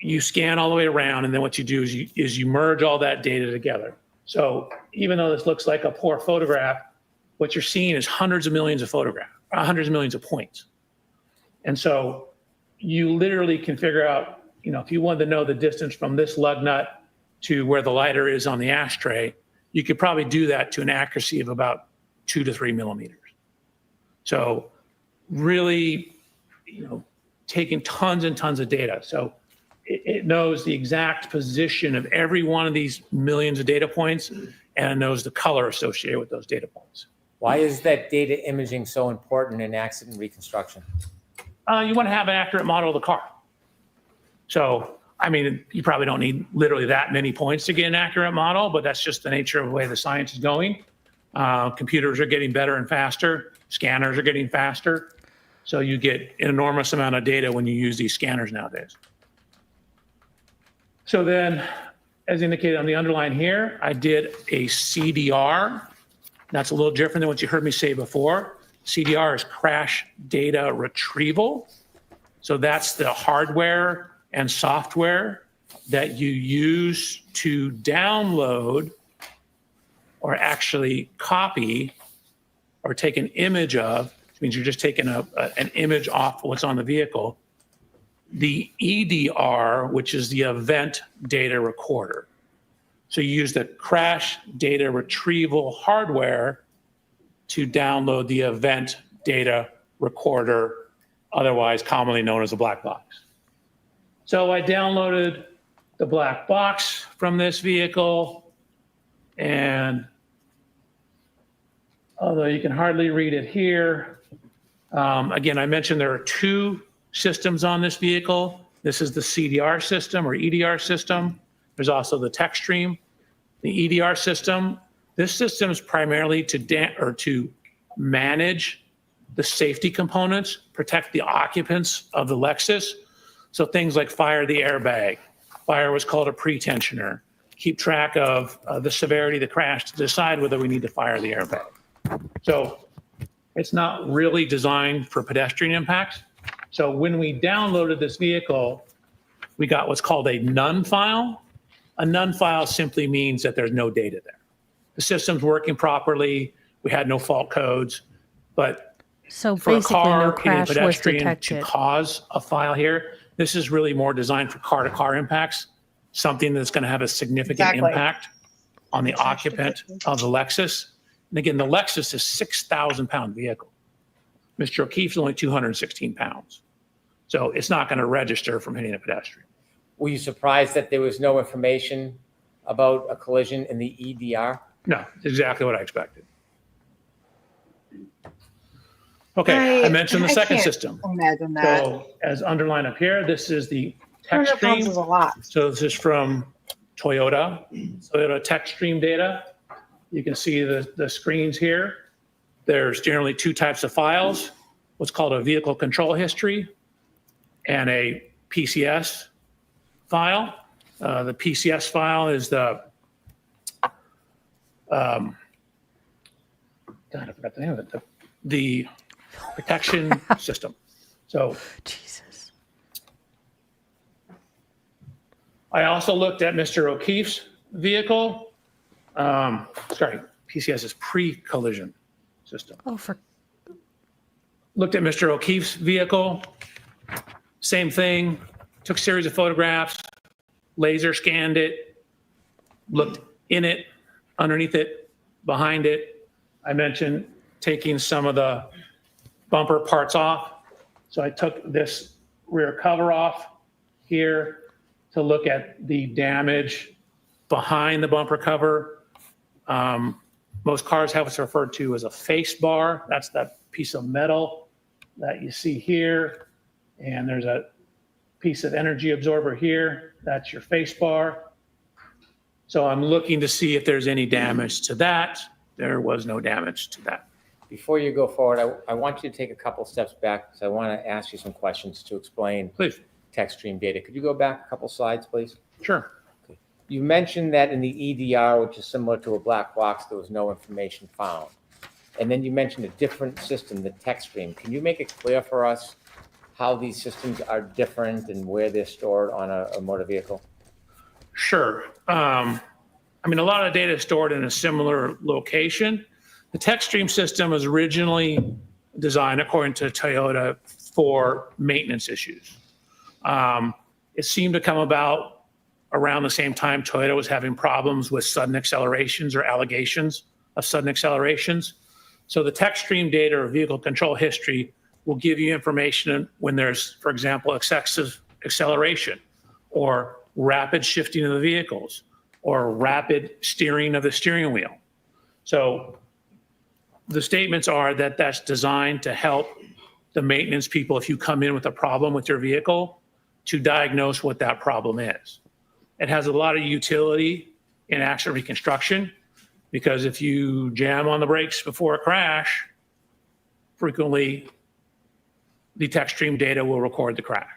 you scan all the way around, and then what you do is you merge all that data together. So even though this looks like a poor photograph, what you're seeing is hundreds of millions of photographs, hundreds of millions of points. And so you literally can figure out, if you wanted to know the distance from this lug nut to where the lighter is on the ashtray, you could probably do that to an accuracy of about 2 to 3 millimeters. So really, taking tons and tons of data. So it knows the exact position of every one of these millions of data points, and it knows the color associated with those data points. Why is that data imaging so important in accident reconstruction? You want to have an accurate model of the car. So, you probably don't need literally that many points to get an accurate model, but that's just the nature of the way the science is going. Computers are getting better and faster. Scanners are getting faster. So you get an enormous amount of data when you use these scanners nowadays. So then, as indicated on the underline here, I did a CDR. That's a little different than what you heard me say before. CDR is crash data retrieval. So that's the hardware and software that you use to download or actually copy or take an image of, which means you're just taking an image off what's on the vehicle, the EDR, which is the event data recorder. So you use the crash data retrieval hardware to download the event data recorder, otherwise commonly known as a black box. So I downloaded the black box from this vehicle, and although you can hardly read it here, again, I mentioned there are two systems on this vehicle. This is the CDR system or EDR system. There's also the text stream. The EDR system, this system is primarily to manage the safety components, protect the occupants of the Lexus. So things like fire the airbag, fire what's called a pretensioner, keep track of the severity of the crash to decide whether we need to fire the airbag. So it's not really designed for pedestrian impacts. So when we downloaded this vehicle, we got what's called a none file. A none file simply means that there's no data there. The system's working properly. We had no fault codes, but So for a basically, car no hitting a crash was pedestrian to detected. cause a file here. This is really more designed for car-to-car impacts, something that's going to have a significant Exactly. impact on the occupant of the Lexus. And again, the Lexus is 6,000-pound vehicle. Mr. O'Keefe's only 216 pounds. So it's not going to register from hitting a pedestrian. Were you surprised that there was no information about a collision in the EDR? No, it's exactly what I expected. Okay, I mentioned the second can't system. Imagine that. So as underlined up here, this is the 200 text pounds stream. is a lot. So this is from Toyota text stream data. You can see the screens here. There's generally two types of files, what's called a vehicle control history and a PCS file. The PCS file is the, God, I forgot the name of it, the protection system. So Jesus. I also looked at Mr. O'Keefe's vehicle. Sorry, PCS is pre-collision system. Oh, for Looked at Mr. O'Keefe's vehicle. Same thing. Took a series of photographs, laser scanned it, looked in it, underneath it, behind it. I mentioned taking some of the bumper parts off. So I took this rear cover off here to look at the damage behind the bumper cover. Most cars have what's referred to as a face bar. That's that piece of metal that you see here. And there's a piece of energy absorber here. That's your face bar. So I'm looking to see if there's any damage to that. There was no damage to that. Before you go forward, I want you to take a couple steps back because I want to ask you some questions to explain Please. text stream data. Could you go back a couple slides, please? Sure. You mentioned that in the EDR, which is similar to a black box, there was no information found. And then you mentioned a different system, the text stream. Can you make it clear for us how these systems are different and where they're stored on a motor vehicle? Sure. I mean, a lot of data is stored in a similar location. The text stream system was originally designed, according to Toyota, for maintenance issues. It seemed to come about around the same time Toyota was having problems with sudden accelerations or allegations of sudden accelerations. So the text stream data or vehicle control history will give you information when there's, for example, excessive acceleration or rapid shifting of the vehicles or rapid steering of the steering wheel. So the statements are that that's designed to help the maintenance people, if you come in with a problem with your vehicle, to diagnose what that problem is. It has a lot of utility in accident reconstruction because if you jam on the brakes before a crash, frequently the text stream data will record the crash.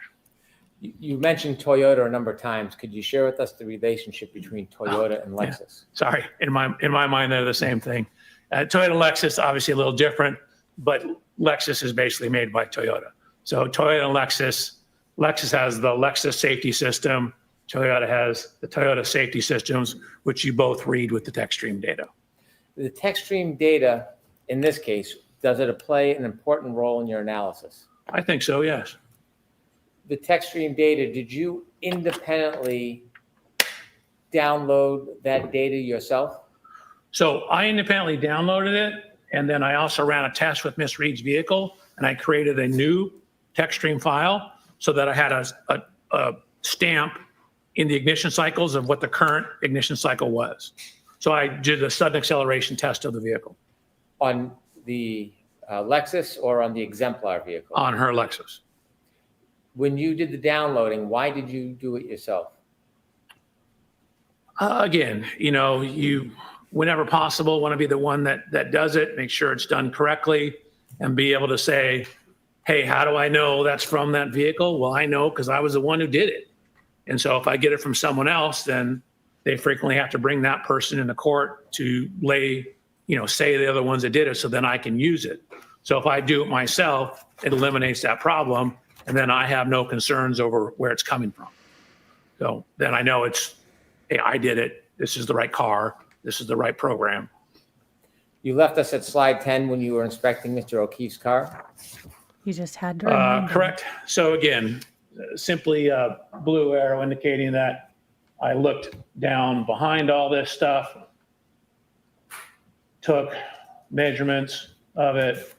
You mentioned Toyota a number of times. Could you share with us the relationship between Toyota and Lexus? Sorry, in my mind, they're the same thing. Toyota and Lexus, obviously a little different, but Lexus is basically made by Toyota. So Toyota and Lexus has the Lexus safety system. Toyota has the Toyota safety systems, which you both read with the text stream data. The text stream data, in this case, does it play an important role in your analysis? I think so, yes. The text stream data, did you independently download that data yourself? So I independently downloaded it, and then I also ran a test with Miss Reed's vehicle, and I created a new text stream file so that I had a stamp in the ignition cycles of what the current ignition cycle was. So I did a sudden acceleration test of the vehicle. On the Lexus or on the exemplar vehicle? On her Lexus. When you did the downloading, why did you do it yourself? Again, you, whenever possible, want to be the one that does it, make sure it's done correctly, and be able to say, hey, how do I know that's from that vehicle? Well, I know because I was the one who did it. And so if I get it from someone else, then they frequently have to bring that person into court to say the other ones that did it, so then I can use it. So if I do it myself, it eliminates that problem, and then I have no concerns over where it's coming from. So then I know it's, hey, I did it. This is the right car. This is the right program. You left us at slide 10 when you were inspecting Mr. O'Keefe's car. You just had to remind him. Correct. So again, simply a blue arrow indicating that I looked down behind all this stuff, took measurements of it,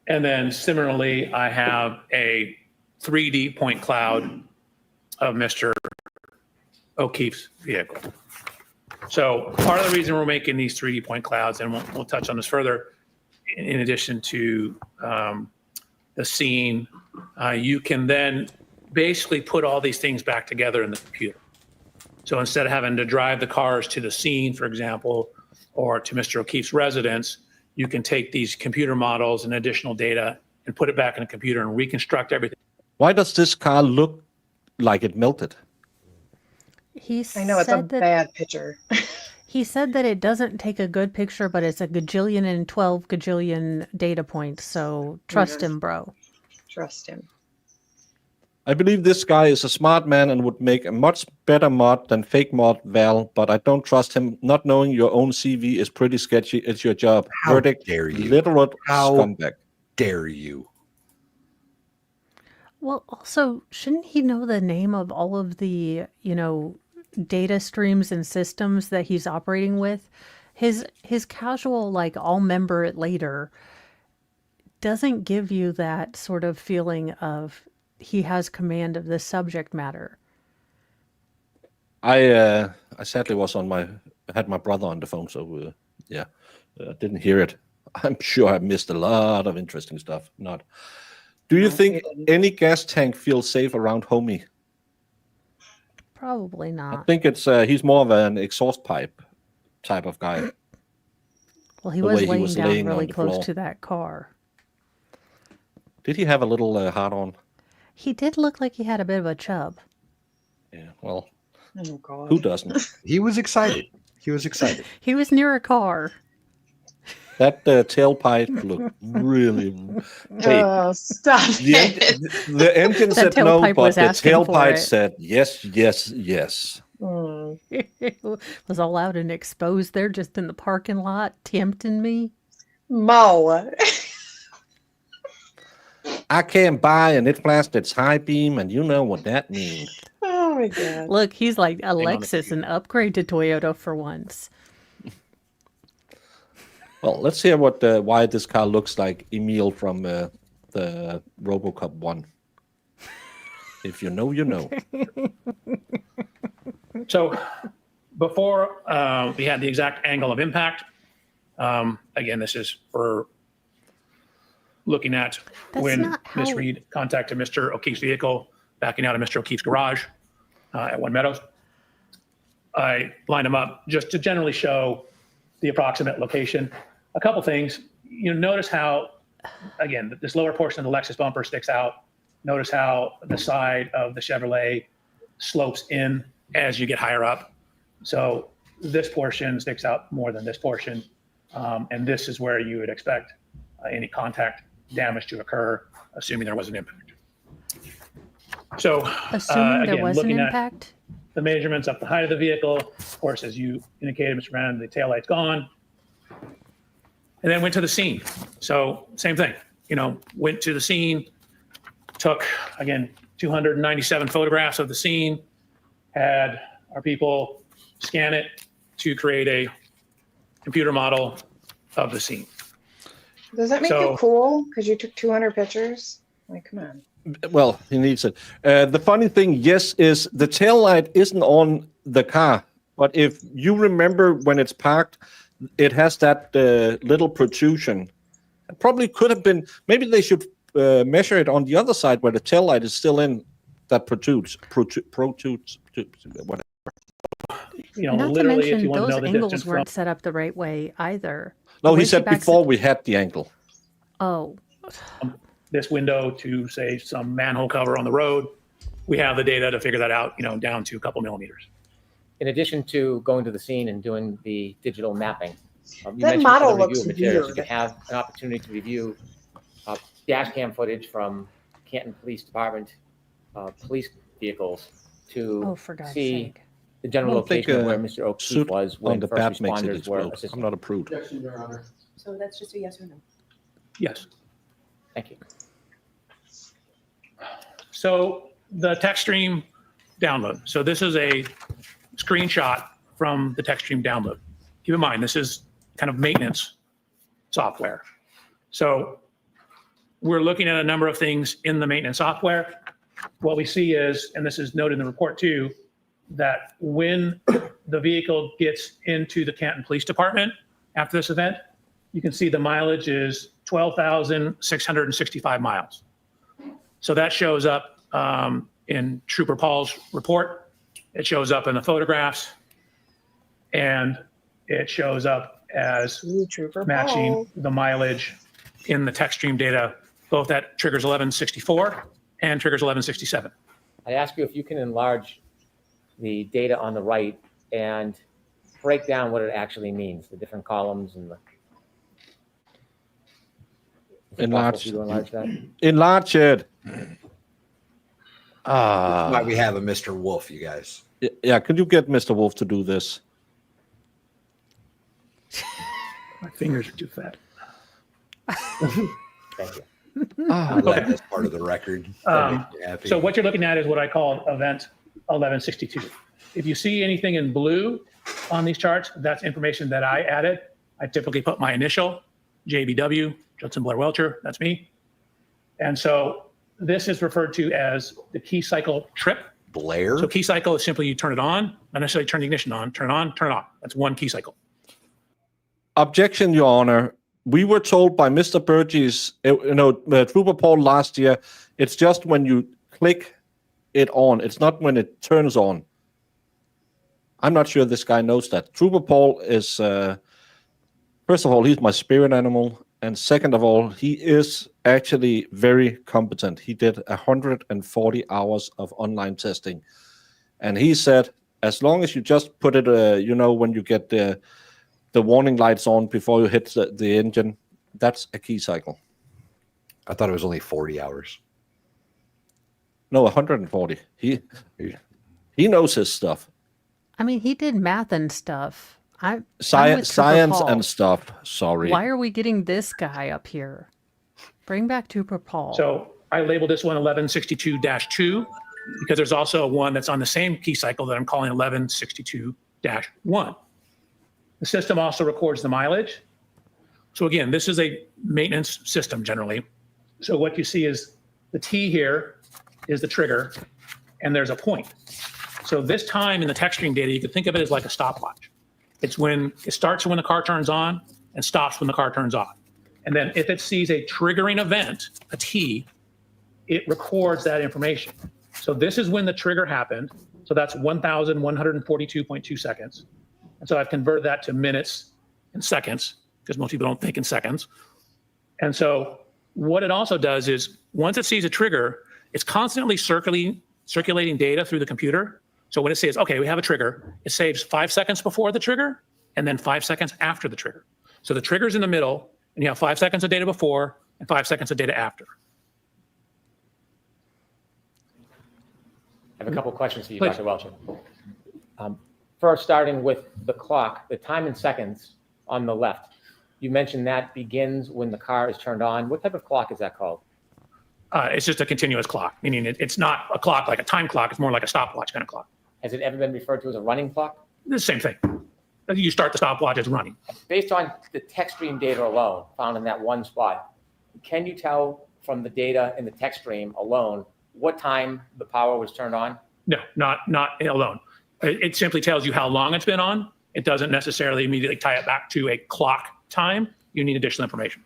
and then similarly, I have a 3D point cloud of Mr. O'Keefe's vehicle. So part of the reason we're making these 3D point clouds, and we'll touch on this further, in addition to the scene, you can then basically put all these things back together in the computer. So instead of having to drive the cars to the scene, for example, or to Mr. O'Keefe's residence, you can take these computer models and additional data and put it back in a computer and reconstruct everything. Why does this car look like it melted? I know it's a bad picture. He said that it doesn't take a good picture, but it's a gajillion and 12 gajillion data points. So trust him, bro. Trust him. I believe this guy is a smart man and would make a much better mod than fake mod Val, but I don't trust him. Not knowing your own CV is pretty sketchy. It's your job. How Verdict, dare you? literal How scumbag. dare you? Well, also, shouldn't he know the name of all of the, data streams and systems that he's operating with? His casual, like, I'll member it later doesn't give you that sort of feeling of he has command of the subject matter. I sadly was had my brother on the phone, so didn't hear it. I'm sure I missed a lot of interesting stuff. Not. Do you think any gas tank feels safe around homie? Probably I not. think it's he's more of an exhaust pipe type of guy. Well, he the was way he laying was down laying really on the close floor. to that car. Did he have a little hard on? He did look like he had a bit of a chub. Yeah, well, Oh, God. who doesn't? He was excited. He was excited. He was near a car. That tailpipe looked really. Hey, Oh, stop it. the engine That said no, tailpipe but was the asking for tailpipe it. said yes, yes, yes. Hmm. Was all out and exposed there just in the parking lot, tempting me. Mo. I can't buy and it flashed its high beam, and you know what that means. Oh, my God. Look, he's like on the Alexis, an upgrade to Toyota for once. Well, let's hear why this car looks like Emil from the RoboCop 1. If you know, you know. So before we had the exact angle of impact, again, this is for looking at That's when not how- Miss Reed contacted Mr. O'Keefe's vehicle, backing out of Mr. O'Keefe's garage at One Meadows. I lined them up just to generally show the approximate location. A couple things. You notice how, again, this lower portion of the Lexus bumper sticks out. Notice how the side of the Chevrolet slopes in as you get higher up. So this portion sticks out more than this portion. And this is where you would expect any contact damage to occur, assuming there was an impact. So Assuming there again, was an looking at impact. the measurements up the height of the vehicle, of course, as you indicated, Mr. Brennan, the taillight's gone. And then went to the scene. So same thing, went to the scene, took, again, 297 photographs of the scene, had our people scan it to create a computer model of the scene. Does that make So- you cool? Because you took 200 pictures? Like, come on. Well, he needs it. The funny thing, yes, is the taillight isn't on the car. But if you remember when it's parked, it has that little protrusion. It probably could have been, maybe they should measure it on the other side where the taillight is still in, that protrudes, whatever. Not to literally, if mention you want to those know the angles distance weren't from, set up the right way either. No, The way he she said backs before it- we had the angle. Oh, this window to, say, some manhole cover on the road, we have the data to figure that out, down to a couple millimeters. In addition to going to the scene and doing the digital mapping, you That mentioned model other review looks of materials. You weird. can have an opportunity to review dash cam footage from Canton Police Department police vehicles to oh, for God's see sake. the general I don't think location of where a Mr. O'Keefe suit was on when the first bat makes it responders were explode. assisting? I'm not a prude. Objection, Your Honor. So that's just a yes or no? Yes. Thank you. So the text stream download. So this is a screenshot from the text stream download. Keep in mind, this is kind of maintenance software. So we're looking at a number of things in the maintenance software. What we see is, and this is noted in the report too, that when the vehicle gets into the Canton Police Department after this event, you can see the mileage is 12,665 miles. So that shows up in Trooper Paul's report. It shows up in the photographs, and it shows up as Trooper matching Paul. the mileage in the text stream data, both at triggers 1164 and triggers 1167. I ask you if you can enlarge the data on the right and break down what it actually means, the different columns and the. Is it possible for you to enlarge that? Enlarge it. That's why we have a Mr. Wolf, you guys. Yeah, could you get Mr. Wolf to do this? My fingers are too fat. Thank you. I'm glad that's part of the record. That makes me happy. So what you're looking at is what I call event 1162. If you see anything in blue on these charts, that's information that I added. I typically put my initial, JBW, Judson Blair Welcher, that's me. And so this is referred to as the key cycle trip. Blair? So key cycle is simply you turn it on, not necessarily turn the ignition on, turn it on, turn it off. That's one key cycle. Objection, Your Honor. We were told by Mr. Burgess, Trooper Paul last year, it's just when you click it on. It's not when it turns on. I'm not sure this guy knows that. Trooper Paul is, first of all, he's my spirit animal. And second of all, he is actually very competent. He did 140 hours of online testing. And he said, as long as you just put it, when you get the warning lights on before you hit the engine, that's a key cycle. I thought it was only 40 hours. No, 140. He knows his stuff. I mean, he did math and stuff. I'm with Science Trooper Paul. and stuff. Sorry. Why are we getting this guy up here? Bring back Trooper Paul. So I labeled this one 1162-2 because there's also one that's on the same key cycle that I'm calling 1162-1. The system also records the mileage. So again, this is a maintenance system generally. So what you see is the T here is the trigger, and there's a point. So this time in the text stream data, you could think of it as like a stopwatch. It's when it starts when the car turns on and stops when the car turns off. And then if it sees a triggering event, a T, it records that information. So this is when the trigger happened. So that's 1,142.2 seconds. And so I've converted that to minutes and seconds because most people don't think in seconds. And so what it also does is once it sees a trigger, it's constantly circulating data through the computer. So when it says, okay, we have a trigger, it saves 5 seconds before the trigger and then 5 seconds after the trigger. So the trigger's in the middle and you have 5 seconds of data before and 5 seconds of data after. I have a couple questions for you, Please. Dr. Welcher. First, starting with the clock, the time in seconds on the left. You mentioned that begins when the car is turned on. What type of clock is that called? It's just a continuous clock, meaning it's not a clock like a time clock. It's more like a stopwatch kind of clock. Has it ever been referred to as a running clock? The same thing. You start the stopwatch, it's running. Based on the text stream data alone found in that one spot, can you tell from the data in the text stream alone what time the power was turned on? No, not alone. It simply tells you how long it's been on. It doesn't necessarily immediately tie it back to a clock time. You need additional information.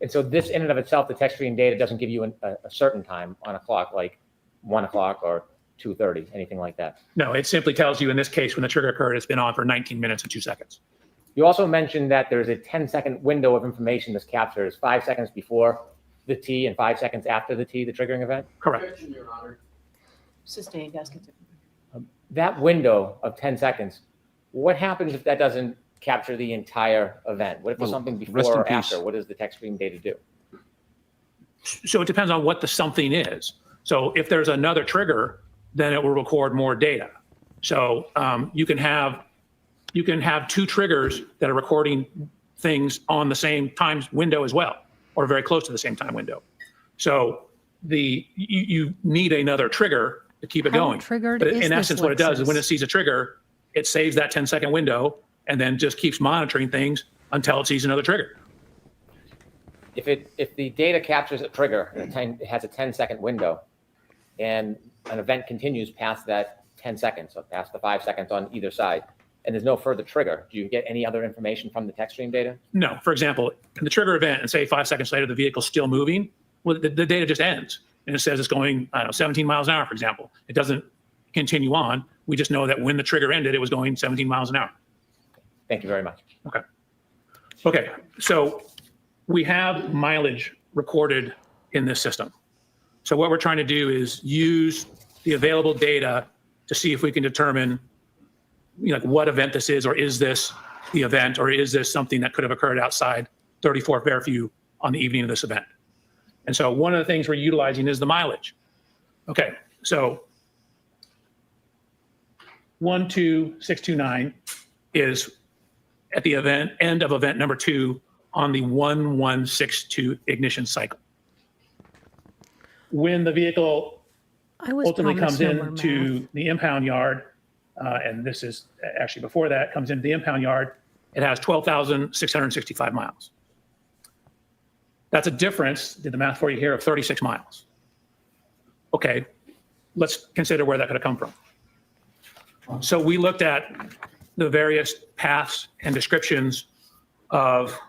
And so this in and of itself, the text stream data doesn't give you a certain time on a clock, like 1 o'clock or 2:30, anything like that. No, it simply tells you in this case, when the trigger occurred, it's been on for 19 minutes and 2 seconds. You also mentioned that there's a 10-second window of information this captures, 5 seconds before the T and 5 seconds after the T, the triggering event? Correct. Objection, Your Honor. Sustained, ask it. That window of 10 seconds, what happens if that doesn't capture the entire event? What if there's something rest before in or peace. after? What does the text stream data do? So it depends on what the something is. So if there's another trigger, then it will record more data. So you can have two triggers that are recording things on the same time window as well, or very close to the same time window. So you need another trigger to keep it How going. triggered But is in this essence, what it does is when it Lexus? sees a trigger, it saves that 10-second window and then just keeps monitoring things until it sees another trigger. If the data captures a trigger, and it has a 10-second window, and an event continues past that 10 seconds, so past the 5 seconds on either side, and there's no further trigger, do you get any other information from the text stream data? No, for example, in the trigger event, and say 5 seconds later, the vehicle's still moving, well, the data just ends. And it says it's going, I don't know, 17 miles an hour, for example. It doesn't continue on. We just know that when the trigger ended, it was going 17 miles an hour. Thank you very much. Okay. Okay, so we have mileage recorded in this system. So what we're trying to do is use the available data to see if we can determine, like what event this is, or is this the event, or is this something that could have occurred outside 34 Fairview on the evening of this event. And so one of the things we're utilizing is the mileage. Okay, so 12629 is at the end of event number 2 on the 1162 ignition cycle. When the vehicle ultimately comes into the impound yard, and this is actually before that, comes into the impound yard, it has 12,665 miles. That's a difference, did the math for you here, of 36 miles. Okay, let's consider where that could have come from. So we looked at the various paths and descriptions of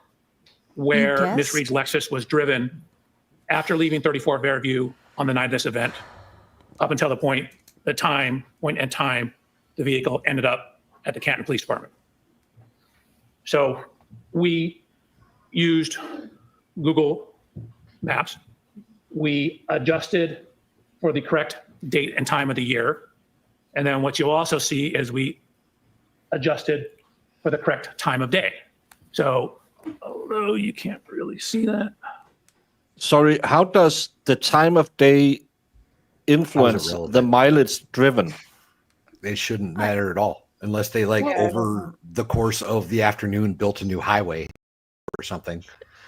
where Miss Reed's Lexus was driven after leaving 34 Fairview on the night of this event, up until the point in time the vehicle ended up at the Canton Police Department. So we used Google Maps. We adjusted for the correct date and time of the year. And then what you'll also see is we adjusted for the correct time of day. So although you can't really see that. Sorry, how does the time of day influence the mileage driven? It shouldn't matter at all unless they over the course of the afternoon built a new highway or something.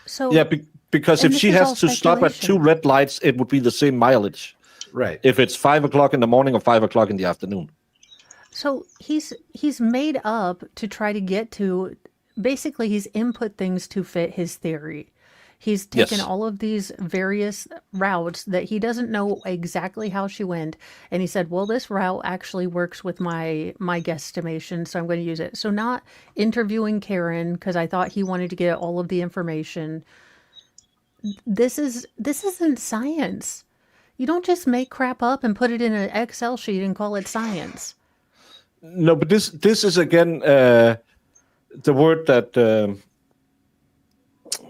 So yeah, because if she has to stop at 2 red lights, it would be the same mileage. Right. If it's 5 o'clock in the morning or 5 o'clock in the afternoon. So he's made up to try to get to, basically he's input things to fit his theory. He's taken all of these various routes that he doesn't know exactly how she went. And he said, well, this route actually works with my guesstimation, so I'm going to use it. So not interviewing Karen, because I thought he wanted to get all of the information. This isn't science. You don't just make crap up and put it in an Excel sheet and call it science. No, but this is again the word that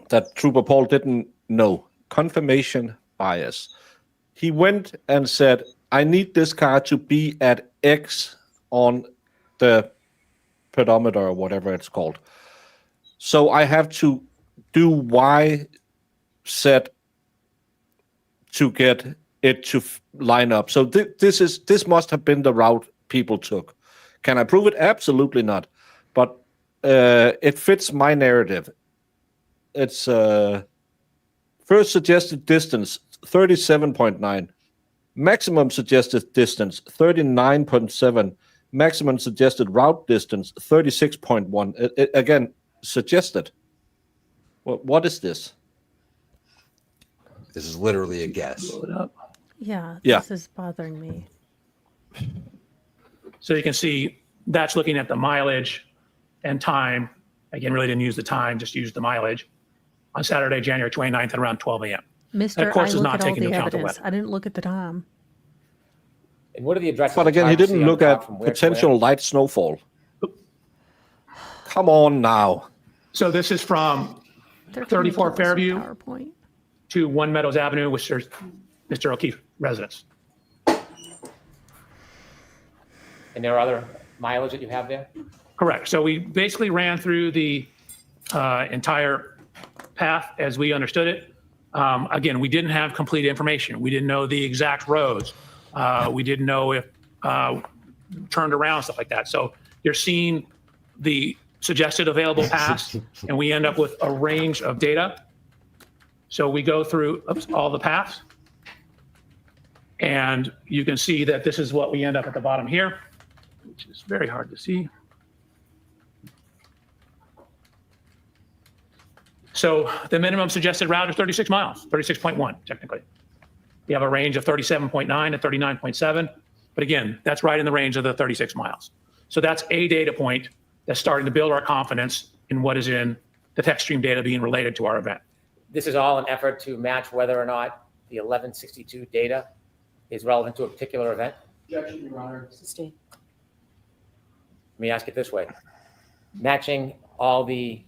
that Trooper Paul didn't know. Confirmation bias. He went and said, I need this car to be at X on the pedometer or whatever it's called. So I have to do Y set to get it to line up. So this must have been the route people took. Can I prove it? Absolutely not. But it fits my narrative. It's first suggested distance 37.9, maximum suggested distance 39.7, maximum suggested route distance 36.1. Again, suggested. What is this? This is literally a guess. Blow it up. Yeah, Yeah. this is bothering me. So you can see that's looking at the mileage and time. Again, really didn't use the time, just used the mileage on Saturday, January 29th at around 12 a.m. Mister, of course, I does look not at all take into the account the evidence. weather. I didn't look at the time. And what are the addresses? But again, he didn't look at potential light snowfall. Come on now. So this is from 34 Fairview PowerPoint. to 1 Meadows Avenue, which is Mr. O'Keefe's residence. And there are other mileage that you have there? Correct. So we basically ran through the entire path as we understood it. Again, we didn't have complete information. We didn't know the exact roads. We didn't know if turned around, stuff like that. So you're seeing the suggested available paths, and we end up with a range of data. So we go through all the paths, and you can see that this is what we end up at the bottom here, which is very hard to see. So the minimum suggested route is 36 miles, 36.1 technically. We have a range of 37.9 to 39.7, but again, that's right in the range of the 36 miles. So that's a data point that's starting to build our confidence in what is in the text stream data being related to our event. This is all an effort to match whether or not the 1162 data is relevant to a particular event? Objection, Your Honor. Sustained. Let me ask it this way. Matching all the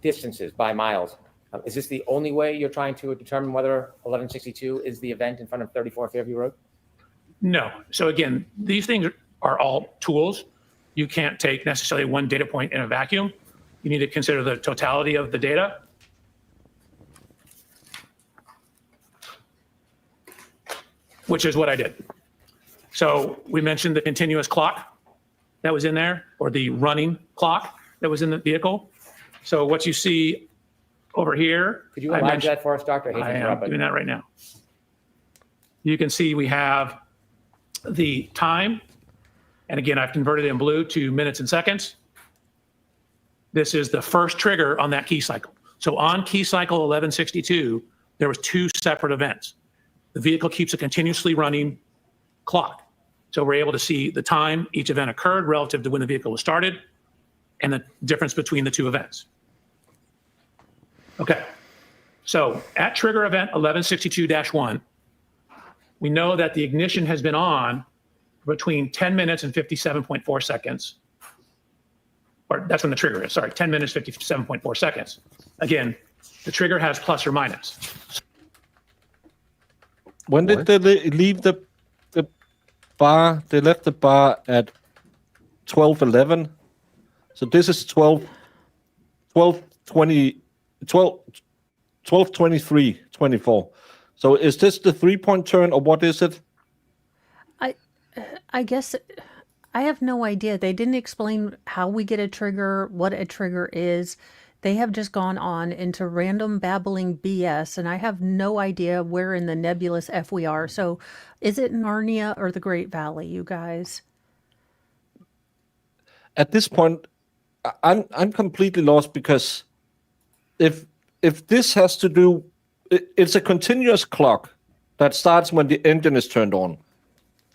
distances by miles, is this the only way you're trying to determine whether 1162 is the event in front of 34 Fairview Road? No. So again, these things are all tools. You can't take necessarily one data point in a vacuum. You need to consider the totality of the data. Which is what I did. So we mentioned the continuous clock that was in there, or the running clock that was in the vehicle. So what you see over here. Could you enlarge that for us, Doctor? I am doing that right now. You can see we have the time. And again, I've converted it in blue to minutes and seconds. This is the first trigger on that key cycle. So on key cycle 1162, there was 2 separate events. The vehicle keeps a continuously running clock. So we're able to see the time each event occurred relative to when the vehicle was started and the difference between the 2 events. Okay, so at trigger event 1162-1, we know that the ignition has been on between 10 minutes and 57.4 seconds. Or that's when the trigger is, sorry, 10 minutes, 57.4 seconds. Again, the trigger has plus or minus. When did they leave the bar? They left the bar at 12:11. So this is 12:23:24. So is this the 3-point turn or what is it? I guess I have no idea. They didn't explain how we get a trigger, what a trigger is. They have just gone on into random babbling BS, and I have no idea where in the nebulous F we are. So is it Narnia or the Great Valley, you guys? At this point, I'm completely lost because if this has to do, it's a continuous clock that starts when the engine is turned on.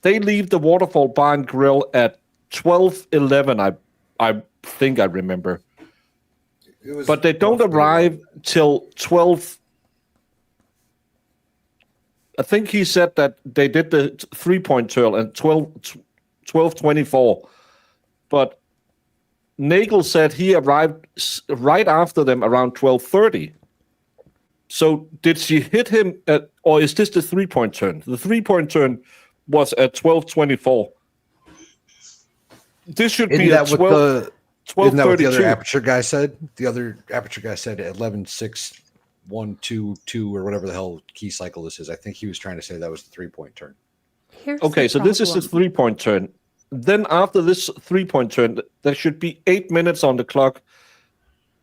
They leave the Waterfall Bar and Grill at 12:11. I think I remember. But they don't arrive till 12. I think he said that they did the 3-point turn at 12:24. But Nagel said he arrived right after them around 12:30. So did she hit him at, or is this the 3-point turn? The 3-point turn was at 12:24. This should be at 12. Isn't that what the other aperture guy said? The other aperture guy said 11.6.122 or whatever the hell key cycle this is. I think he was trying to say that was the 3-point turn. Okay, so this is the 3-point turn. Then after this 3-point turn, there should be 8 minutes on the clock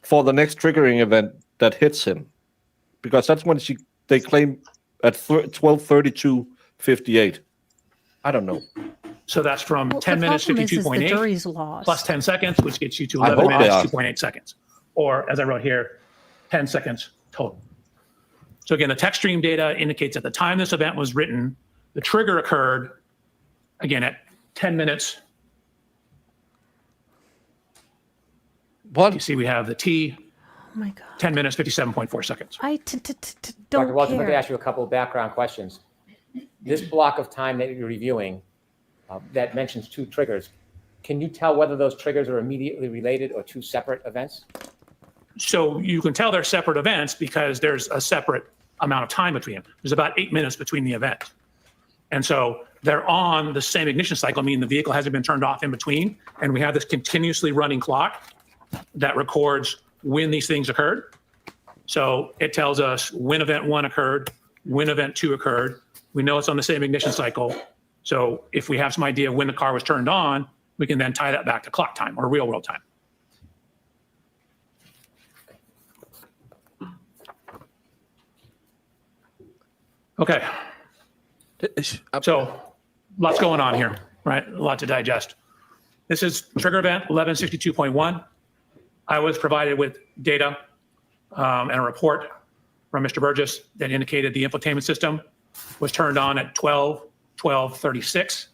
for the next triggering event that hits him, because that's when they claim at 12:32:58. I don't know. So that's from 10 minutes, 52.8 plus 10 seconds, which gets you to 11 minutes, 2.8 seconds. Or as I wrote here, 10 seconds total. So again, the text stream data indicates at the time this event was written, the trigger occurred, again, at 10 minutes. What? You see we have the T. Oh my God. 10 minutes, 57.4 seconds. I Dr. don't Welch, if I could care. ask you a couple of background questions. This block of time that you're reviewing that mentions 2 triggers, can you tell whether those triggers are immediately related or 2 separate events? So you can tell they're separate events because there's a separate amount of time between them. There's about 8 minutes between the events. And so they're on the same ignition cycle, meaning the vehicle hasn't been turned off in between. And we have this continuously running clock that records when these things occurred. So it tells us when event 1 occurred, when event 2 occurred. We know it's on the same ignition cycle. So if we have some idea when the car was turned on, we can then tie that back to clock time or real world time. Okay. So lots going on here, right? A lot to digest. This is trigger event 1162.1. I was provided with data and a report from Mr. Burgess that indicated the infotainment system was turned on at 12:36.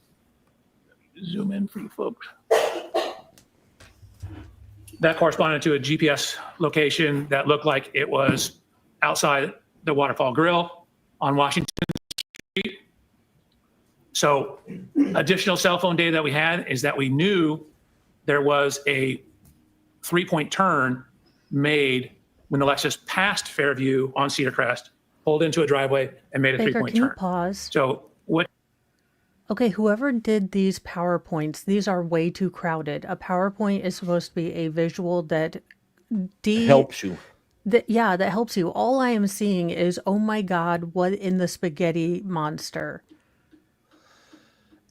Zoom in for you folks. That corresponded to a GPS location that looked like it was outside the Waterfall Grill on Washington Street. So additional cell phone data that we had is that we knew there was a 3-point turn made when the Lexus passed Fairview on Cedar Crest, pulled into a driveway, and made a Baker, 3-point can turn. you pause? So what? Okay, whoever did these PowerPoints, these are way too crowded. A PowerPoint is supposed to be a visual that helps you. that helps you. All I am seeing is, oh my God, what in the spaghetti monster?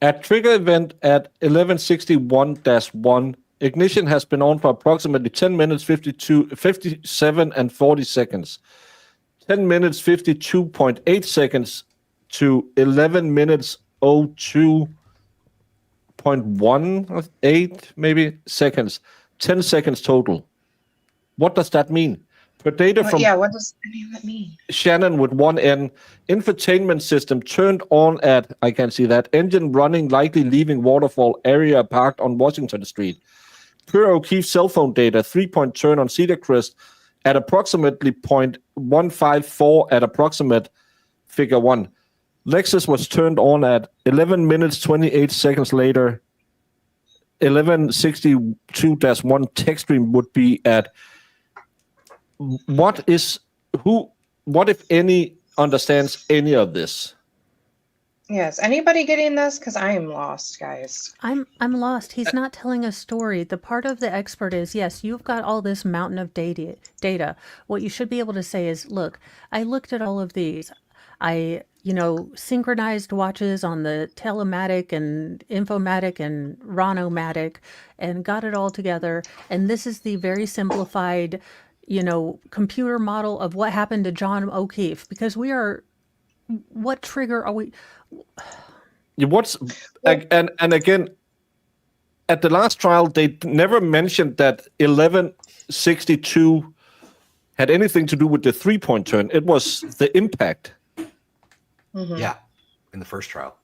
At trigger event at 1161-1, ignition has been on for approximately 10 minutes, 57 and 40 seconds. 10 minutes, 52.8 seconds to 11 minutes, 02.18 maybe seconds. 10 seconds total. What does that mean? For data from what does any of that mean? Shannon with one N, infotainment system turned on at, I can see that, engine running, likely leaving Waterfall area parked on Washington Street. Per O'Keefe cell phone data, 3-point turn on Cedar Crest at approximately 0.154 at approximate figure 1. Lexus was turned on at 11 minutes, 28 seconds later. 1162-1 text stream would be at what if any understands any of this? Yes. Anybody getting this? Because I am lost, guys. I'm lost. He's not telling a story. The part of the expert is, yes, you've got all this mountain of data. What you should be able to say is, look, I looked at all of these. I, synchronized watches on the Telematic and Infomatic and Ronomatic and got it all together. And this is the very simplified, computer model of what happened to John O'Keefe, because what trigger are we? And again, at the last trial, they never mentioned that 1162 had anything to do with the 3-point turn. It was the impact. Mm-hmm. Yeah, in the first trial.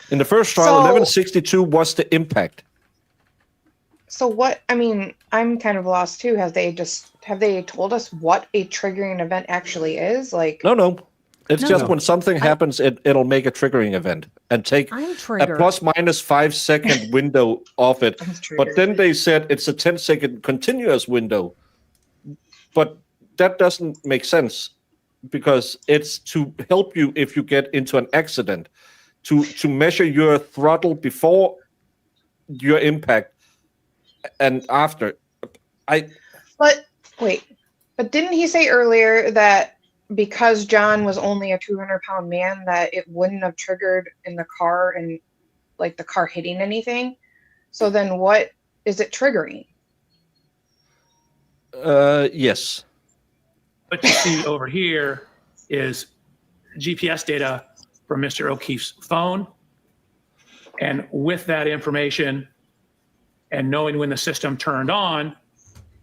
In the first trial, 1162 was the impact. So what? I mean, I'm kind of lost too. Have they told us what a triggering event actually is? Like, no. It's just when something happens, it'll make a triggering event and take a plus minus 5 second window off it. But then they said it's a 10-second continuous window. But that doesn't make sense because it's to help you if you get into an accident, to measure your throttle before your impact and after. But didn't he say earlier that because John was only a 200-pound man, that it wouldn't have triggered in the car and like the car hitting anything? So then what is it triggering? Yes. What you see over here is GPS data from Mr. O'Keefe's phone. And with that information and knowing when the system turned on,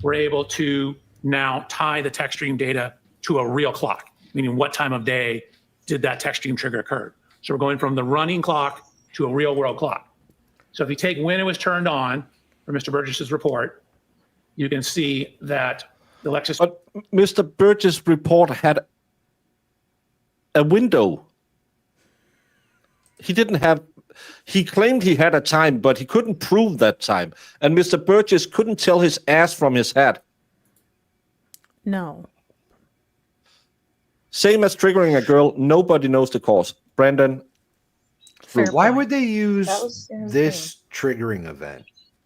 we're able to now tie the text stream data to a real clock, meaning what time of day did that text stream trigger occur. So we're going from the running clock to a real world clock. So if you take when it was turned on for Mr. Burgess's report, you can see that the Lexus. But Mr. Burgess' report had a window. He claimed he had a time, but he couldn't prove that time. And Mr. Burgess couldn't tell his ass from his hat. No. Same as triggering a girl, nobody knows the cause. Brendan. Why would they use this triggering event?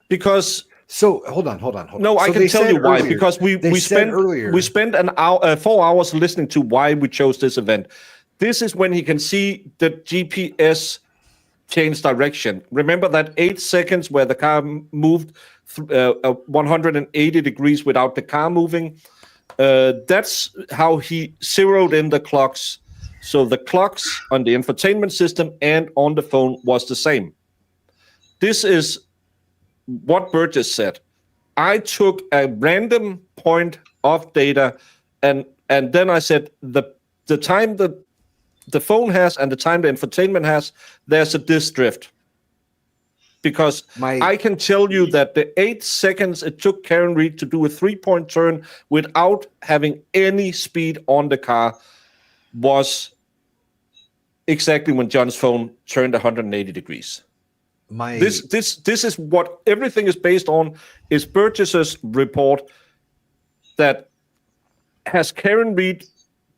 Because hold on. No, I can tell you why. Because we spent 4 hours listening to why we chose this event. This is when he can see the GPS change direction. Remember that 8 seconds where the car moved 180 degrees without the car moving? That's how he zeroed in the clocks. So the clocks on the infotainment system and on the phone was the same. This is what Burgess said. I took a random point of data and then I said the time that the phone has and the time the infotainment has, there's a disk drift. Because I can tell you that the 8 seconds it took Karen Reed to do a 3-point turn without having any speed on the car was exactly when John's phone turned 180 degrees. This is what everything is based on, is Burgess's report that has Karen Reed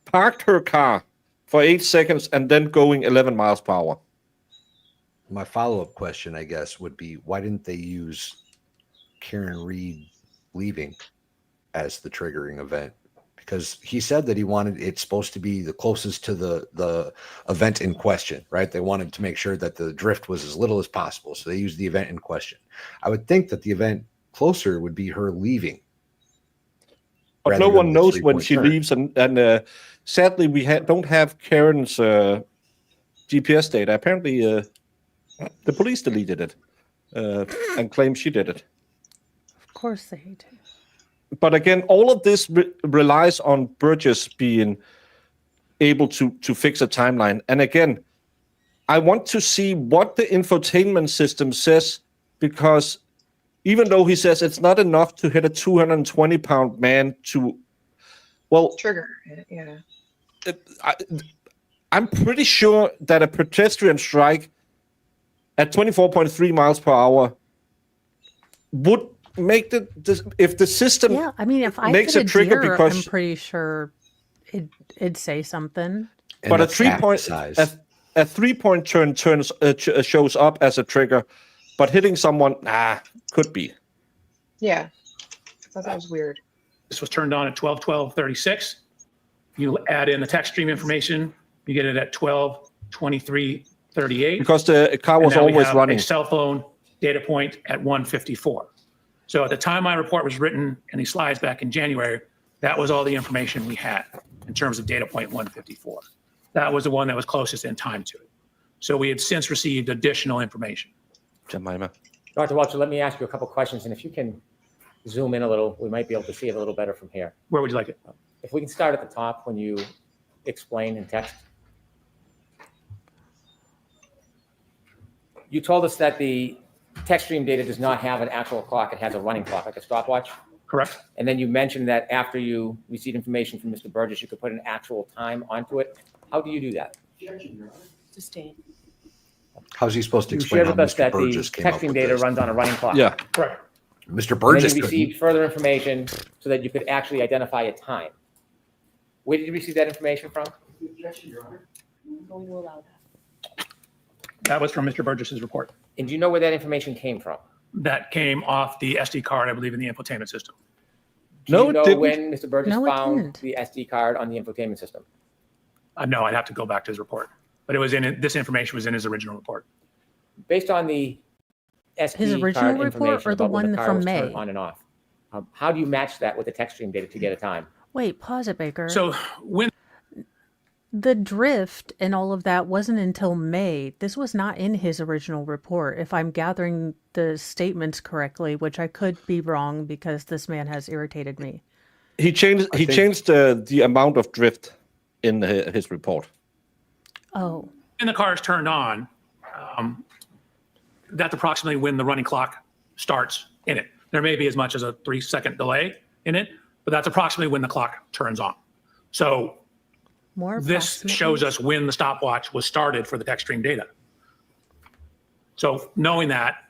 parked her car for 8 seconds and then going 11 miles per hour. My follow-up question, I guess, would be, why didn't they use Karen Reed leaving as the triggering event? Because he said that he wanted it's supposed to be the closest to the event in question, right? They wanted to make sure that the drift was as little as possible, so they used the event in question. I would think that the event closer would be her leaving. But no one knows when she leaves, and sadly, we don't have Karen's GPS data. Apparently, the police deleted it and claimed she did it. Of course they do. But again, all of this relies on Burgess being able to fix a timeline. And again, I want to see what the infotainment system says, because even though he says it's not enough to hit a 220-pound man to, well, trigger it, yeah. I'm pretty sure that a pedestrian strike at 24.3 miles per hour would make if the system if I makes hit a trigger deer, because I'm pretty sure it'd say something. But a 3-point turn shows up as a trigger, but hitting someone could be. Yeah, I thought that was weird. This was turned on at 12:36. You add in the text stream information, you get it at 12:23:38. Because the car was always running. A cell phone data point at 1:54. So at the time my report was written and these slides back in January, that was all the information we had in terms of data point 154. That was the one that was closest in time to it. So we had since received additional information. Jemima. Dr. Welcher, let me ask you a couple questions, and if you can zoom in a little, we might be able to see it a little better from here. Where would you like it? If we can start at the top when you explain in text. You told us that the text stream data does not have an actual clock. It has a running clock, like a stopwatch. Correct. And then you mentioned that after you received information from Mr. Burgess, you could put an actual time onto it. How do you do that? Sustain. How's he supposed to You explain shared how with us Mr. that the Burgess came up texting with data this? runs on a running clock. Yeah. Correct. Mr. Burgess And then you received further information so that you could actually identify a time. Where did you receive that information from? I'm going to allow that. That was from Mr. Burgess's report. And do you know where that information came from? That came off the SD card, I believe, in the infotainment system. Do you know didn't. when Mr. Burgess No, it found didn't. the SD card on the infotainment system? No, I'd have to go back to his report. But it was in it. This information was in his original report. Based on the SD His original card report information or the about when one car from was turned May? on and off, how do you match that with the text stream data to get a time? Wait, pause it, Baker. So when The drift and all of that wasn't until May. This was not in his original report, if I'm gathering the statements correctly, which I could be wrong because this man has irritated me. He changed the amount of drift in his report. Oh, when the car is turned on, that's approximately when the running clock starts in it. There may be as much as a 3-second delay in it, but that's approximately when the clock turns on. So this shows us when the stopwatch was started for the text stream data. So knowing that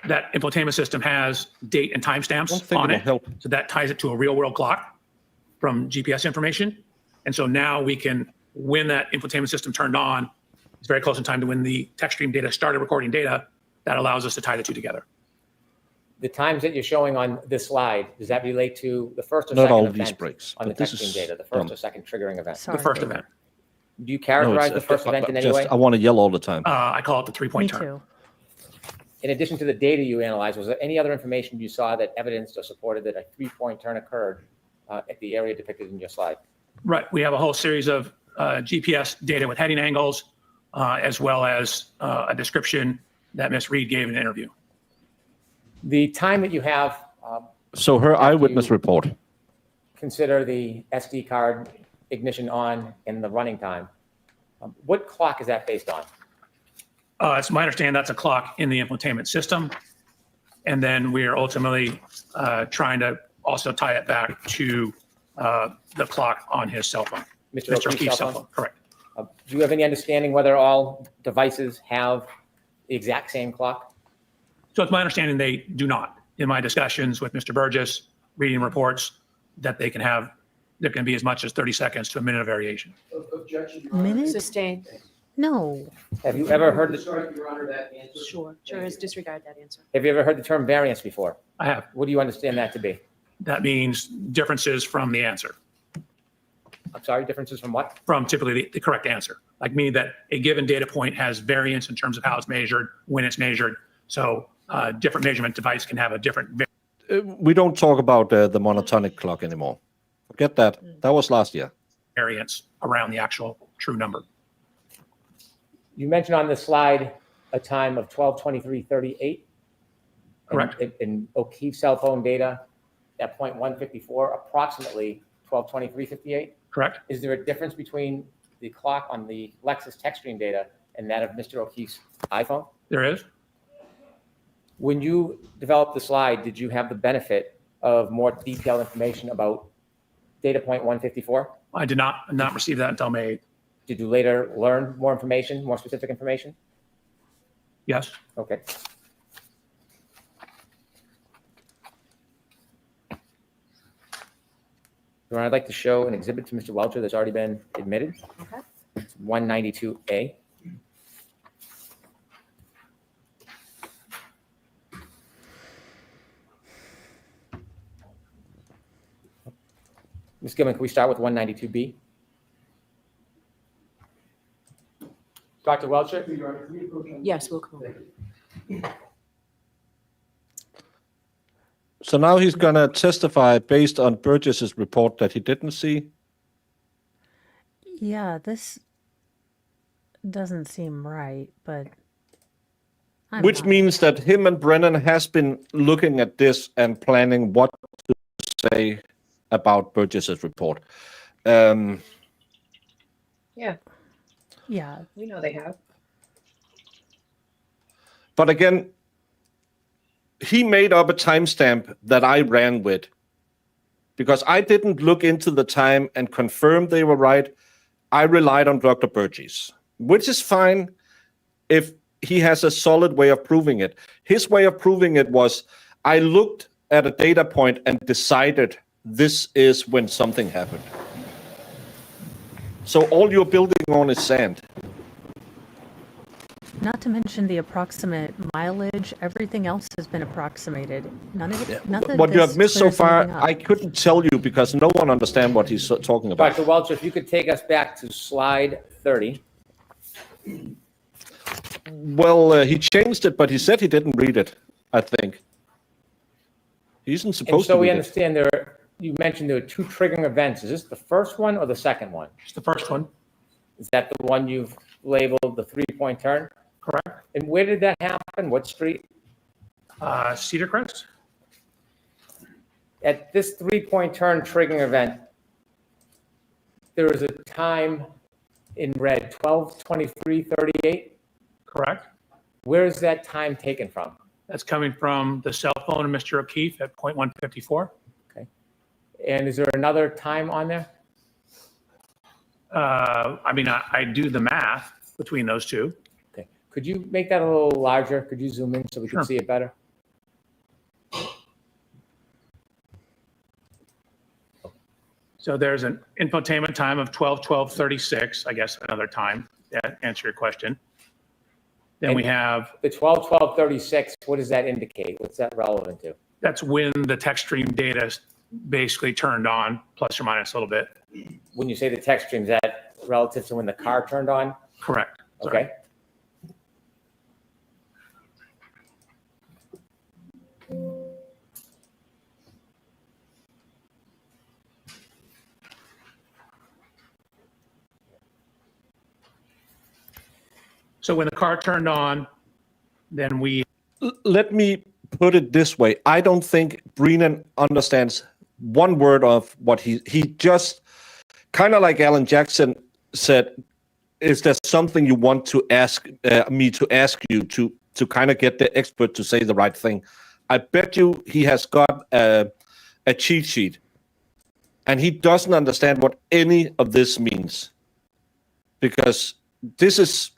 infotainment system has date and timestamps on it, so that ties it to a real world clock from GPS information. And so now we can, when that infotainment system turned on, it's very close in time to when the text stream data started recording data. That allows us to tie the two together. The times that you're showing on this slide, does that relate to the first or Not second all event these breaks, on the but this text stream is data, the first dumb. or second triggering event? Sorry, The first Baker. event. Do you characterize the first event in any way? I want to yell all the time. I call it the 3-point Me turn. too. In addition to the data you analyzed, was there any other information you saw that evidenced or supported that a 3-point turn occurred at the area depicted in your slide? Right. We have a whole series of GPS data with heading angles, as well as a description that Ms. Reed gave in an interview. The time that you have. So her eyewitness report. Consider the SD card ignition on and the running time. What clock is that based on? It's my understanding that's a clock in the infotainment system. And then we are ultimately trying to also tie it back to the clock on his cell phone. Mr. O'Keefe's cell phone, correct. Do you have any understanding whether all devices have the exact same clock? So it's my understanding they do not. In my discussions with Mr. Burgess, reading reports, that there can be as much as 30 seconds to a minute of variation. Minute? Sustained. No. Have you ever heard Your Honor, that answer? Sure. Jurors disregard that answer. Have you ever heard the term variance before? I have. What do you understand that to be? That means differences from the answer, I'm sorry, differences from what? from typically the correct answer. Like meaning that a given data point has variance in terms of how it's measured, when it's measured. So different measurement device can have a different. We don't talk about the monotonic clock anymore. Forget that. That was last year. Variance around the actual true number. You mentioned on the slide a time of 12:23:38. Correct. In O'Keefe's cell phone data, at point 154, approximately 12:23:58. Correct. Is there a difference between the clock on the Lexus TechStream data and that of Mr. O'Keefe's iPhone? There is. When you developed the slide, did you have the benefit of more detailed information about data point 154? I did not receive that until May 8th. Did you later learn more information, more specific information? Yes. Okay. Your Honor, I'd like to show an exhibit to Mr. Welcher that's already been admitted. Okay. It's 192A. Ms. Gilman, can we start with 192B? Dr. Welcher? Yes, we'll come over. So now he's going to testify based on Burgess's report that he didn't see. Yeah, this doesn't seem right, but. Which means that him and Brennan has been looking at this and planning what to say about Burgess's report. Yeah, Yeah. we know they have. But again, he made up a timestamp that I ran with because I didn't look into the time and confirm they were right. I relied on Dr. Burgess, which is fine if he has a solid way of proving it. His way of proving it was I looked at a data point and decided this is when something happened. So all you're building on is sand. Not to mention the approximate mileage. Everything else has been approximated. None of it. None of What you this have missed so clears far, anything up. I couldn't tell you because no one understands what he's talking about. Dr. Welcher, if you could take us back to slide 30. Well, he changed it, but he said he didn't read it, I think. He isn't And supposed so to we read it. understand you mentioned there are two triggering events. Is this the first one or the second one? It's the first one. Is that the one you've labeled the 3-point turn? Correct. And where did that happen? What street? Cedar Crest. At this 3-point turn triggering event, there is a time in red, 12:23:38. Correct. Where is that time taken from? That's coming from the cell phone of Mr. O'Keefe at point 154. Okay. And is there another time on there? I mean, I do the math between those two. Okay. Could you make that a little larger? Could you zoom in so we can Sure. see it better? So there's an infotainment time of 12:36, I guess another time, to answer your question. Then we have, The 12:36, what does that indicate? What's that relevant to? that's when the text stream data is basically turned on, plus or minus a little bit. When you say the text stream, is that relative to when the car turned on? Correct. Okay. So when the car turned on, then we Let me put it this way. I don't think Brennan understands one word of what he just, kind of like Alan Jackson said, is there something you want to ask me to ask you to kind of get the expert to say the right thing? I bet you he has got a cheat sheet, and he doesn't understand what any of this means, because this is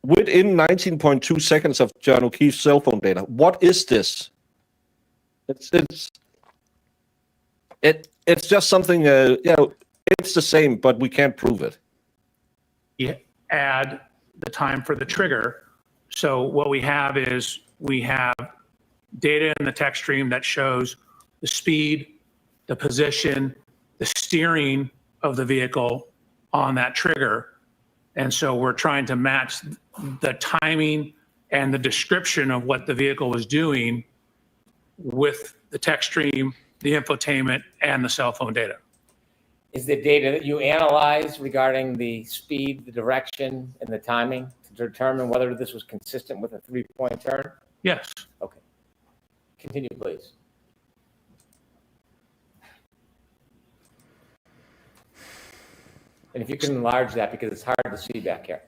within 19.2 seconds of John O'Keefe's cell phone data. What is this? It's just something. It's the same, but we can't prove it. you add the time for the trigger. So what we have is we have data in the text stream that shows the speed, the position, the steering of the vehicle on that trigger. And so we're trying to match the timing and the description of what the vehicle was doing with the text stream, the infotainment, and the cell phone data. Is the data that you analyze regarding the speed, the direction, and the timing to determine whether this was consistent with a three-point turn? Yes. Okay. Continue, please. And if you can enlarge that, because it's hard to see back here.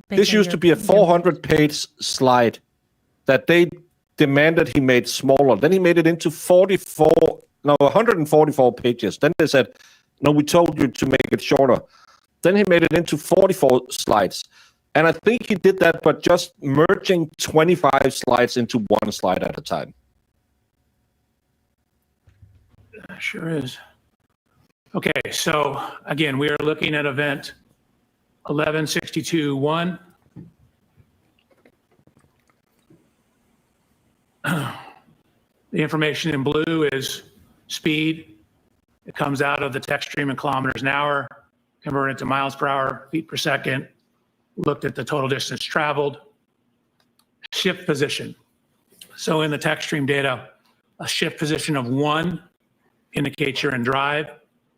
This used to be a 400-page slide that they demanded he made smaller. Then he made it into 144 pages. Then they said, no, we told you to make it shorter. Then he made it into 44 slides. And I think he did that by just merging 25 slides into one slide at a time. Sure is. Okay, so again, we are looking at event 1162-1. The information in blue is speed. It comes out of the text stream in kilometers an hour, converted to miles per hour, feet per second, looked at the total distance traveled, shift position. So in the text stream data, a shift position of 1 indicates you're in drive.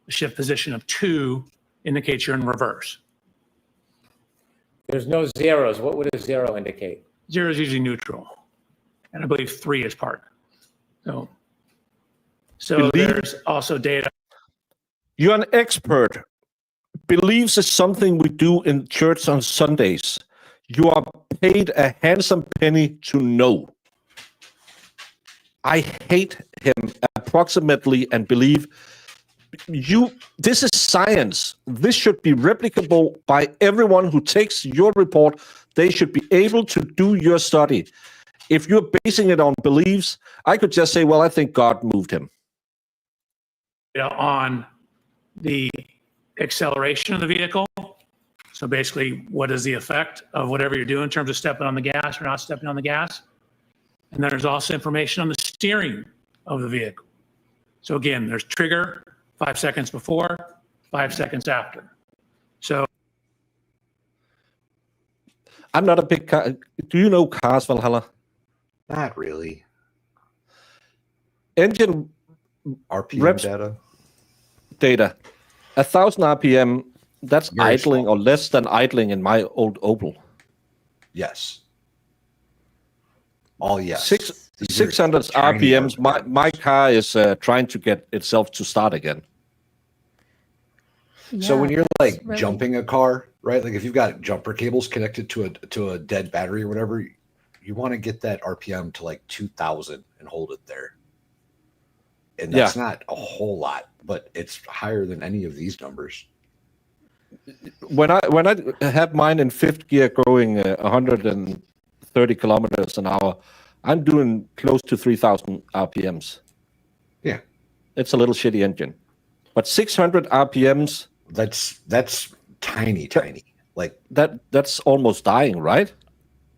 A shift position of 2 indicates you're in reverse. There's no zeros. What would a zero indicate? 0 is usually neutral, and I believe 3 is park. So there's also data. You're an expert. Beliefs is something we do in church on Sundays. You are paid a handsome penny to know. I hate him approximately and believe this is science. This should be replicable by everyone who takes your report. They should be able to do your study. If you're basing it on beliefs, I could just say, well, I think God moved him. On the acceleration of the vehicle. So basically, what is the effect of whatever you're doing in terms of stepping on the gas or not stepping on the gas? And then there's also information on the steering of the vehicle. So again, there's trigger 5 seconds before, 5 seconds after. So I'm not a big car. Do you know cars, Valhalla? Not really. Engine RPM reps data. 1,000 RPM, that's Very idling small. or less than idling in my old Opel. Yes. All yes. 600 tiny RPMs. My car is trying to get itself to start again. So when you're like really- jumping a car, right? Like if you've got jumper cables connected to a dead battery or whatever, you want to get that RPM to like 2,000 and hold it there. And that's not a whole lot, but it's higher than any of these numbers. When I have mine in fifth gear going 130 kilometers an hour, I'm doing close to 3,000 RPMs. Yeah. It's a little shitty engine. But 600 RPMs, that's tiny. Like that's almost dying, right?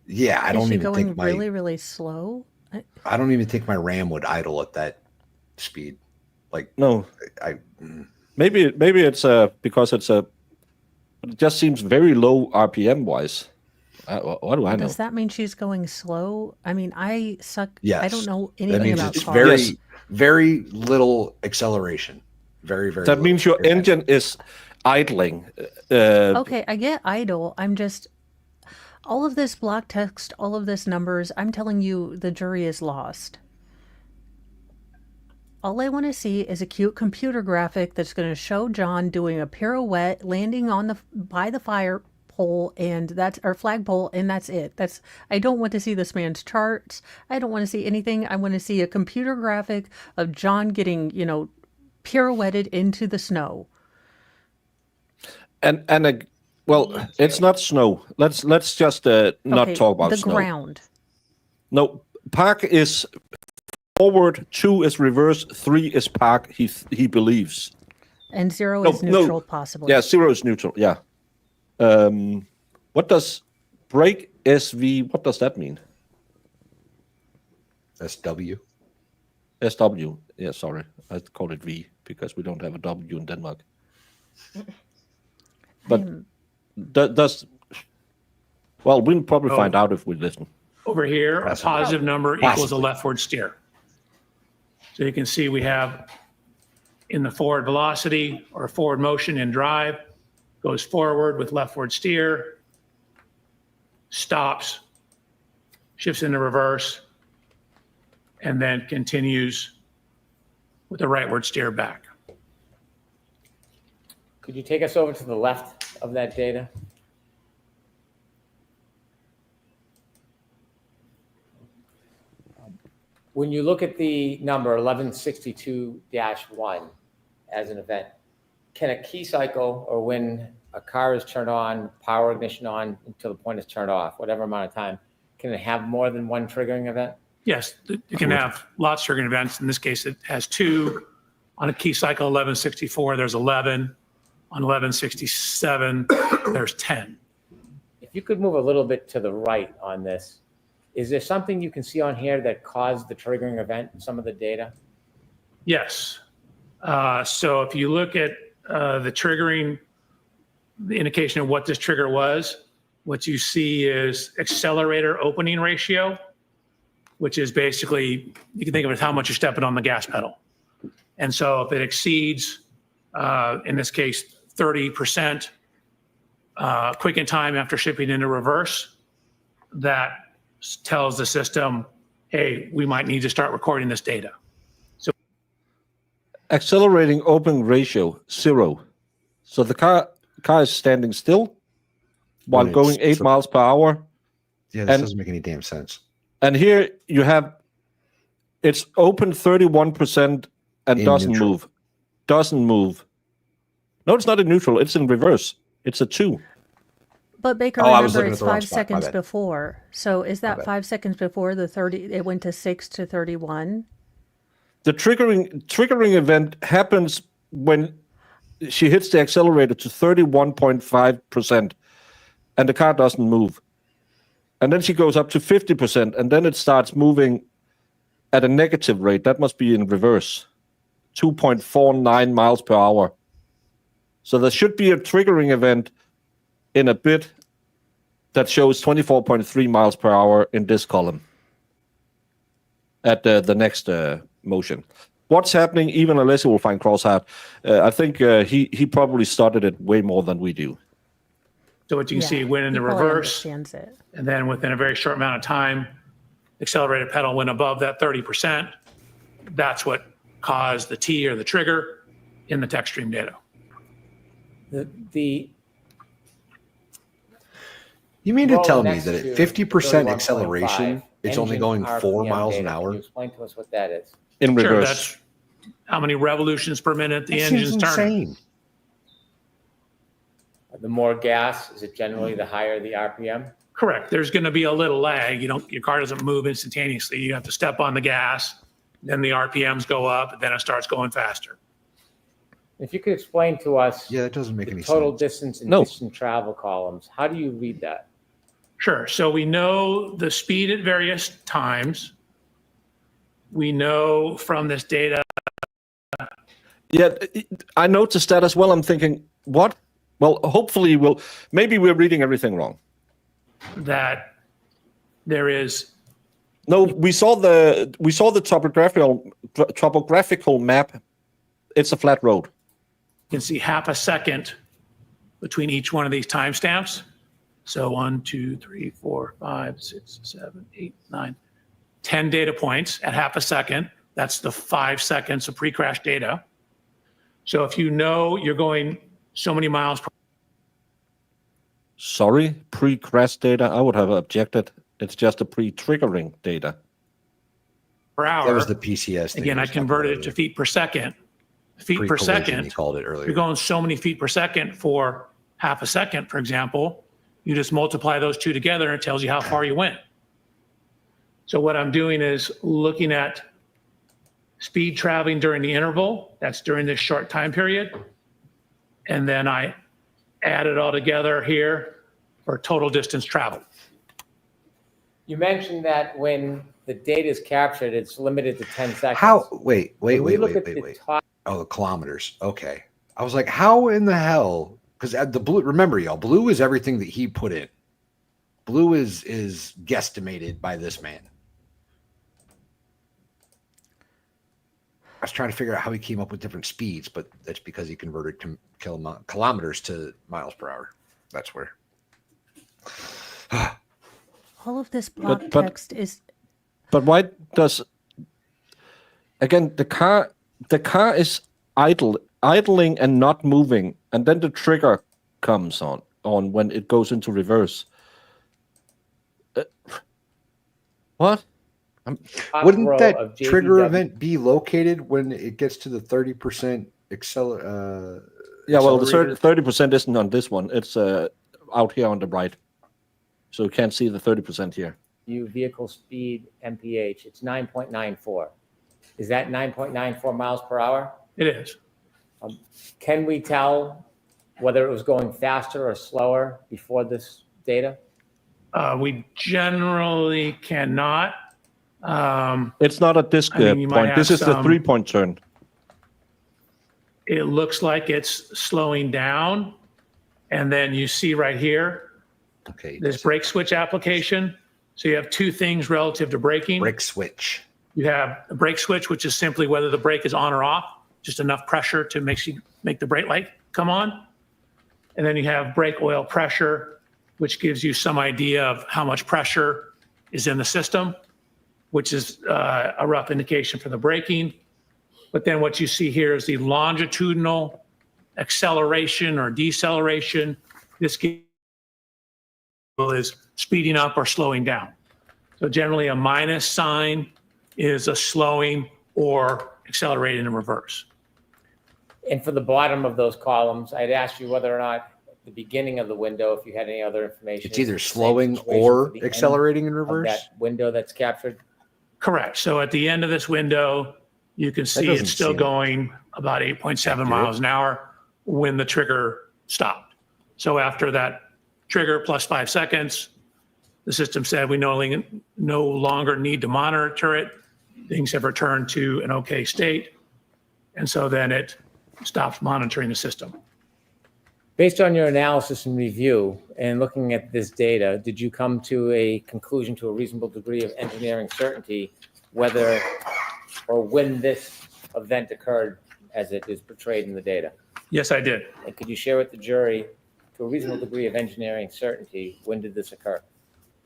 Yeah, I Is don't she even going think really, really slow? I don't even think my Ram would idle at that speed. Like No. I Maybe it's because it just seems very low RPM wise. What do I know? Does that mean she's going slow? I mean, I suck. yes. I don't know That anything means about it's cars. very Yes. very little acceleration. Very That little. means your engine is idling. Okay, I get idle. I'm just all of this block text, all of this numbers. I'm telling you, the jury is lost. All I want to see is a cute computer graphic that's going to show John doing a pirouette, landing on by the fire pole, and that's our flagpole, and that's it. I don't want to see this man's charts. I don't want to see anything. I want to see a computer graphic of John getting, pirouetted into the snow. Well, it's not snow. Let's just not talk about the snow. ground. No, park is forward, 2 is reverse, 3 is park. He believes. And 0 is neutral, possibly. Yeah, 0 is neutral. Yeah. What does brake SV? What does that mean? SW. SW. Yeah, sorry, I call it V because we don't have a W in Denmark. But does well, we'll probably find out if we listen. Over here, a positive number equals a leftward steer. So you can see we have in the forward velocity or forward motion in drive, goes forward with leftward steer, stops, shifts into reverse, and then continues with the rightward steer back. Could you take us over to the left of that data? When you look at the number 1162-1 as an event, can a key cycle, or when a car is turned on, power ignition on until the point is turned off, whatever amount of time, can it have more than one triggering event? Yes, you can have lots of triggering events. In this case, it has 2. On a key cycle 1164, there's 11. On 1167, there's 10. If you could move a little bit to the right on this, is there something you can see on here that caused the triggering event in some of the data? Yes. So if you look at the triggering, the indication of what this trigger was, what you see is accelerator opening ratio, which is basically, you can think of it as how much you're stepping on the gas pedal. And so if it exceeds, in this case, 30% quicken time after shipping into reverse, that tells the system, hey, we might need to start recording this data. So accelerating open ratio 0. So the car is standing still while going 8 miles per hour. Yeah, this doesn't make any damn sense. And here you have it's open 31% and In doesn't neutral. move. Doesn't move. No, it's not in neutral. It's in reverse. It's a 2. But Baker, I was remember, looking it's at the wrong 5 spot. My seconds bad. before. So is that bad. 5 seconds before the 30? It went to 6 to 31. The triggering event happens when she hits the accelerator to 31.5% and the car doesn't move. And then she goes up to 50% and then it starts moving at a negative rate. That must be in reverse. 2.49 miles per hour. So there should be a triggering event in a bit that shows 24.3 miles per hour in this column at the next motion. What's happening, even Alessi will find cross-hat. I think he probably started it way more than we do. So what you can see, it went into he probably reverse, understands it. and then within a very short amount of time, accelerated pedal went above that 30%. That's what caused the T or the trigger in the text stream data. You mean to Roll tell me next that to at 50% 31.5, acceleration, it's only engine going 4 RPM miles data. an hour? Can you explain to us what that is? In Sure, reverse. that's how many revolutions per minute the That engine's seems turning. insane. The more gas, is it generally the higher the RPM? Correct. There's going to be a little lag. Your car doesn't move instantaneously. You have to step on the gas, then the RPMs go up, and then it starts going faster. If you could explain to us Yeah, that doesn't make the any total sense. distance and No. distance travel columns, how do you read that? Sure. So we know the speed at various times. We know from this data Yeah, I noticed that as well. I'm thinking, what? Well, hopefully maybe we're reading everything wrong. That there is, No, we saw the topographical map. It's a flat road. you can see half a second between each one of these timestamps. So 1, 2, 3, 4, 5, 6, 7, 8, 9, 10 data points at half a second. That's the 5 seconds of pre-crash data. So if you know you're going so many miles per Sorry, pre-crash data. I would have objected. It's just a pre-triggering data. hour. That was the PCS thing. Again, I converted it to feet per second. Feet per Pre-collision, second. he called it earlier. You're going so many feet per second for half a second, for example. You just multiply those two together and it tells you how far you went. So what I'm doing is looking at speed traveling during the interval. That's during this short time period. And then I add it all together here for total distance traveled. You mentioned that when the data is captured, it's limited to 10 seconds. How? Wait. When we look at the top- Oh, the kilometers. Okay. I was like, how in the hell? Because the blue, remember, y'all, blue is everything that he put in. Blue is guesstimated by this man. I was trying to figure out how he came up with different speeds, but that's because he converted kilometers to miles per hour. That's where. All of this block But- text is But why does, again, the car is idling and not moving, and then the trigger comes on when it goes into reverse. What? top Wouldn't row that of trigger JDW. event be located when it gets to the 30% Yeah, well, the accelerator? 30% isn't on this one. It's out here on the right. So you can't see the 30% here. View vehicle speed MPH, it's 9.94. Is that 9.94 miles per hour? It is. Can we tell whether it was going faster or slower before this data? We generally cannot. It's not at this I mean, you might point. This have is the some- 3-point turn. It looks like it's slowing down. And then you see right here, Okay. this brake switch application. So you have two things relative to braking. Brake switch. You have a brake switch, which is simply whether the brake is on or off, just enough pressure to make the brake light come on. And then you have brake oil pressure, which gives you some idea of how much pressure is in the system, which is a rough indication for the braking. But then what you see here is the longitudinal acceleration or deceleration. This is speeding up or slowing down. So generally a minus sign is a slowing or accelerating in reverse. And for the bottom of those columns, I'd asked you whether or not the beginning of the window, if you had any other information. It's either the same slowing situation or for the end accelerating in of reverse. that window that's captured. Correct. So at the end of this window, you can see doesn't it's still seem going about 8.7 miles an hour when the trigger stopped. So after that trigger plus 5 seconds, the system said we no longer need to monitor it. Things have returned to an okay state. And so then it stops monitoring the system. Based on your analysis and review and looking at this data, did you come to a conclusion to a reasonable degree of engineering certainty whether or when this event occurred as it is portrayed in the data? Yes, I did. And could you share with the jury, to a reasonable degree of engineering certainty, when did this occur?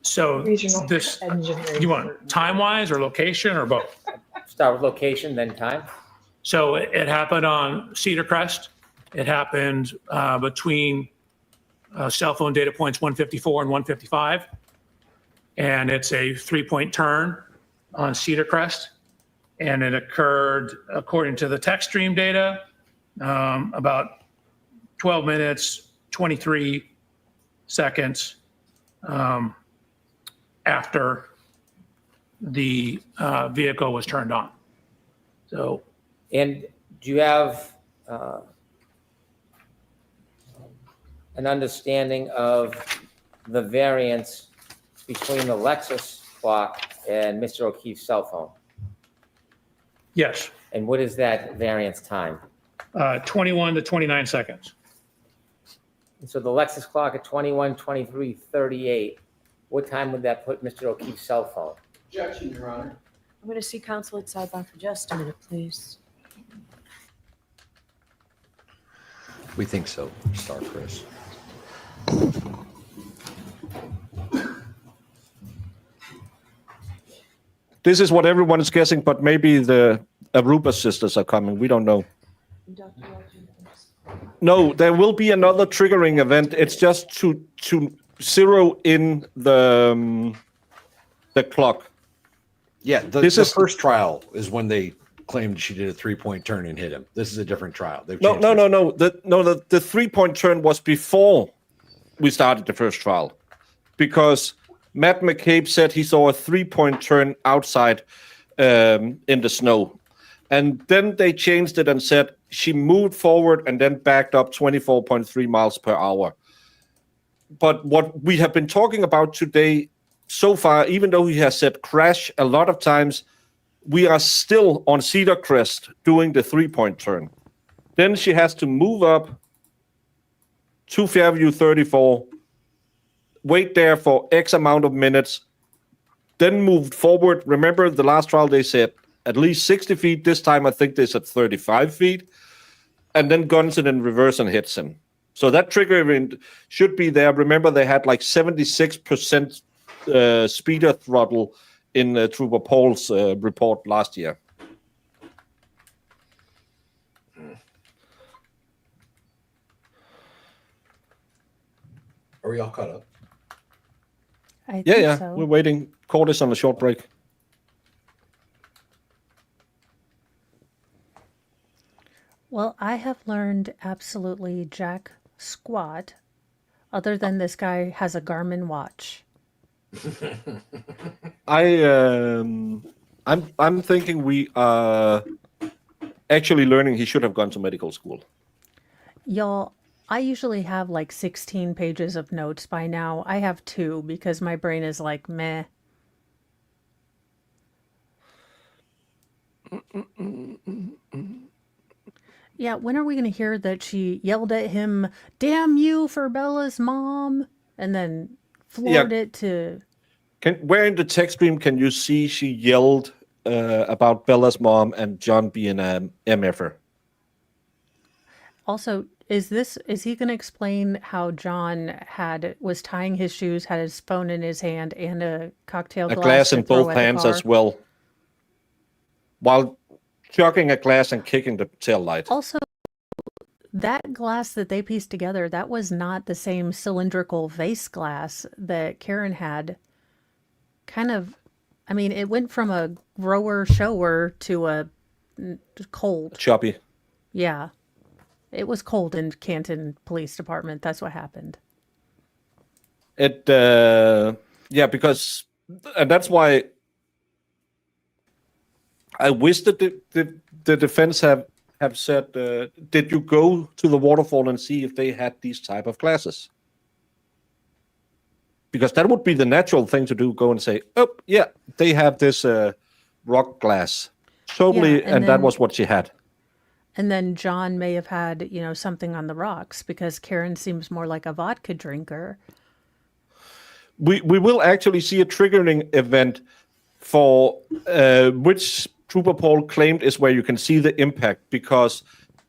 So Regional this, engineering. you want time-wise or location or both? Start with location, then time? So it happened on Cedar Crest. It happened between cell phone data points 154 and 155. And it's a 3-point turn on Cedar Crest. And it occurred, according to the text stream data, about 12 minutes, 23 seconds after the vehicle was turned on. So And do you have an understanding of the variance between the Lexus clock and Mr. O'Keefe's cell phone? yes, And what is that variance time? 21 to 29 seconds. And so the Lexus clock at 21, 23, 38, what time would that put Mr. O'Keefe's cell phone? Objection, Your Honor. I'm going to see counsel at sidebar for just a minute, please. We think so, Star Chris. This is what everyone is guessing, but maybe the Aruba sisters are coming. We don't know. No, there will be another triggering event. It's just to zero in the clock. Yeah, the first trial is when they claimed she did a 3-point turn and hit him. This is a different trial. No. The 3-point turn was before we started the first trial, because Matt McCabe said he saw a 3-point turn outside in the snow. And then they changed it and said she moved forward and then backed up 24.3 miles per hour. But what we have been talking about today so far, even though he has said crash a lot of times, we are still on Cedar Crest doing the 3-point turn. Then she has to move up to Fairview 34, wait there for X amount of minutes, then moved forward. Remember the last trial they said at least 60 feet. This time I think they said 35 feet. And then guns it in reverse and hits him. So that trigger event should be there. Remember they had like 76% speeder throttle in Trooper Paul's report last year. Are we all caught up? I think so. We're waiting. Court is on a short break. Well, I have learned absolutely jack squat, other than this guy has a Garmin watch. I'm thinking we are actually learning he should have gone to medical school. Y'all, I usually have like 16 pages of notes by now. I have 2 because my brain is like, meh. Yeah, when are we going to hear that she yelled at him, damn you for Bella's mom, and then floored it to... Where in the text stream can you see she yelled about Bella's mom and John being an MFer? Also, is he going to explain how John was tying his shoes, had his phone in his hand, and a cocktail glass? A glass in to throw both at the hands car? as well, while chucking a glass and kicking the tail light. Also, that glass that they pieced together, that was not the same cylindrical vase glass that Karen had. Kind of, I mean, it went from a grower shower to a cold. Choppy. Yeah. It was cold in Canton Police Department. That's what happened. Because, and that's why I wish that the defense have said, did you go to the waterfall and see if they had these type of glasses? Because that would be the natural thing to do, go and say, oh, yeah, they have this rock glass. Totally, Yeah, and that was what she had. And then John may have had, something on the rocks because Karen seems more like a vodka drinker. We will actually see a triggering event for which Trooper Paul claimed is where you can see the impact, because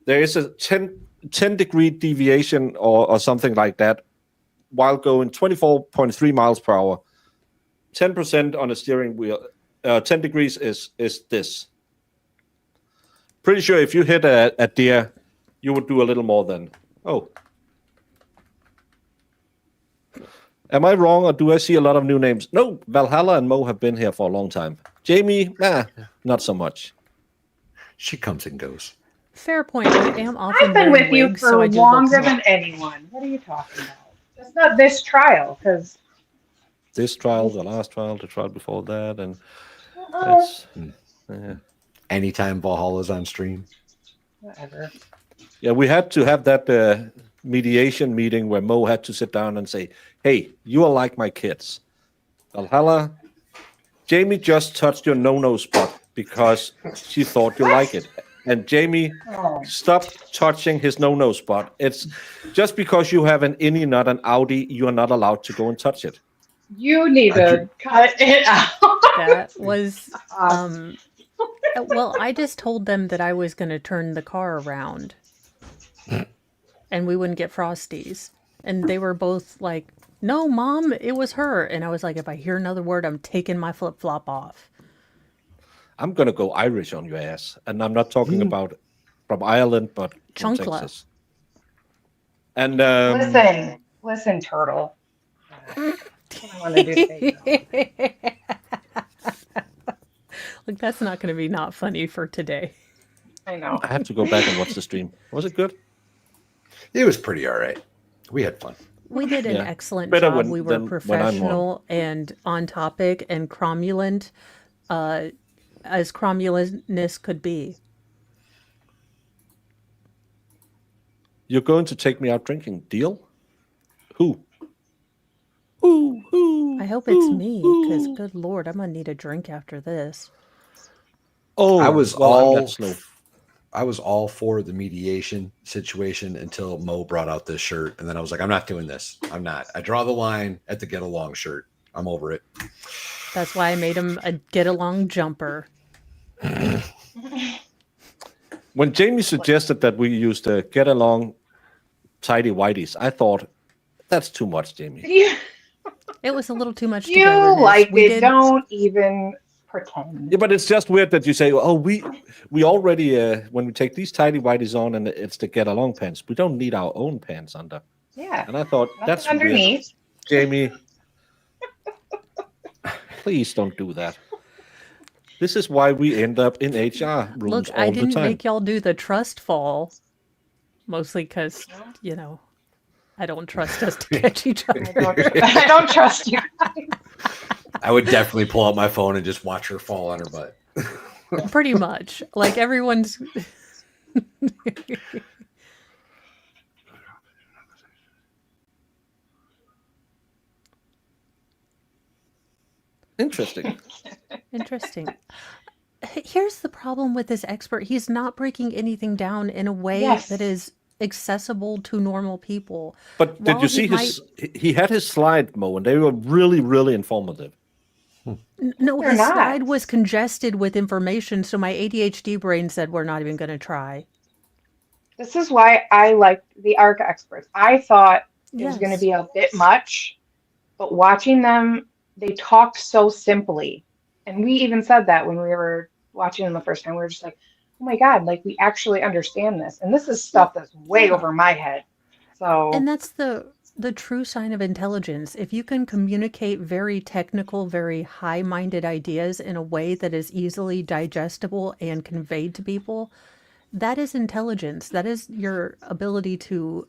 there is a 10-degree deviation or something like that while going 24.3 miles per hour. 10% on a steering wheel, 10 degrees is this. Pretty sure if you hit a deer, you would do a little more than, oh. Am I wrong, or do I see a lot of new names? No, Valhalla and Mo have been here for a long time. Jamie, not so much. She comes and goes. Fair point. I am often I've been wearing with you wigs, for so I do longer look than anyone. What are you talking about? Just not this trial, because This trial, the last trial, the trial before that, and anytime Valhalla's on stream. whatever. yeah, we had to have that mediation meeting where Mo had to sit down and say, hey, you are like my kids. Valhalla, Jamie just touched your no-no spot because she thought you like it. And Jamie, Oh. stop touching his no-no spot. It's just because you have an innie, not an outie, you are not allowed to go and touch it. You need to cut it out. That was, well, I just told them that I was going to turn the car around and we wouldn't get Frosties. And they were both like, no, Mom, it was her. And I was like, if I hear another word, I'm taking my flip-flop off. I'm going to go Irish on your ass. And I'm not talking about from Ireland, but from Chunkla. Texas. And listen, Turtle. I want to do today. Look, that's not going to be not funny for today. I know. I have to go back and watch the stream. Was it good? It was pretty all right. We had fun. We did an Yeah. excellent Better job. We were than when I'm on. professional and on topic and cromulent, as cromulentness could be. You're going to take me out drinking. Deal? Who? Who? I hope it's me, because good Lord, I'm going to need a drink after this. Oh, I was well, I'm all not slow. I was all for the mediation situation until Mo brought out this shirt, and then I was like, I'm not doing this. I'm not. I draw the line at the get along shirt. I'm over it. That's why I made him a get-along jumper. When Jamie suggested that we use the get along tidy whities, I thought that's too much, Jamie. It was a little too much You togetherness. like We it. did- Don't even pretend. Yeah, but it's just weird that you say, "Oh, we already when we take these tidy whities on, and it's the get along pants. We don't need our own pants under." Yeah. And I thought Nothing that's underneath. weird. Jamie, please don't do that. This is why we end up in HR rooms Look, all I the didn't time. make y'all do the trust fall, mostly because, you know, I don't trust us to catch each other. I don't trust you. I would definitely pull out my phone and just watch her fall on her butt. Pretty much. Like everyone's. Interesting. Interesting. Here's the problem with this expert. He's not breaking anything down in a way Yes. that is accessible to normal people. But did While you see he his? He had his slide, Mo, and they were really, really informative. No, They're his not. slide was congested with information, so my ADHD brain said we're not even going to try. This is why I like the ARC experts. I thought it was going to Yes. be a bit much, but watching them, they talked so simply. And we even said that when we were watching them the first time. We were just like, oh my God, like we actually understand this. And this is stuff that's way over my head. So, And that's the true sign of intelligence. If you can communicate very technical, very high-minded ideas in a way that is easily digestible and conveyed to people, that is intelligence. That is your ability to,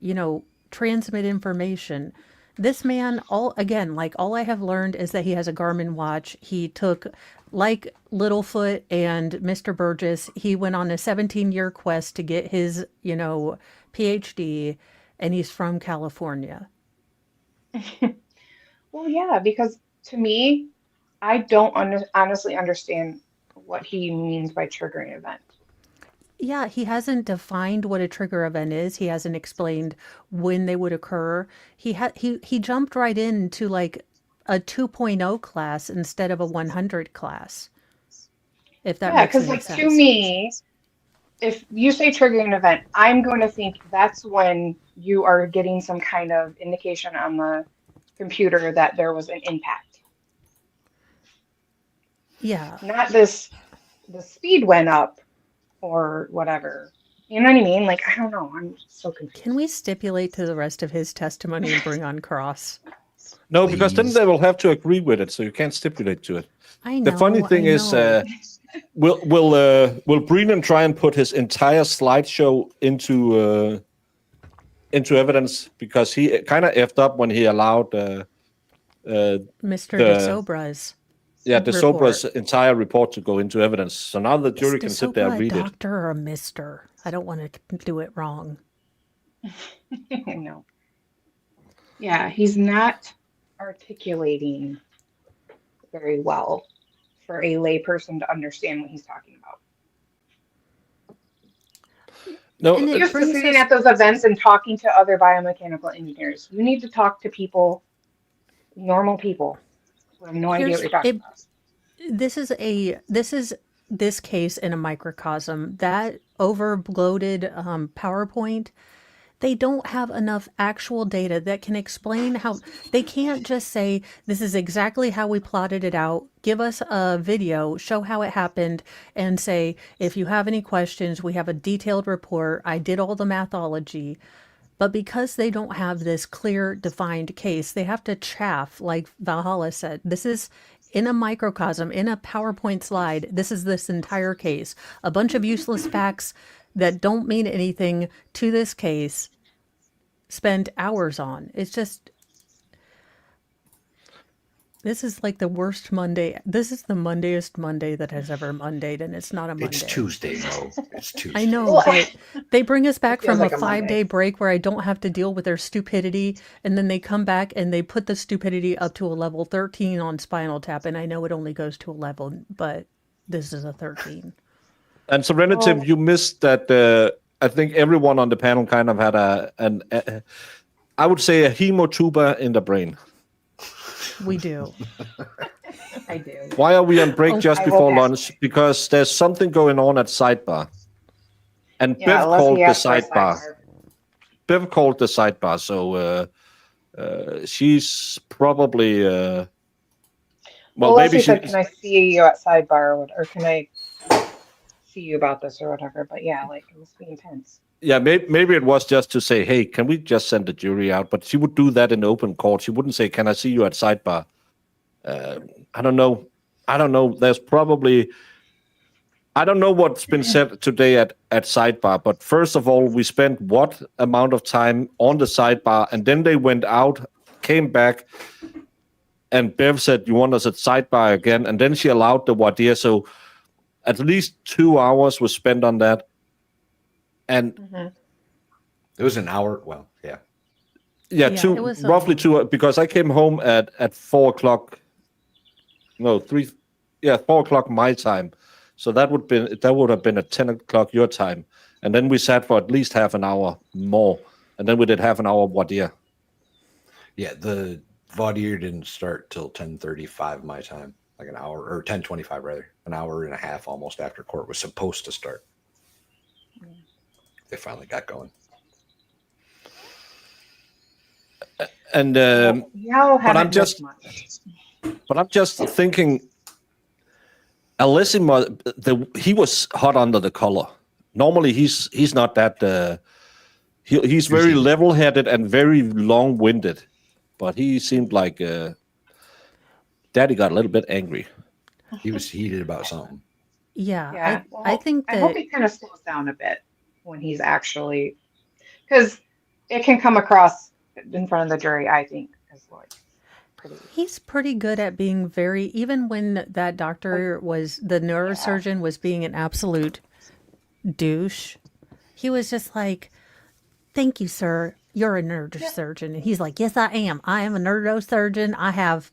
you know, transmit information. This man, all I have learned is that he has a Garmin watch. He took, like Littlefoot and Mr. Burgess, he went on a 17-year quest to get his, you know, PhD, and he's from California. well, yeah, because to me, I don't honestly understand what he means by triggering event. Yeah, he hasn't defined what a trigger event is. He hasn't explained when they would occur. He jumped right into like a 2.0 class instead of a 100 class. If that Yeah, makes because any like sense. to me, if you say triggering an event, I'm going to think that's when you are getting some kind of indication on the computer that there was an impact. Yeah. Not the speed went up or whatever. You know what I mean? Like, I don't know. I'm so confused. Can we stipulate to the rest of his testimony and bring on Cross? No, because then Please. they will have to agree with it, so you can't stipulate to it. I know. The funny thing is, will Brennan try and put his entire slideshow into evidence, because he kind of effed up when he allowed Mr. De Sobra's. De report. Sobra's entire report to go into evidence. So now the jury Is can De sit there and Sobra a read it. doctor or a mister? I don't want to do it wrong. No. Yeah, he's not articulating very well for a layperson to understand what he's talking about. No, And I'm it used to brings sitting us at those events and talking to other biomechanical engineers. You need to talk to people, normal people who have no idea what here's you're talking it about. this is this case in a microcosm. That over bloated PowerPoint, they don't have enough actual data that can explain how. They can't just say this is exactly how we plotted it out, give us a video, show how it happened, and say if you have any questions, we have a detailed report, I did all the mathology. But because they don't have this clear, defined case, they have to chaff, like Valhalla said. This is in a microcosm, in a PowerPoint slide. This is this entire case. A bunch of useless facts that don't mean anything to this case spent hours on. It's just, this is like the worst Monday. This is the Mondayest Monday that has ever Mondayed, and it's not a Monday. It's Tuesday, Mo. It's Tuesday. I know, Well, but they bring us back feels from like a a Monday. 5-day break where I don't have to deal with their stupidity, and then they come back and they put the stupidity up to a level 13 on Spinal Tap, and I know it only goes to 11, but this is a 13. And Serenity, Oh. you missed that. I think everyone on the panel kind of had I would say a hemotuba in the brain. We do. I do. Why are we on break Oh, just I will before pass. lunch? Because there's something going on at sidebar. And Yeah, Bev unless called he the asks for a sidebar. sidebar. Bev called the sidebar, so she's probably well, Well, maybe Leslie she. said, "Can I see you at sidebar, or can I see you about this or whatever?" But yeah, like it must be intense. Yeah, maybe it was just to say, hey, can we just send the jury out? But she would do that in open court. She wouldn't say, can I see you at sidebar? I don't know. There's probably, I don't know what's been said today at sidebar. But first of all, we spent what amount of time on the sidebar, and then they went out, came back, and Bev said, you want us at sidebar again? And then she allowed the voir dire. So at least 2 hours was spent on that. And It was an hour. Well, yeah. yeah, it was roughly 2, because I came home at 4 o'clock. No, 3. Yeah, 4 o'clock my time. So that would have been at 10 o'clock your time. And then we sat for at least half an hour more. And then we did half an hour voir dire. Yeah, the voir dire didn't start till 10:35 my time, like an hour, or 10:25 rather, an hour and a half almost after court was supposed to start. They finally got going. And Y'all but I'm haven't missed just much. thinking, Alessimo, he was hot under the collar. Normally, he's not that. He's very level-headed and very long-winded, but he seemed like Daddy got a little bit angry. He was heated about something. Yeah, Yeah, I think I hope that he kind of slows down a bit when he's actually, because it can come across in front of the jury, I think, as like pretty. he's pretty good at being very, even when that doctor was, the neurosurgeon was being an absolute douche, he was just like, thank you, sir. You're a neurosurgeon. And he's like, yes, I am. I am a neurosurgeon. I have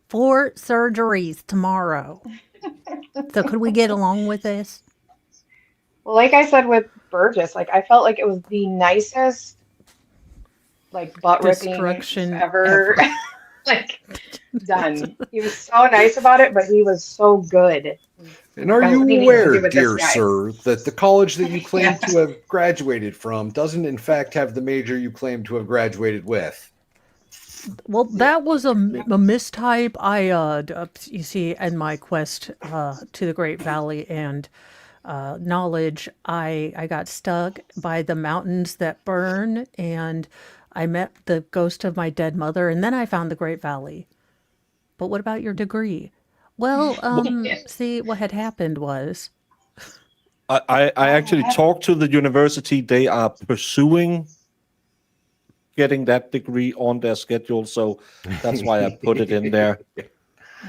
4 surgeries tomorrow. So could we get along with this? Well, like I said with Burgess, like I felt like it was the nicest, like butt ripping Destruction ever, ever. like done. He was so nice about it, but he was so good. And are That's you what he needs to aware, do with this dear guy. sir, that the college that you claim to have graduated from doesn't in fact have the major you claim to have graduated with? Well, that was a mistype. You see, in my quest to the Great Valley and knowledge, I got stuck by the mountains that burn, and I met the ghost of my dead mother, and then I found the Great Valley. But what about your degree? Well, see, what had happened was I actually talked to the university. They are pursuing getting that degree on their schedule, so that's why I put it in there.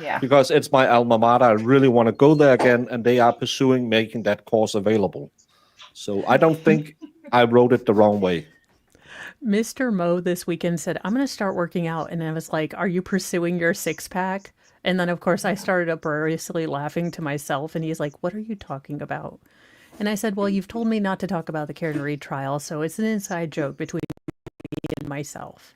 Yeah. Because it's my alma mater. I really want to go there again, and they are pursuing making that course available. So I don't think I wrote it the wrong way. Mr. Mo this weekend said, I'm going to start working out. And I was like, are you pursuing your 6-pack? And then, of course, I started uproariously laughing to myself. And he's like, what are you talking about? And I said, well, you've told me not to talk about the Karen Reed trial, so it's an inside joke between me and myself.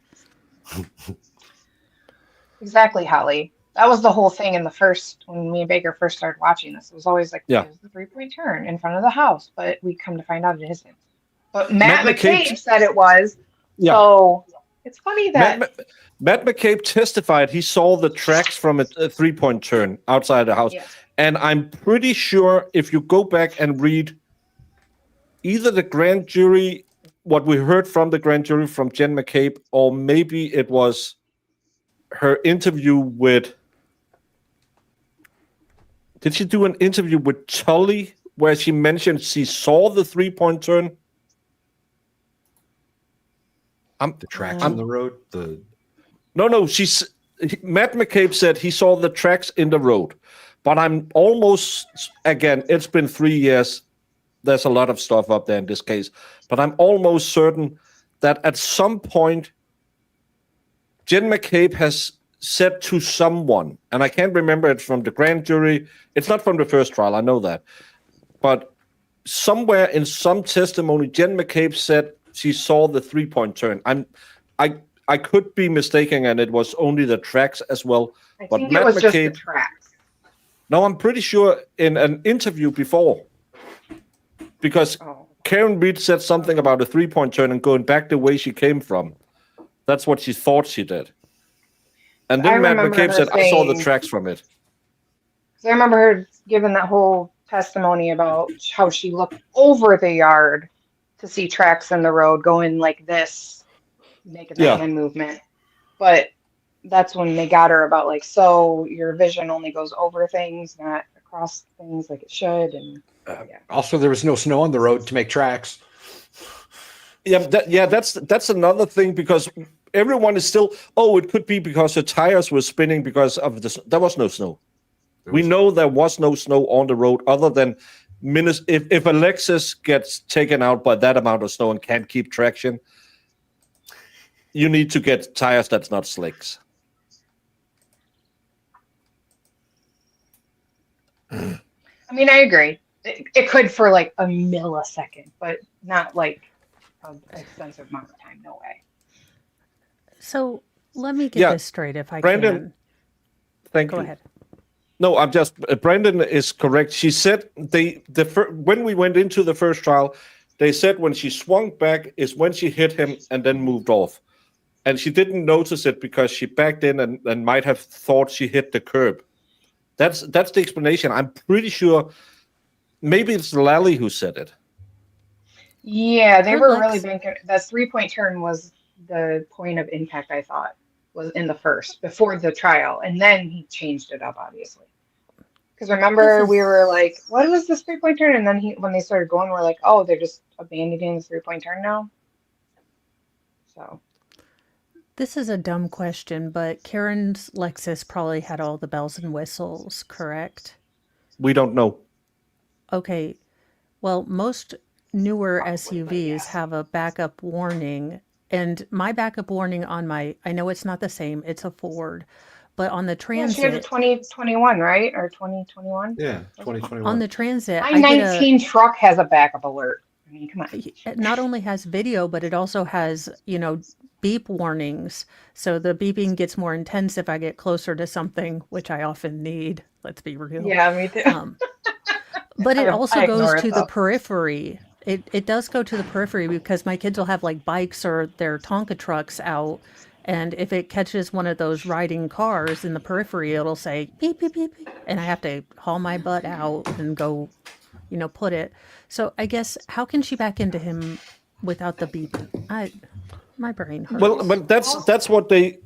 Exactly, Holly. That was the whole thing in the first, when me and Baker first started watching this. It was always like, Yeah. there's the 3-point turn in front of the house, but we come to find out it isn't. But Matt McCabe said it was. Yeah. So it's funny that Matt McCabe testified he saw the tracks from a 3-point turn outside the house. Yeah. And I'm pretty sure if you go back and read either the grand jury, what we heard from the grand jury from Jen McCabe, or maybe it was her interview with, did she do an interview with Tully where she mentioned she saw the 3-point turn? The tracks on the road. No. Matt McCabe said he saw the tracks in the road, but I'm almost, again, it's been 3 years. There's a lot of stuff up there in this case, but I'm almost certain that at some point, Jen McCabe has said to someone, and I can't remember it from the grand jury. It's not from the first trial, I know that, but somewhere in some testimony, Jen McCabe said she saw the 3-point turn. I could be mistaken, and it was only the tracks as well. I But think Matt it was McCabe, just the tracks. no, I'm pretty sure in an interview before, because Karen Reed said something about a 3-point turn and going back the way she came from. That's what she thought she did. And then Matt McCabe said, I saw the tracks from it. So I remember her giving that whole testimony about how she looked over the yard to see tracks in the road going like this, making the hand movement. But that's when they got her about like, so your vision only goes over things, not across things like it should. And also, there was no snow on the road to make tracks. Yeah, that's another thing, because everyone is still, it could be because the tires were spinning because of there was no snow. We know there was no snow on the road other than minutes. If a Lexus gets taken out by that amount of snow and can't keep traction, you need to get tires that's not slicks. I mean, I agree. It could for like a millisecond, but not like an extensive amount of time. No way. So let me get this straight, if I Brandon, can. Go ahead. No, I'm just, Brandon is correct. She said when we went into the first trial, they said when she swung back is when she hit him and then moved off. And she didn't notice it because she backed in and might have thought she hit the curb. That's the explanation. I'm pretty sure maybe it's Lally who said it. Yeah, they were really banking. That 3-point turn was the point of impact, I thought, was in the first, before the trial. And then he changed it up, obviously. Because remember, we were like, what was this 3-point turn? And then when they started going, we're like, oh, they're just abandoning the 3-point turn now. So. This is a dumb question, but Karen's Lexus probably had all the bells and whistles, correct? We don't know. Okay. Well, most newer SUVs have a backup warning, and my backup warning on I know it's not the same, it's a Ford, but on the Transit. Yeah, she had a 2021, right? Or 2021? Yeah, 2021. On the Transit. My 19 truck has a backup alert. I mean, come on. It not only has video, but it also has, beep warnings. So the beeping gets more intense if I get closer to something, which I often need. Let's be real. Yeah, me too. But it also goes to the periphery. It does go to the periphery because my kids will have like bikes or their Tonka trucks out. And if it catches one of those riding cars in the periphery, it'll say beep, beep, beep, beep. And I have to haul my butt out and go, put it. So I guess, how can she back into him without the beep? My brain hurts. Well, but that's what they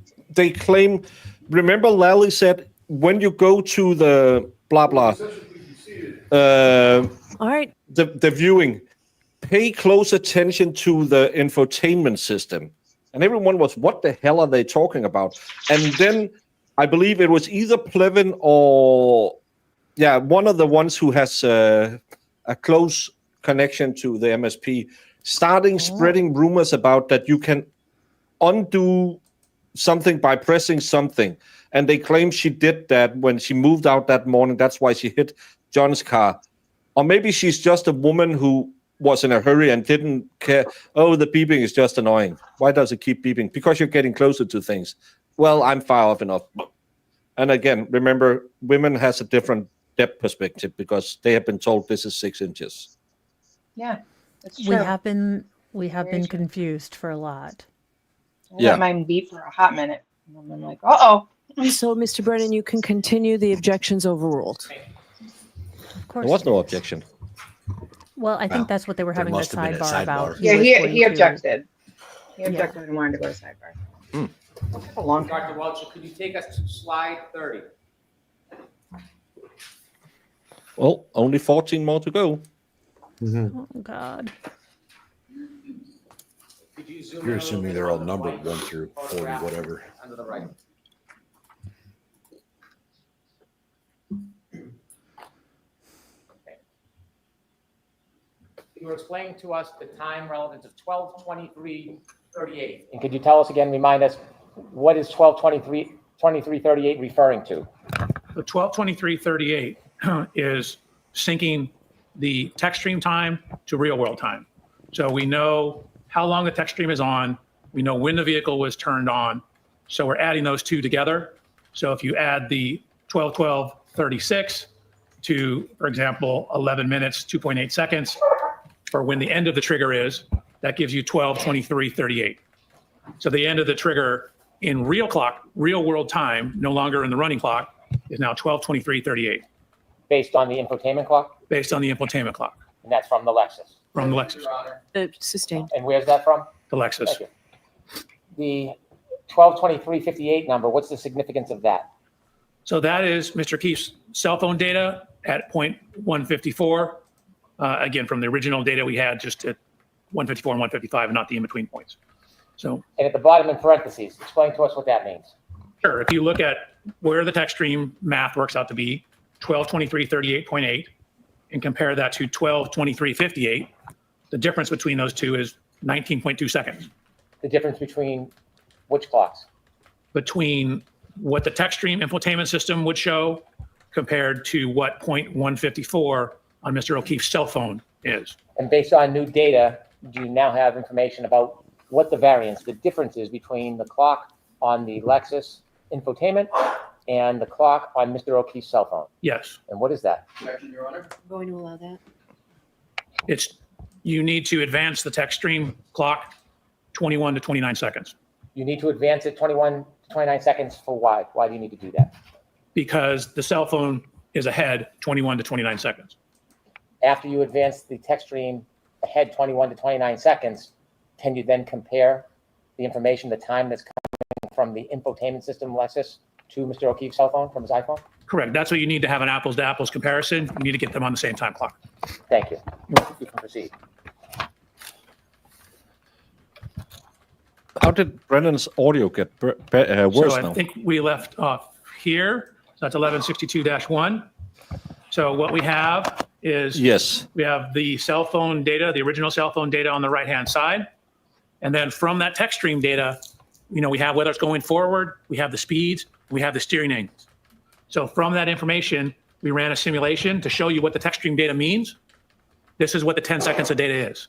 claim. Remember, Lally said when you go to the blah blah, all right, the viewing, pay close attention to the infotainment system. And everyone was, what the hell are they talking about? And then I believe it was either Plevin or one of the ones who has a close connection to the MSP, starting spreading rumors about that you can undo something by pressing something. And they claim she did that when she moved out that morning. That's why she hit John's car Or maybe she's just a woman who was in a hurry and didn't care. Oh, the beeping is just annoying. Why does it keep beeping? Because you're getting closer to things. Well, I'm far off enough. And again, remember, women has a different depth perspective because they have been told this is 6 inches. Yeah, it's We true. have been Very true. confused for a lot. I Yeah. let mine beep for a hot minute. And I'm like, uh-oh. So, Mr. Brennan, you can continue. The objection's overruled. Of course. There was no objection. Well, I think Well, that's what they were there having the must have been a sidebar about. sidebar. Yeah, was going he to- objected. He Yeah. objected and wanted to go to sidebar. Hmm. It took a long time. Dr. Welch, could you take us to slide 30? Well, only 14 more to go. Oh, God. Could you zoom You're in a little assuming bit they're on all the numbered right 1 through 40, photograph whatever. Under the right. Okay. You were explaining to us the time relevance of 12:23:38. And could you tell us again, remind us, what is 12:23:38 referring to? The 12:23:38 is syncing the text stream time to real world time. So we know how long the text stream is on. We know when the vehicle was turned on. So we're adding those two together. So if you add the 12:12:36 to, for example, 11 minutes, 2.8 seconds for when the end of the trigger is, that gives you 12:23:38. So the end of the trigger in real world time, no longer in the running clock, is now 12:23:38 Based on the infotainment clock? based on the infotainment clock And that's from the Lexus. from the Lexus. Sustained. And where's that from? The Lexus. Thank you. The 12:23:58 number, what's the significance of that? So that is Mr. Keefe's cell phone data at point 154. Again, from the original data we had just at 154 and 155, not the in-between points. So And at the bottom in parentheses, explain to us what that means. sure, if you look at where the text stream math works out to be, 12:23:38.8, and compare that to 12:23:58, the difference between those two is 19.2 seconds. The difference between which clocks? Between what the text stream infotainment system would show compared to what point 154 on Mr. O'Keefe's cell phone is. And based on new data, do you now have information about what the variance, the difference is between the clock on the Lexus infotainment and the clock on Mr. O'Keefe's cell phone? Yes, And what is that? Going to allow that. it's, you need to advance the text stream clock 21 to 29 seconds You need to advance it 21 to 29 seconds for why? Why do you need to do that? because the cell phone is ahead 21 to 29 seconds. After you advance the text stream ahead 21 to 29 seconds, can you then compare the information, the time that's coming from the infotainment system Lexus to Mr. O'Keefe's cell phone from his iPhone? Correct. That's what you need to have an apples to apples comparison. You need to get them on the same time clock. Thank you. You can proceed. How did Brennan's audio get worse So I now? think we left off here. So that's 1162-1. So what we have is Yes. we have the cell phone data, the original cell phone data on the right-hand side. And then from that text stream data, you know, we have whether it's going forward, we have the speeds, we have the steering angles. So from that information, we ran a simulation to show you what the text stream data means. This is what the 10 seconds of data is.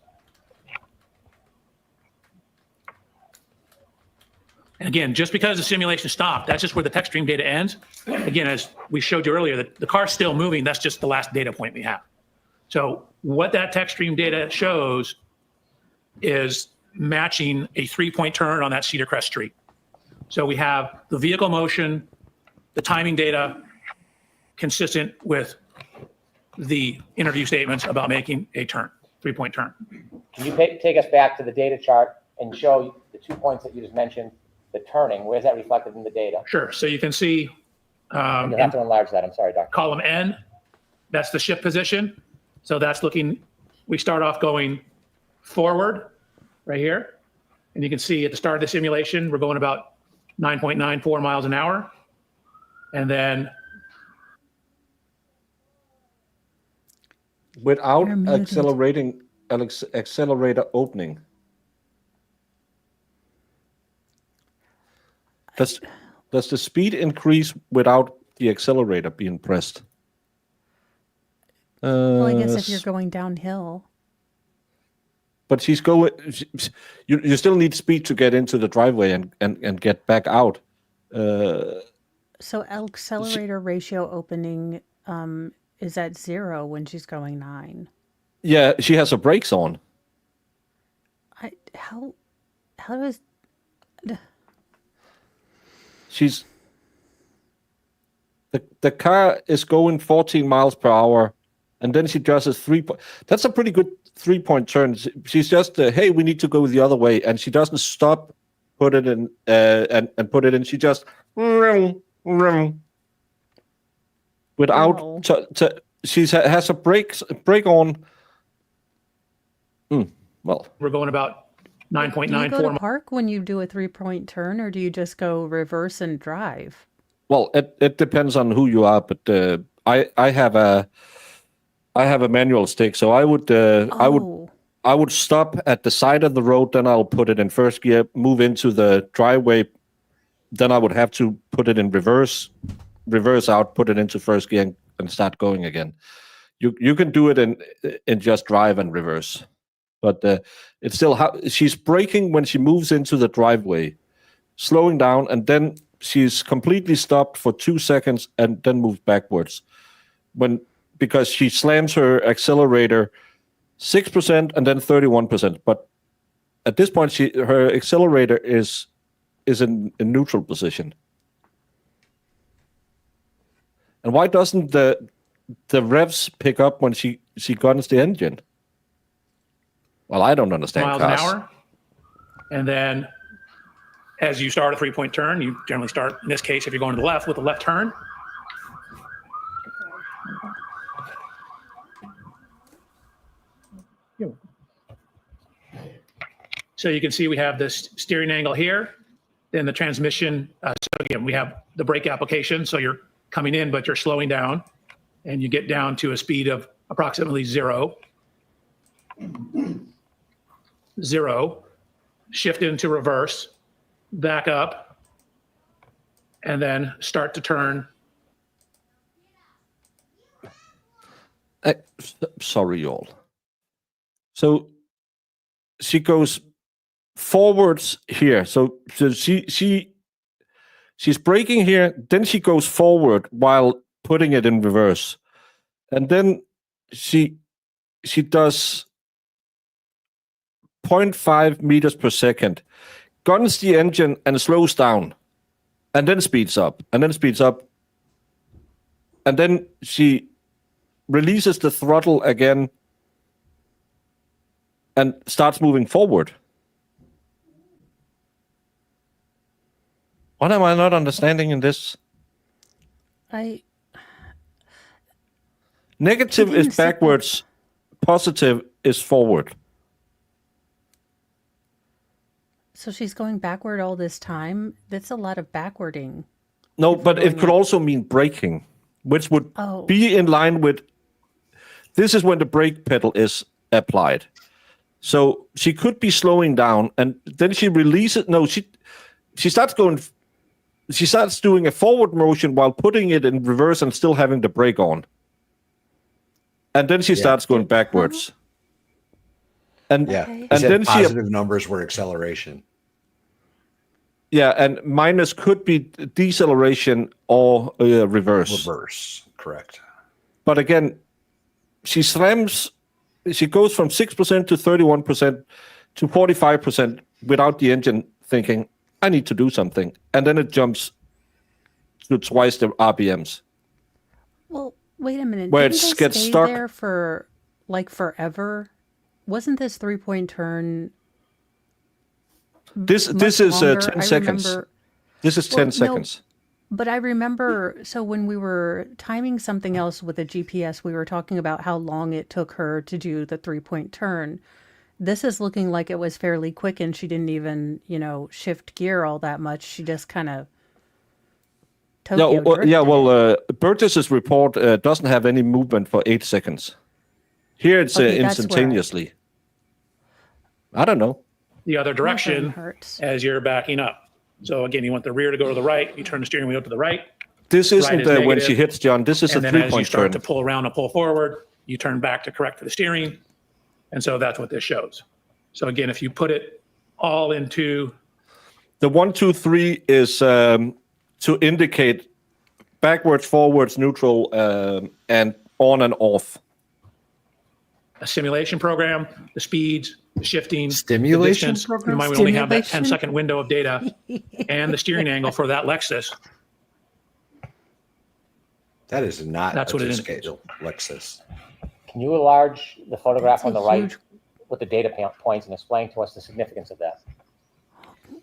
And again, just because the simulation stopped, that's just where the text stream data ends. Again, as we showed you earlier, the car's still moving. That's just the last data point we have. So what that text stream data shows is matching a 3-point turn on that Cedar Crest Street. So we have the vehicle motion, the timing data consistent with the interview statements about making a turn, 3-point turn. Can you take us back to the data chart and show the 2 points that you just mentioned, the turning? Where's that reflected in the data? Sure. So you can see You'll have to enlarge that. I'm sorry, Doctor. column N, that's the shift position. So that's looking, we start off going forward right here. And you can see at the start of the simulation, we're going about 9.94 miles an hour. And then Without You're muted. accelerator opening. Does the speed increase without the accelerator being pressed? Well, I guess if you're going downhill. But she's going. You still need speed to get into the driveway and get back out. So accelerator ratio opening is at 0 when she's going 9. Yeah, she has her brakes on. How is She's the car is going 14 miles per hour, and then she does a 3-point. That's a pretty good 3-point turn. She's just hey, we need to go the other way, and she doesn't stop, put it in, and put it in. She just without No. she has a brake on. Well, We're going about do you go 9.94 to park when you do a 3-point turn, or do you just go reverse and drive? well, it depends on who you are, but I have a manual stick, so I would stop at the side of the road, then I'll put it in first gear, move into the driveway, then I would have to put it in reverse out, put it into first gear, and start going again. You can do it in just drive and reverse, but it's still how she's braking when she moves into the driveway, slowing down, and then she's completely stopped for 2 seconds and then moves backwards because she slams her accelerator 6% and then 31%. But at this point, her accelerator is in neutral position. And why doesn't the revs pick up when she guns the engine? Well, I don't understand miles cars. an hour. And then as you start a 3-point turn, you generally start, in this case, if you're going to the left, with the left turn. So you can see we have this steering angle here, then the transmission. So again, we have the brake application. So you're coming in, but you're slowing down, and you get down to a speed of approximately 0. 0, shift into reverse, back up, and then start to turn. Sorry, y'all. So she goes forwards here. So she's braking here, then she goes forward while putting it in reverse, and then she does 0.5 meters per second, guns the engine and slows down, and then speeds up, and then she releases the throttle again and starts moving forward. What am I not understanding in this? Negative is backwards, positive is forward. So she's going backward all this time? That's a lot of backwarding. No, but it could also mean braking, which would Oh. be in line with... This is when the brake pedal is applied. So she could be slowing down, and then she releases... No, she starts going... She starts doing a forward motion while putting it in reverse and still having the brake on. And then she starts going backwards. And then positive numbers were acceleration. Yeah, and minus could be deceleration or reverse. Reverse, correct. But again, she goes from 6% to 31% to 45% without the engine thinking, I need to do something. And then it jumps to twice the RPMs. Well, wait a minute. Where Didn't it they gets stay stuck. there for like forever? Wasn't this 3-point turn? This is 10 seconds. This is 10 seconds. But I remember, so when we were timing something else with a GPS, we were talking about how long it took her to do the 3-point turn. This is looking like it was fairly quick, and she didn't even, shift gear all that much. She just kind of Burgess's report doesn't have any movement for 8 seconds. Here it's instantaneously. I don't know. The other direction as you're backing up. So again, you want the rear to go to the right. You turn the steering wheel to the right. This isn't right when she hits John. This is and a then as you 3-point start turn. to pull around and pull forward, you turn back to correct for the steering. And so that's what this shows. So again, if you put it all into The 1, 2, 3 is to indicate backwards, forwards, neutral, and on and off. a simulation program, the speeds, the shifting, Stimulation the distance. program? You might only have that Stimulation? 10-second window of data and the steering angle for that Lexus. That is not That's a what it to-scale Lexus. Can you enlarge the photograph That's a on the right huge- with the data points and explain to us the significance of that?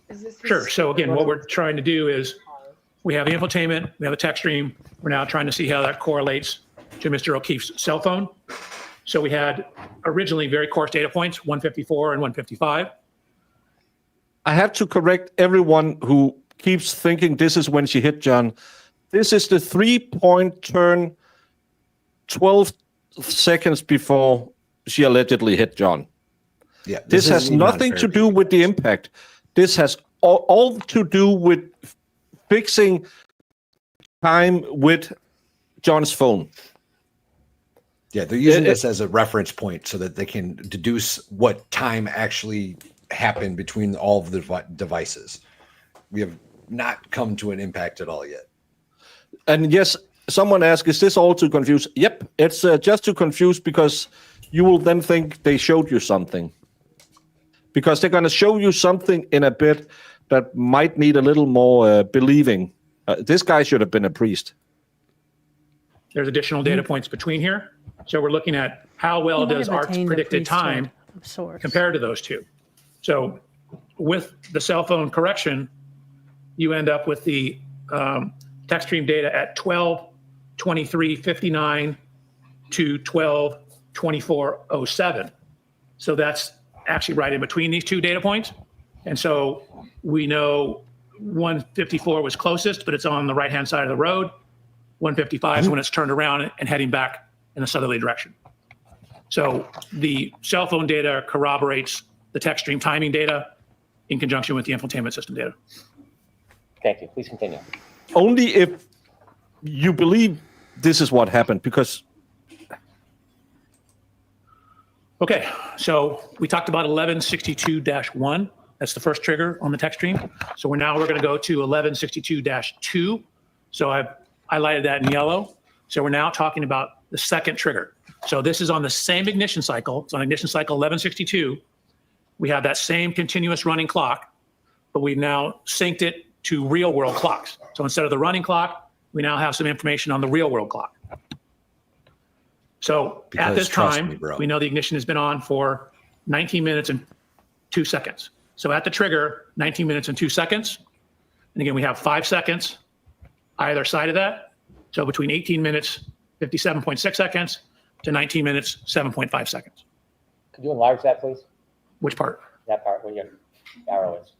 Is this Sure. So again, what we're trying to do is we have the infotainment, we have a text stream. We're now trying to see how that correlates to Mr. O'Keefe's cell phone. So we had originally very coarse data points, 154 and 155. I have to correct everyone who keeps thinking this is when she hit John. This is the 3-point turn 12 seconds before she allegedly hit John. Yeah, This has is not nothing fair. to do with the impact. This has all to do with fixing time with John's phone. Yeah, they're using It- this as a reference point so that they can deduce what time actually happened between all of the devices. We have not come to an impact at all yet. And yes, someone asked, is this all to confuse? Yep, it's just to confuse because you will then think they showed you something. Because they're going to show you something in a bit that might need a little more believing. This guy should have been a priest. There's additional data points between here. So we're looking at how well He might does have ARC's attained the predicted time priesthood of sorts. compared to those two. So with the cell phone correction, you end up with the text stream data at 12:23:59 to 12:24:07. So that's actually right in between these two data points. And so we know 154 was closest, but it's on the right-hand side of the road. 155 is when it's turned around and heading back in a southerly direction. So the cell phone data corroborates the text stream timing data in conjunction with the infotainment system data. Thank you. Please continue. Only if you believe this is what happened, because Okay, so we talked about 1162-1. That's the first trigger on the text stream. So we're going to go to 1162-2. So I've highlighted that in yellow. So we're now talking about the second trigger. So this is on the same ignition cycle. It's on ignition cycle 1162. We have that same continuous running clock, but we've now synced it to real world clocks. So instead of the running clock, we now have some information on the real world clock. So at Because this trust time, me, bro. we know the ignition has been on for 19 minutes and 2 seconds. So at the trigger, 19 minutes and 2 seconds. And again, we have 5 seconds either side of that. So between 18 minutes, 57.6 seconds to 19 minutes, 7.5 seconds. Could you enlarge that, please? Which part? That part where your arrow is.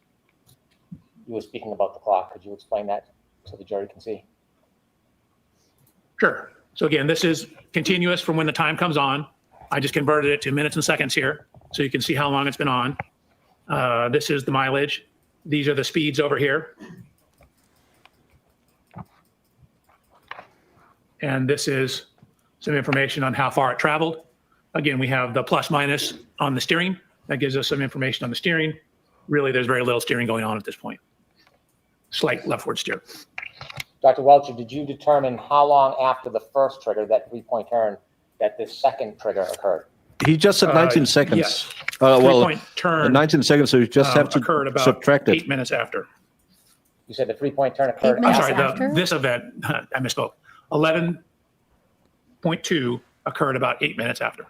You were speaking about the clock. Could you explain that so the jury can see? Sure. So again, this is continuous from when the time comes on. I just converted it to minutes and seconds here, so you can see how long it's been on. This is the mileage. These are the speeds over here. And this is some information on how far it traveled. Again, we have the plus minus on the steering. That gives us some information on the steering. Really, there's very little steering going on at this point. Slight leftward steer. Dr. Welcher, did you determine how long after the first trigger, that 3-point turn, that this second trigger occurred? he just said 19 seconds. Yes. Well, 3-point turn 19 seconds, so you just have to occurred about subtract 8 it. minutes after. You said the 3-point turn occurred I'm minutes sorry, after? this event, I misspoke. 11.2 occurred about 8 minutes after.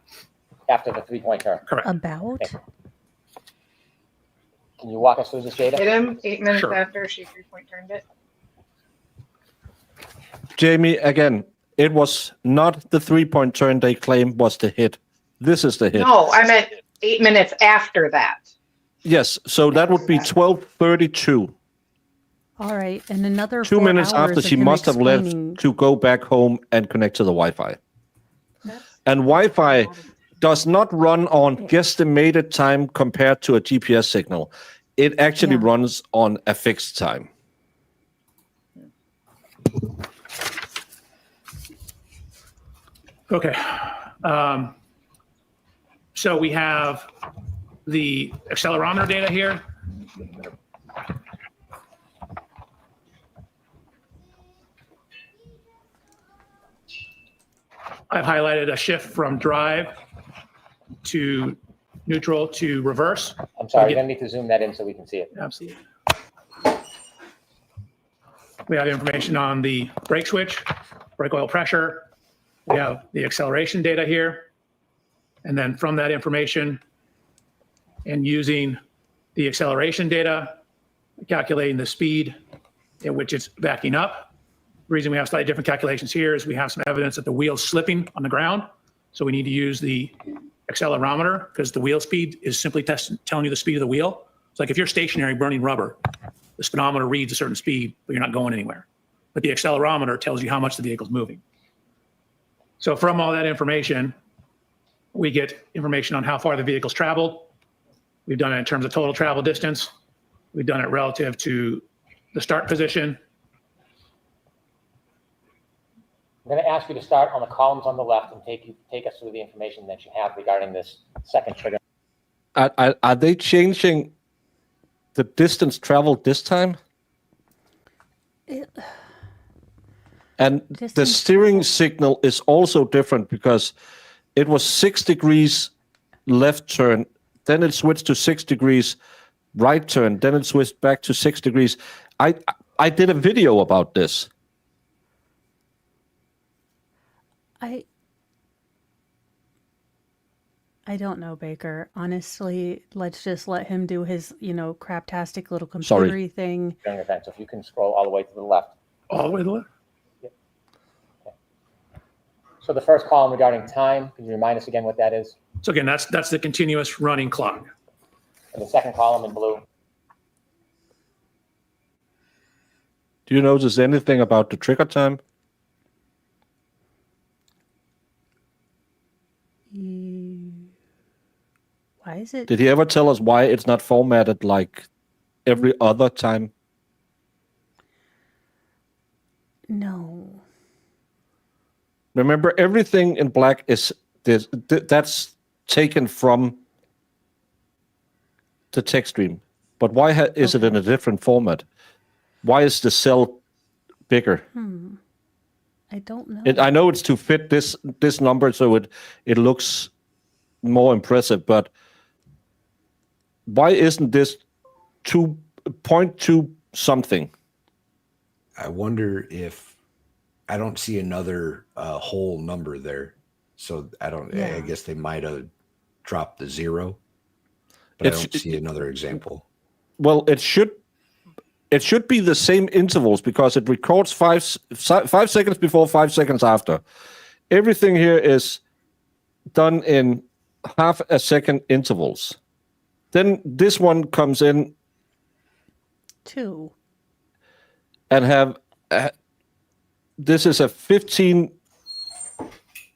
after the 3-point turn. Correct. About? Can you walk us through this data? Hit him 8 minutes Sure. after she 3-point turned it. Jamie, again, it was not the 3-point turn they claimed was the hit. This is the hit. No, I meant 8 minutes after that. Yes, so that would be 12:32. All right. And another 2 4 minutes hours after of she him must have explaining- left to go back home and connect to the Wi-Fi. And Wi-Fi does not run on guesstimated time compared to a GPS signal. It actually Yeah. runs on a fixed time. Okay. So we have the accelerometer data here. I've highlighted a shift from drive to neutral to reverse. I'm sorry, you're gonna need to zoom that in so we can see it. Absolutely. We have information on the brake switch, brake oil pressure. We have the acceleration data here. And then from that information and using the acceleration data, calculating the speed at which it's backing up. The reason we have slightly different calculations here is we have some evidence that the wheel's slipping on the ground. So we need to use the accelerometer because the wheel speed is simply telling you the speed of the wheel. It's like if you're stationary burning rubber, the speedometer reads a certain speed, but you're not going anywhere. But the accelerometer tells you how much the vehicle's moving. So from all that information, we get information on how far the vehicle's traveled. We've done it in terms of total travel distance. We've done it relative to the start position. I'm going to ask you to start on the columns on the left and take us through the information that you have regarding this second trigger. Are they changing the distance traveled this time? And the steering signal is also different because it was 6 degrees left turn, then it switched to 6 degrees right turn, then it switched back to 6 degrees. I did a video about this. I don't know, Baker. Honestly, let's just let him do his, craptastic little computery thing. During the event, so if you can scroll all the way to the left. All the way to the left? Yep. Okay. So the first column regarding time, can you remind us again what that is? So again, that's the continuous running clock. And the second column in blue. Do you notice anything about the trigger time? Why is it? Did he ever tell us why it's not formatted like every other time? No. Remember, everything in black is this. That's taken from the text stream. But why is it in a different format? Why is the cell bigger? I don't know. I know it's to fit this number, so it looks more impressive. But why isn't this 2.2 something? I wonder if I don't see another whole number there, so I don't. Yeah. I guess they might have dropped the 0, but I don't see another example. Well, it should be the same intervals because it records 5 seconds before, 5 seconds after. Everything here is done in half a second intervals. Then this one comes in 2 and have this is a 15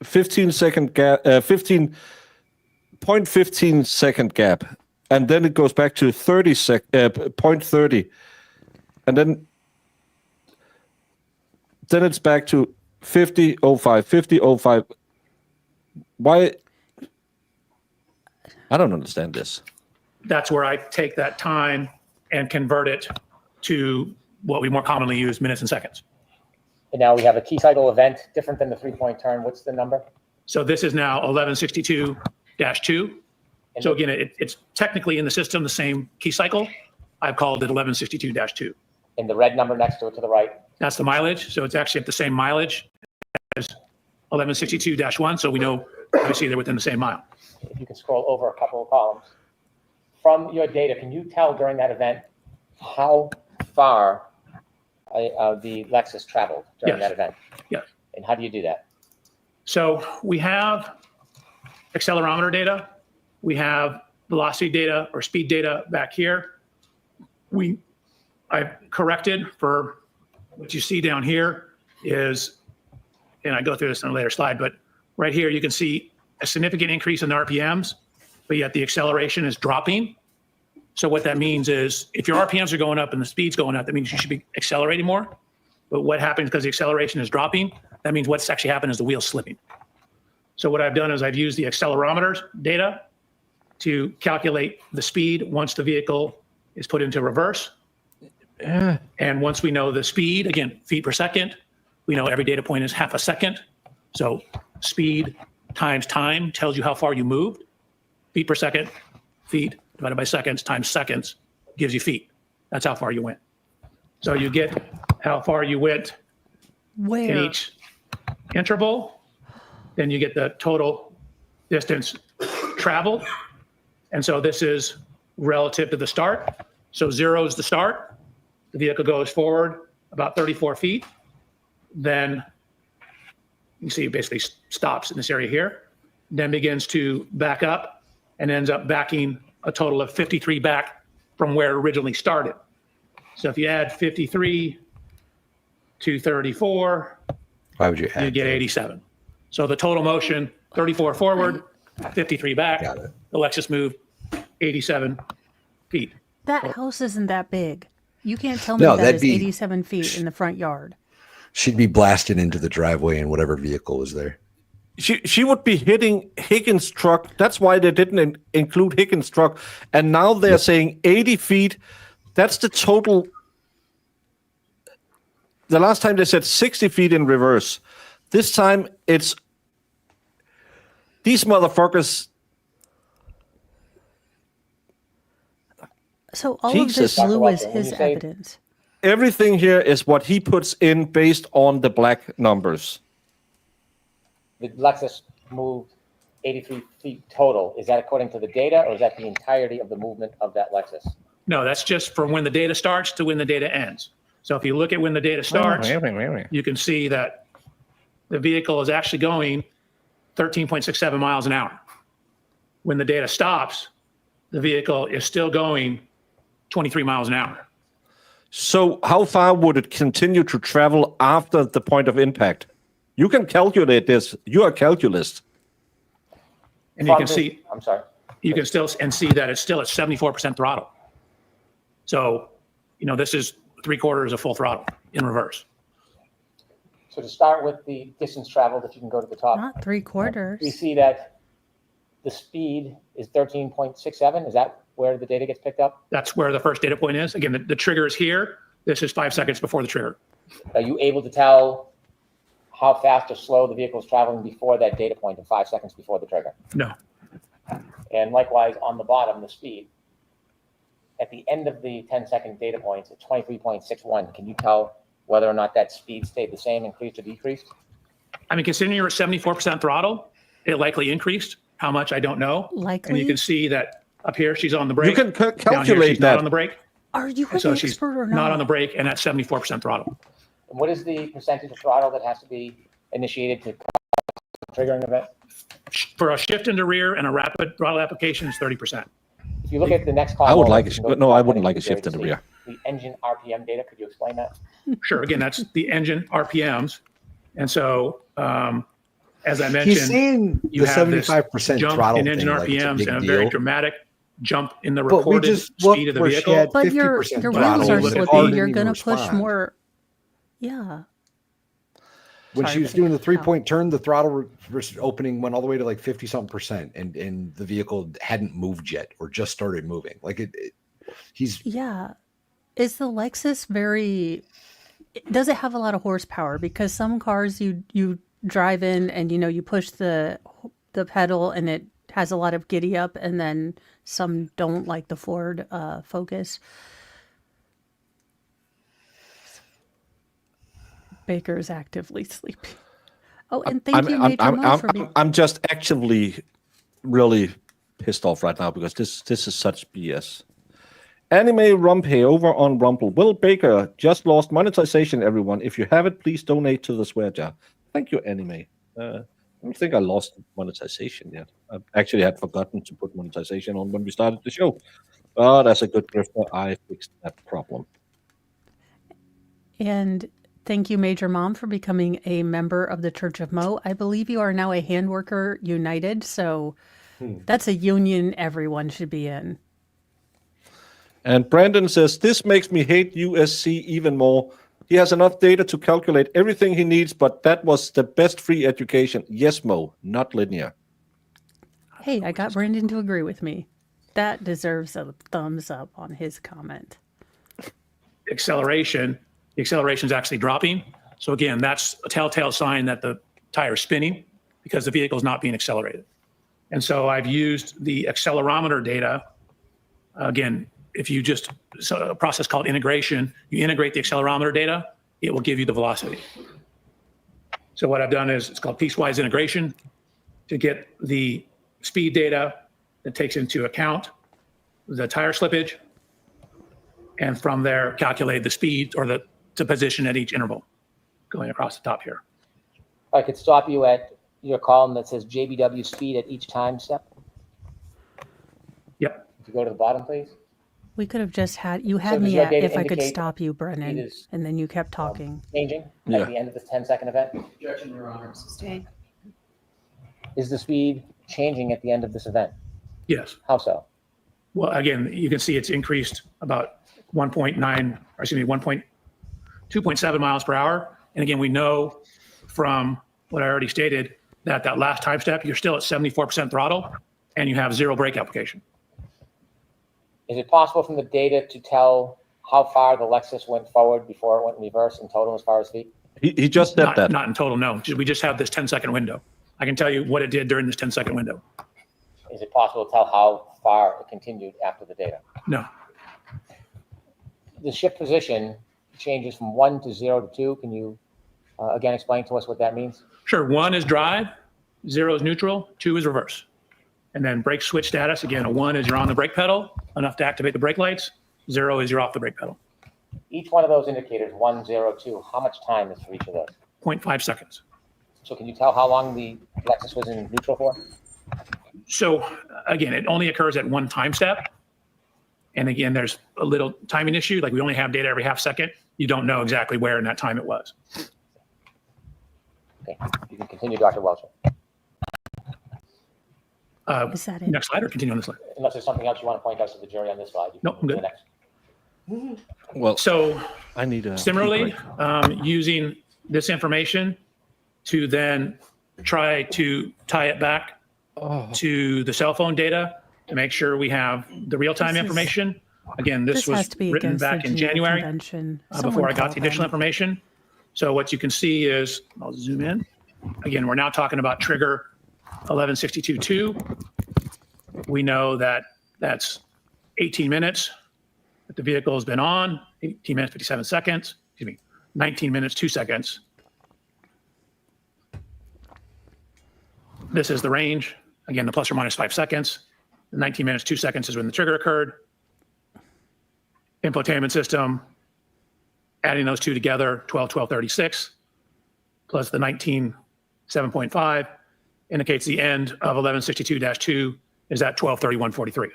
second gap, 15.15 second gap, and then it goes back to 0.30, and then it's back to 50.05. Why? I don't understand this. That's where I take that time and convert it to what we more commonly use, minutes and seconds. And now we have a key cycle event different than the 3-point turn. What's the number? So this is now 1162-2. So again, it's technically in the system the same key cycle. I've called it 1162-2. And the red number next to it to the right? That's the mileage. So it's actually at the same mileage as 1162-1. So we know, obviously, they're within the same mile. If you can scroll over a couple of columns. From your data, can you tell during that event how far the Lexus traveled during that event? Yes. And how do you do that? So we have accelerometer data. We have velocity data or speed data back here. I've corrected for what you see down here is, and I go through this in a later slide, but right here you can see a significant increase in the RPMs, but yet the acceleration is dropping. So what that means is if your RPMs are going up and the speed's going up, that means you should be accelerating more. But what happens because the acceleration is dropping, that means what's actually happened is the wheel's slipping. So what I've done is I've used the accelerometer data to calculate the speed once the vehicle is put into reverse. And once we know the speed, again, feet per second, we know every data point is half a second. So speed times time tells you how far you moved. Feet per second, feet divided by seconds times seconds gives you feet. That's how far you went. So you get how far you went in each interval. Then you get the total distance traveled. And so this is relative to the start. So 0 is the start. The vehicle goes forward about 34 feet. Then you see it basically stops in this area here, then begins to back up and ends up backing a total of 53 back from where it originally started. So if you add 53 to 34, Why would you add? you get 87. So the total motion, 34 forward, 53 back. Got it. The Lexus moved 87 feet. That house isn't that big. You can't tell me No, that that'd is be- 87 feet in the front yard. She'd be blasted into the driveway in whatever vehicle was there. She would be hitting Higgins' truck. That's why they didn't include Higgins' truck. And now they're saying 80 feet. That's the total. The last time they said 60 feet in reverse. This time it's these motherfuckers. So all Jesus. of this blue is Dr. Walker, when his you say- evidence. Everything here is what he puts in based on the black numbers. The Lexus moved 83 feet total. Is that according to the data, or is that the entirety of the movement of that Lexus? No, that's just from when the data starts to when the data ends. So if you look at when the data starts, you can see that the vehicle is actually going 13.67 miles an hour. When the data stops, the vehicle is still going 23 miles an hour. So how far would it continue to travel after the point of impact? You can calculate this. You are a calculist. And you can see, I'm sorry. you can still and see that it's still at 74% throttle. So, this is 3/4 of full throttle in reverse. So to start with the distance traveled, if you can go to the top, Not 3/4. we see that the speed is 13.67. Is that where the data gets picked up? That's where the first data point is. Again, the trigger is here. This is 5 seconds before the trigger. Are you able to tell how fast or slow the vehicle is traveling before that data point in 5 seconds before the trigger? No. And likewise, on the bottom, the speed. At the end of the 10-second data points at 23.61, can you tell whether or not that speed stayed the same, increased, or decreased? I mean, considering you're at 74% throttle, it likely increased. How much, I don't know. Likely. And you can see that up here, she's on the brake. You can Down here, calculate she's that. not on the brake. Are you And an so she's expert or not? not on the brake and at 74% throttle. And what is the percentage of throttle that has to be initiated to cause a triggering event? For a shift into rear and a rapid throttle application is 30%. If you look at the next column, I would over, like you it. can go to No, the I top, wouldn't I like a think shift it's in the great rear. to see the engine RPM data. Could you explain that? Sure. Again, that's the engine RPMs. And so, as I He's mentioned, saying you the have this 75% jump throttle in engine thing, like it's a RPMs big and a deal. very dramatic jump in the But we recorded just looked speed of the where she vehicle. had But your 50% wheels throttle are and the car slippy. didn't You're even going to push respond. more. Yeah. When Sorry, she was but- doing the 3-point turn, the throttle opening went all the way to like 50-something%, and the vehicle hadn't moved yet or just started moving. Like he's Yeah. Is the Lexus does it have a lot of horsepower? Because some cars you drive in and you push the pedal and it has a lot of giddy up, and then some don't, like the Ford Focus. Baker is actively sleeping. Oh, and thank you, Major Mo, for being. I'm just actively really pissed off right now because this is such BS. Anime Rumpay over on Rumple. Will Baker just lost monetization, everyone. If you have it, please donate to the swear jar. Thank you, Anime. I don't think I lost monetization yet. I actually had forgotten to put monetization on when we started the show. But as a good grifter, I fixed that problem. And thank you, Major Mom, for becoming a member of the Church of Mo. I believe you are now a Handworker United, so that's a union everyone should be in. And Brandon says, this makes me hate USC even more. He has enough data to calculate everything he needs, but that was the best free education. Yes, Mo, not linear. Hey, I got Brendan to agree with me. That deserves a thumbs up on his comment. The acceleration is actually dropping. So again, that's a telltale sign that the tire is spinning because the vehicle is not being accelerated. And so I've used the accelerometer data. Again, if you just, so a process called integration, you integrate the accelerometer data, it will give you the velocity. So what I've done is it's called piecewise integration to get the speed data that takes into account the tire slippage, and from there calculate the speed or the position at each interval going across the top here. I could stop you at your column that says JBW speed at each time step. Yep. If you go to the bottom, please. We could have just had, you So had does me your at data if I could indicate stop you, speed Brennan, is, and then you kept talking. changing Yeah. at the end of this 10-second event? Objection, Your Honor. Sustain. Is the speed changing at the end of this event? Yes. How so? Well, again, you can see it's increased about 2.7 miles per hour. And again, we know from what I already stated that that last time step, you're still at 74% throttle and you have zero brake application. Is it possible from the data to tell how far the Lexus went forward before it went in reverse in total as far as feet? He just said that. Not in total, no. We just have this 10-second window. I can tell you what it did during this 10-second window. Is it possible to tell how far it continued after the data? No. The shift position changes from 1 to 0 to 2. Can you again explain to us what that means? Sure. 1 is drive, 0 is neutral, 2 is reverse. And then brake switch status, again, a 1 is you're on the brake pedal, enough to activate the brake lights. 0 is you're off the brake pedal. Each one of those indicators, 1, 0, 2, how much time is for each of those? 0.5 seconds. So can you tell how long the Lexus was in neutral for? So again, it only occurs at one time step. And again, there's a little timing issue. Like we only have data every half second. You don't know exactly where in that time it was. Okay, you can continue, Dr. Welcher. Is that it? Next slide or continue on this slide? Unless there's something else you want to point out to the jury on this slide. No, I'm good. Well, so I need a similarly, using this information to then try to tie it back to the cell phone data to make sure we have the real-time information. Again, this has was to be written against the back in Geneva January Convention. before Someone I got call the additional them. information. So what you can see is, I'll zoom in. Again, we're now talking about trigger 1162.2. We know that that's 18 minutes that the vehicle has been on, 18 minutes, 57 seconds, 19 minutes, 2 seconds. This is the range. Again, the plus or minus 5 seconds. The 19 minutes, 2 seconds is when the trigger occurred. Infotainment system, adding those two together, 12:36, plus the 19:7.5 indicates the end of 1162-2 is at 12:31:43.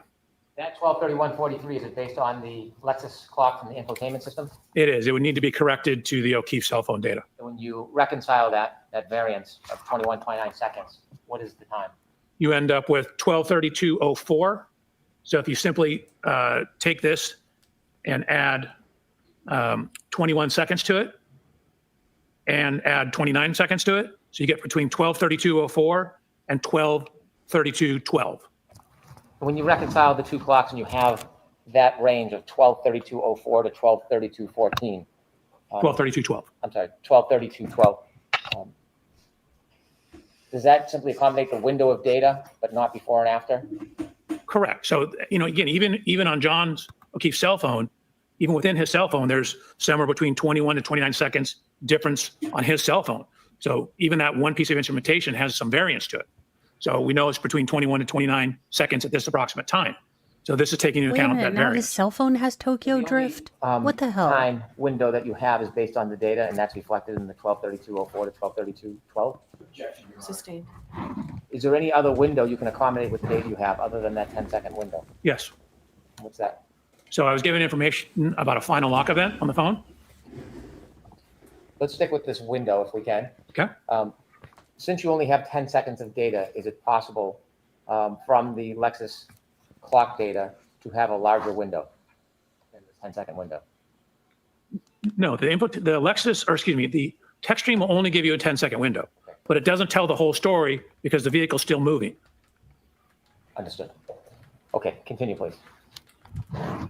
That 12:31:43, is it based on the Lexus clock from the infotainment system? It is. It would need to be corrected to the O'Keefe cell phone data. And when you reconcile that variance of 21.29 seconds, what is the time? You end up with 12:32:04. So if you simply take this and add 21 seconds to it and add 29 seconds to it, so you get between 12:32:04 and 12:32:12. When you reconcile the two clocks and you have that range of 12:32:04 to 12:32:14. 12:32:12. I'm sorry, 12:32:12. Does that simply accommodate the window of data, but not before and after? Correct. So, again, even on John's O'Keefe cell phone, even within his cell phone, there's somewhere between 21 to 29 seconds difference on his cell phone. So even that one piece of instrumentation has some variance to it. So we know it's between 21 to 29 seconds at this approximate time. So this is taking into Wait a account minute, that now his variance. cell phone has Tokyo Drift? What the hell? Time window that you have is based on the data, and that's reflected in the 12:32:04 to 12:32:12. Sustained. Is there any other window you can accommodate with the data you have other than that 10-second window? Yes. What's that? So I was given information about a final lock event on the phone. Let's stick with this window if we can. Okay. Since you only have 10 seconds of data, is it possible from the Lexus clock data to have a larger window than this 10-second window? No, the text stream will only give you a 10-second window, but it doesn't tell the whole story because the vehicle's still moving. Understood. Okay, continue, please.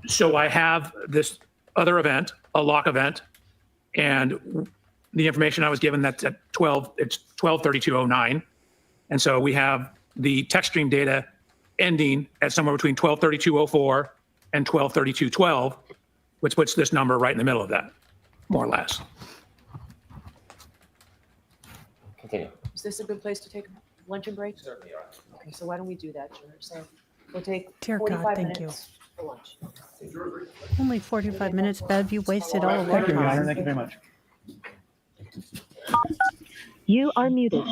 So I have this other event, a lock event, and the information I was given that's at 12:32:09. And so we have the text stream data ending at somewhere between 12:32:04 and 12:32:12, which puts this number right in the middle of that, more or less. Continue. Is this a good place to take a luncheon break? Certainly. Okay, so why don't we do that, George? So we'll take Dear God, 45 thank you. minutes for lunch. Only 45 minutes, Bev. You wasted all of our Thank you, Your Honor. time. Thank you very much. You are muted.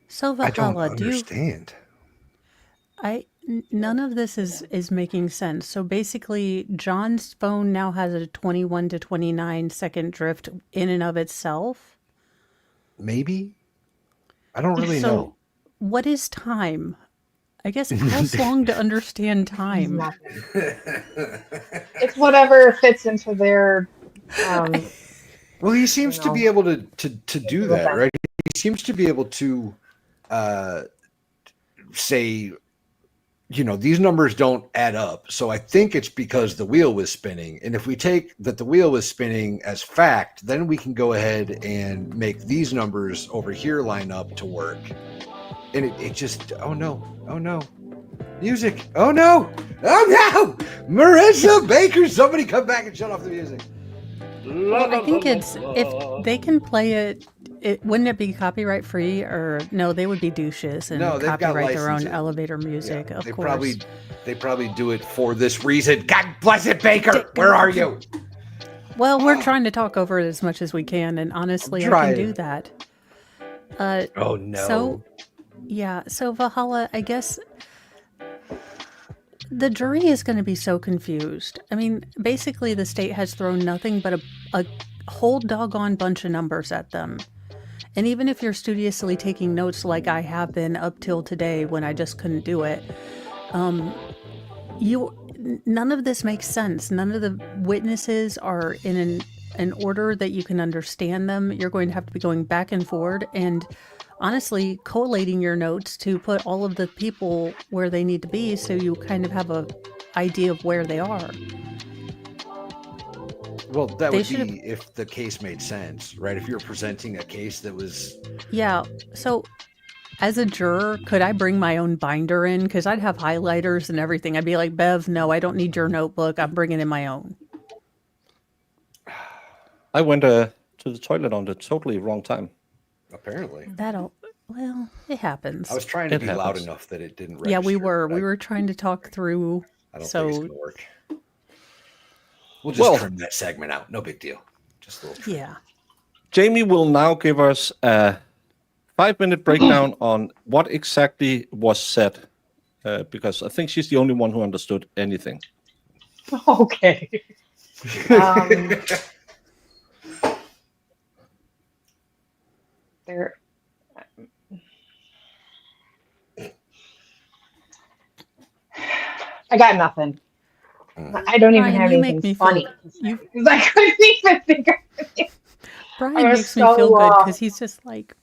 So I don't Valhalla, understand. none of this is making sense. So basically, John's phone now has a 21 to 29 second drift in and of itself. Maybe? I don't really So know. what is time? I guess how's long to understand time? It's whatever fits into their. Well, he seems You to know, be able to do that, right? He seems to be able to say, these numbers don't add up. So I think it's because the wheel was spinning. And if we take that the wheel was spinning as fact, then we can go ahead and make these numbers over here line up to work. And it just, oh no, music, oh no, Marissa Baker, somebody come back and shut off the music. Well, I think it's if they can play it, wouldn't it be copyright free? Or no, they would be douches and No, they've got copyright their own licenses. elevator music. Yeah, of they course. they probably do it for this reason. God bless it, Baker. Where are you? Well, we're trying to talk over it as much as we can, and honestly, I can trying. do that. Oh no. So Valhalla, I guess the jury is going to be so confused. I mean, basically, the state has thrown nothing but a whole doggone bunch of numbers at them. And even if you're studiously taking notes like I have been up till today when I just couldn't do it, none of this makes sense. None of the witnesses are in an order that you can understand them. You're going to have to be going back and forward and honestly collating your notes to put all of the people where they need to be so you kind of have a idea of where they are. Well, that would be if the case made sense, right? If you're presenting a case that was... Yeah, so as a juror, could I bring my own binder in? Because I'd have highlighters and everything. I'd be like, Bev, no, I don't need your notebook. I'm bringing in my own. I went to the toilet on the totally wrong time. Apparently. Well, it happens. I was trying to be loud enough that it didn't register. Yeah, we were trying to talk through. I don't think it's going to work. We'll just trim that segment out. No big deal. Just a little trim. Yeah. Jamie will now give us a 5-minute breakdown on what exactly was said, because I think she's the only one who understood anything. Okay. There. I got nothing. I don't even have anything funny. I couldn't even think of it. Brian makes me feel good because he's just like,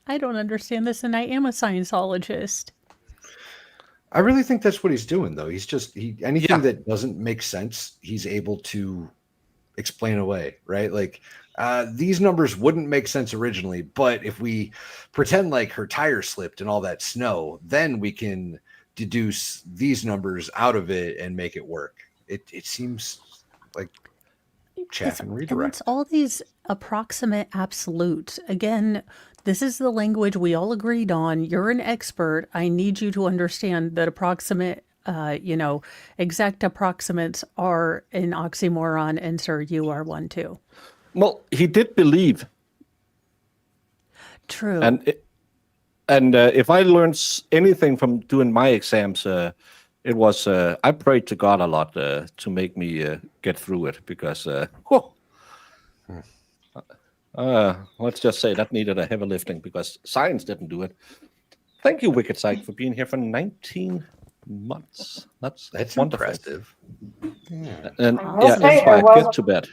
I don't understand this, and I am a Scientologist. I really think that's what he's doing, though. He's just anything that doesn't make sense, he's able to explain away, right? Like these numbers wouldn't make sense originally, but if we pretend like her tire slipped and all that snow, then we can deduce these numbers out of it and make it work. It seems like chaff and redirect. And it's all these approximate absolutes. Again, this is the language we all agreed on. You're an expert. I need you to understand that approximate, exact approximates are an oxymoron, and sir, you are one too. Well, he did believe. True. And if I learned anything from doing my exams, it was I prayed to God a lot to make me get through it, because let's just say that needed a heavy lifting because science didn't do it. Thank you, Wicked Psych, for being here for 19 months. That's wonderful. Impressive. And I will yeah, say it's there fine. was Get to bed.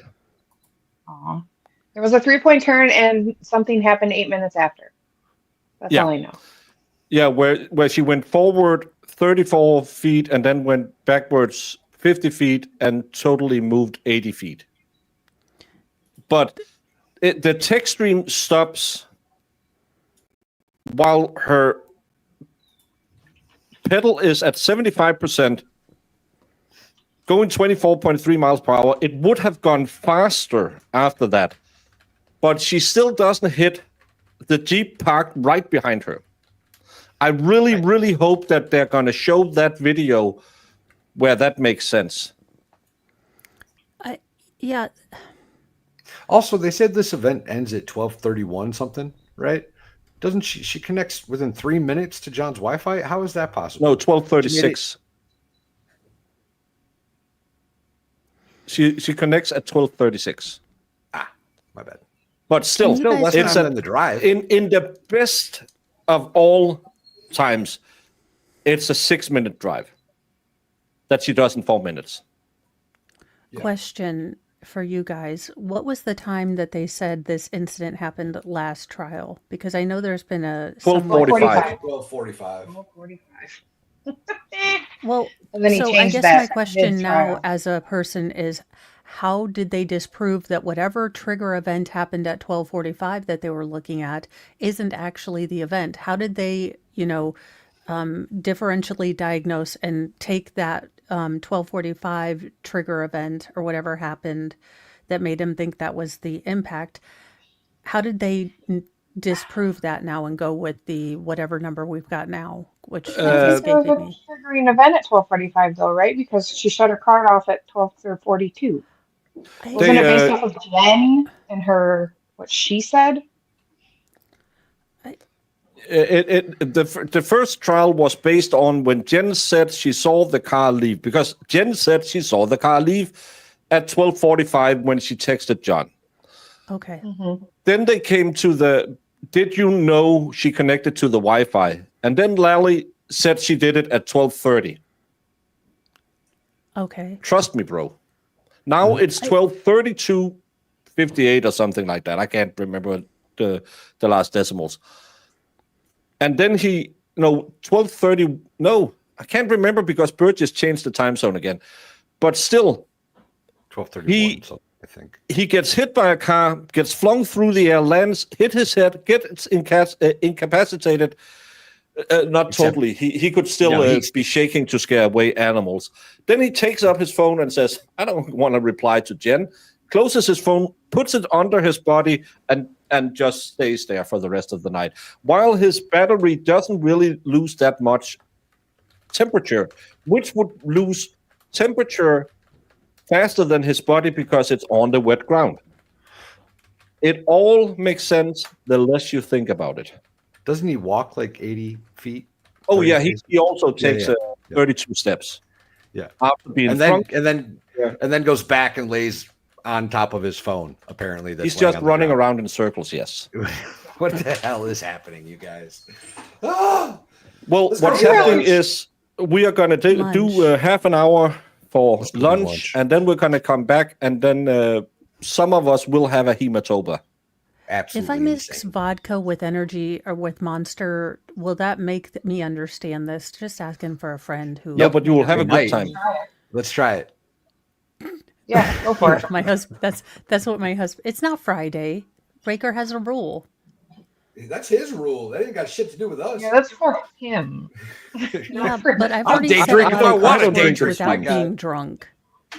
Aw. There was a 3-point turn and something happened 8 minutes after. That's Yeah. all I know. Yeah, where she went forward 34 feet and then went backwards 50 feet and totally moved 80 feet. But the tech stream stops while her pedal is at 75%, going 24.3 miles per hour. It would have gone faster after that, but she still doesn't hit the Jeep parked right behind her. I really, really hope that they're going to show that video where that makes sense. Yeah. Also, they said this event ends at 12:31 something, right? Doesn't she connects within 3 minutes to John's Wi-Fi? How is that possible? No, 12:36. She connects at 12:36. My bad. But still, Still less it's time than the drive. In the best of all times, it's a 6-minute drive that she does in 4 minutes. Question for you guys. What was the time that they said this incident happened last trial? Because I know there's been a 12:45. 12:45. 12:45. Well, And then he so I changed guess that my question now mid-trial. as a person is, how did they disprove that whatever trigger event happened at 12:45 that they were looking at isn't actually the event? How did they, differentially diagnose and take that 12:45 trigger event or whatever happened that made him think that was the impact? How did they disprove that now and go with the whatever number we've got now, which is There was escaping a me? triggering event at 12:45 though, right? Because she shut her car off at 12:42. Wasn't it based off of Jen and her what she said? The first trial was based on when Jen said she saw the car leave, because Jen said she saw the car leave at 12:45 when she texted John. Okay. Then they came to did you know she connected to the Wi-Fi? And then Lally said she did it at 12:30. Okay. Trust me, bro. Now it's 12:32:58 or something like that. I can't remember the last decimals. And then 12:30. No, I can't remember because Burgess changed the time zone again. But still, 12:31. I think he gets hit by a car, gets flung through the air, lands, hit his head, gets incapacitated. Not totally. He could still be shaking to scare away animals. Then he takes up his phone and says, I don't want to reply to Jen. Closes his phone, puts it under his body, and just stays there for the rest of the night. While his battery doesn't really lose that much temperature, which would lose temperature faster than his body because it's on the wet ground. It all makes sense the less you think about it. Doesn't he walk like 80 feet? Oh yeah, he also takes 32 steps. Yeah, after being and drunk, then goes back and lays on top of his phone. Apparently, he's just running around in circles. Yes. What the hell is happening, you guys? Well, what's happening is we are going to do half an hour for lunch, and then we're going to come back, and then some of us will have a hematoma. Absolutely. If I mix vodka with energy or with Monster, will that make me understand this? Just asking for a friend who. Yeah, but you will have a good time. Let's try it. Yeah, go for it. My husband. That's what my husband. It's not Friday. Raker has a rule. That's his rule. That ain't got shit to do with us. Yeah, that's for him. Yeah, but I've already day said drink if I other want to curse day words drink, my without God. being drunk.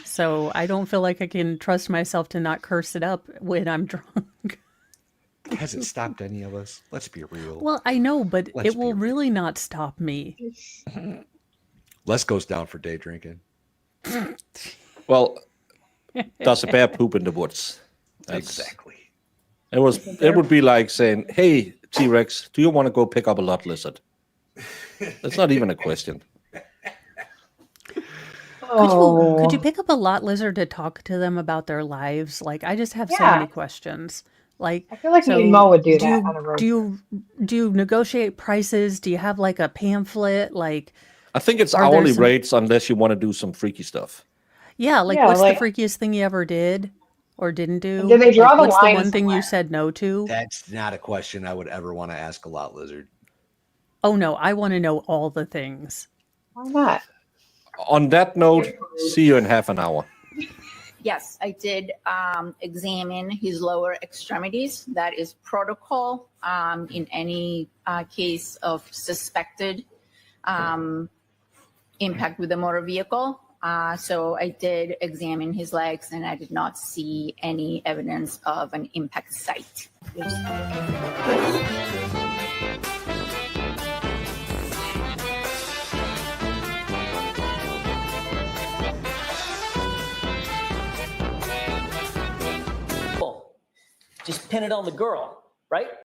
So I don't feel like I can trust myself to not curse it up when I'm drunk. Has it stopped any of us? Let's be real. Well, I know, but Let's it will really not stop me. Les goes down for day drinking. Well, does a bear poop in the woods? Exactly. It would be like saying, "Hey, T-Rex, do you want to go pick up a lot lizard?" That's not even a question. Could you pick up a lot lizard to talk to them about their lives? Like, I just have so many questions. Like, I feel like me and Mo would do that on a road. Do you negotiate prices? Do you have like a pamphlet? Like, I think it's are there hourly some- rates unless you want to do some freaky stuff. Yeah, like Yeah, what's like- the freakiest thing you ever did or didn't do? Did they draw Like, the what's the line one thing you somewhere? said no to? That's not a question I would ever want to ask a lot lizard. Oh no, I want to know all the things. Why not? On that note, see you in half an hour. Yes, I did examine his lower extremities. That is protocol in any case of suspected impact with a motor vehicle. So I did examine his legs and I did not see any evidence of an impact site. Just pin it on the girl, right?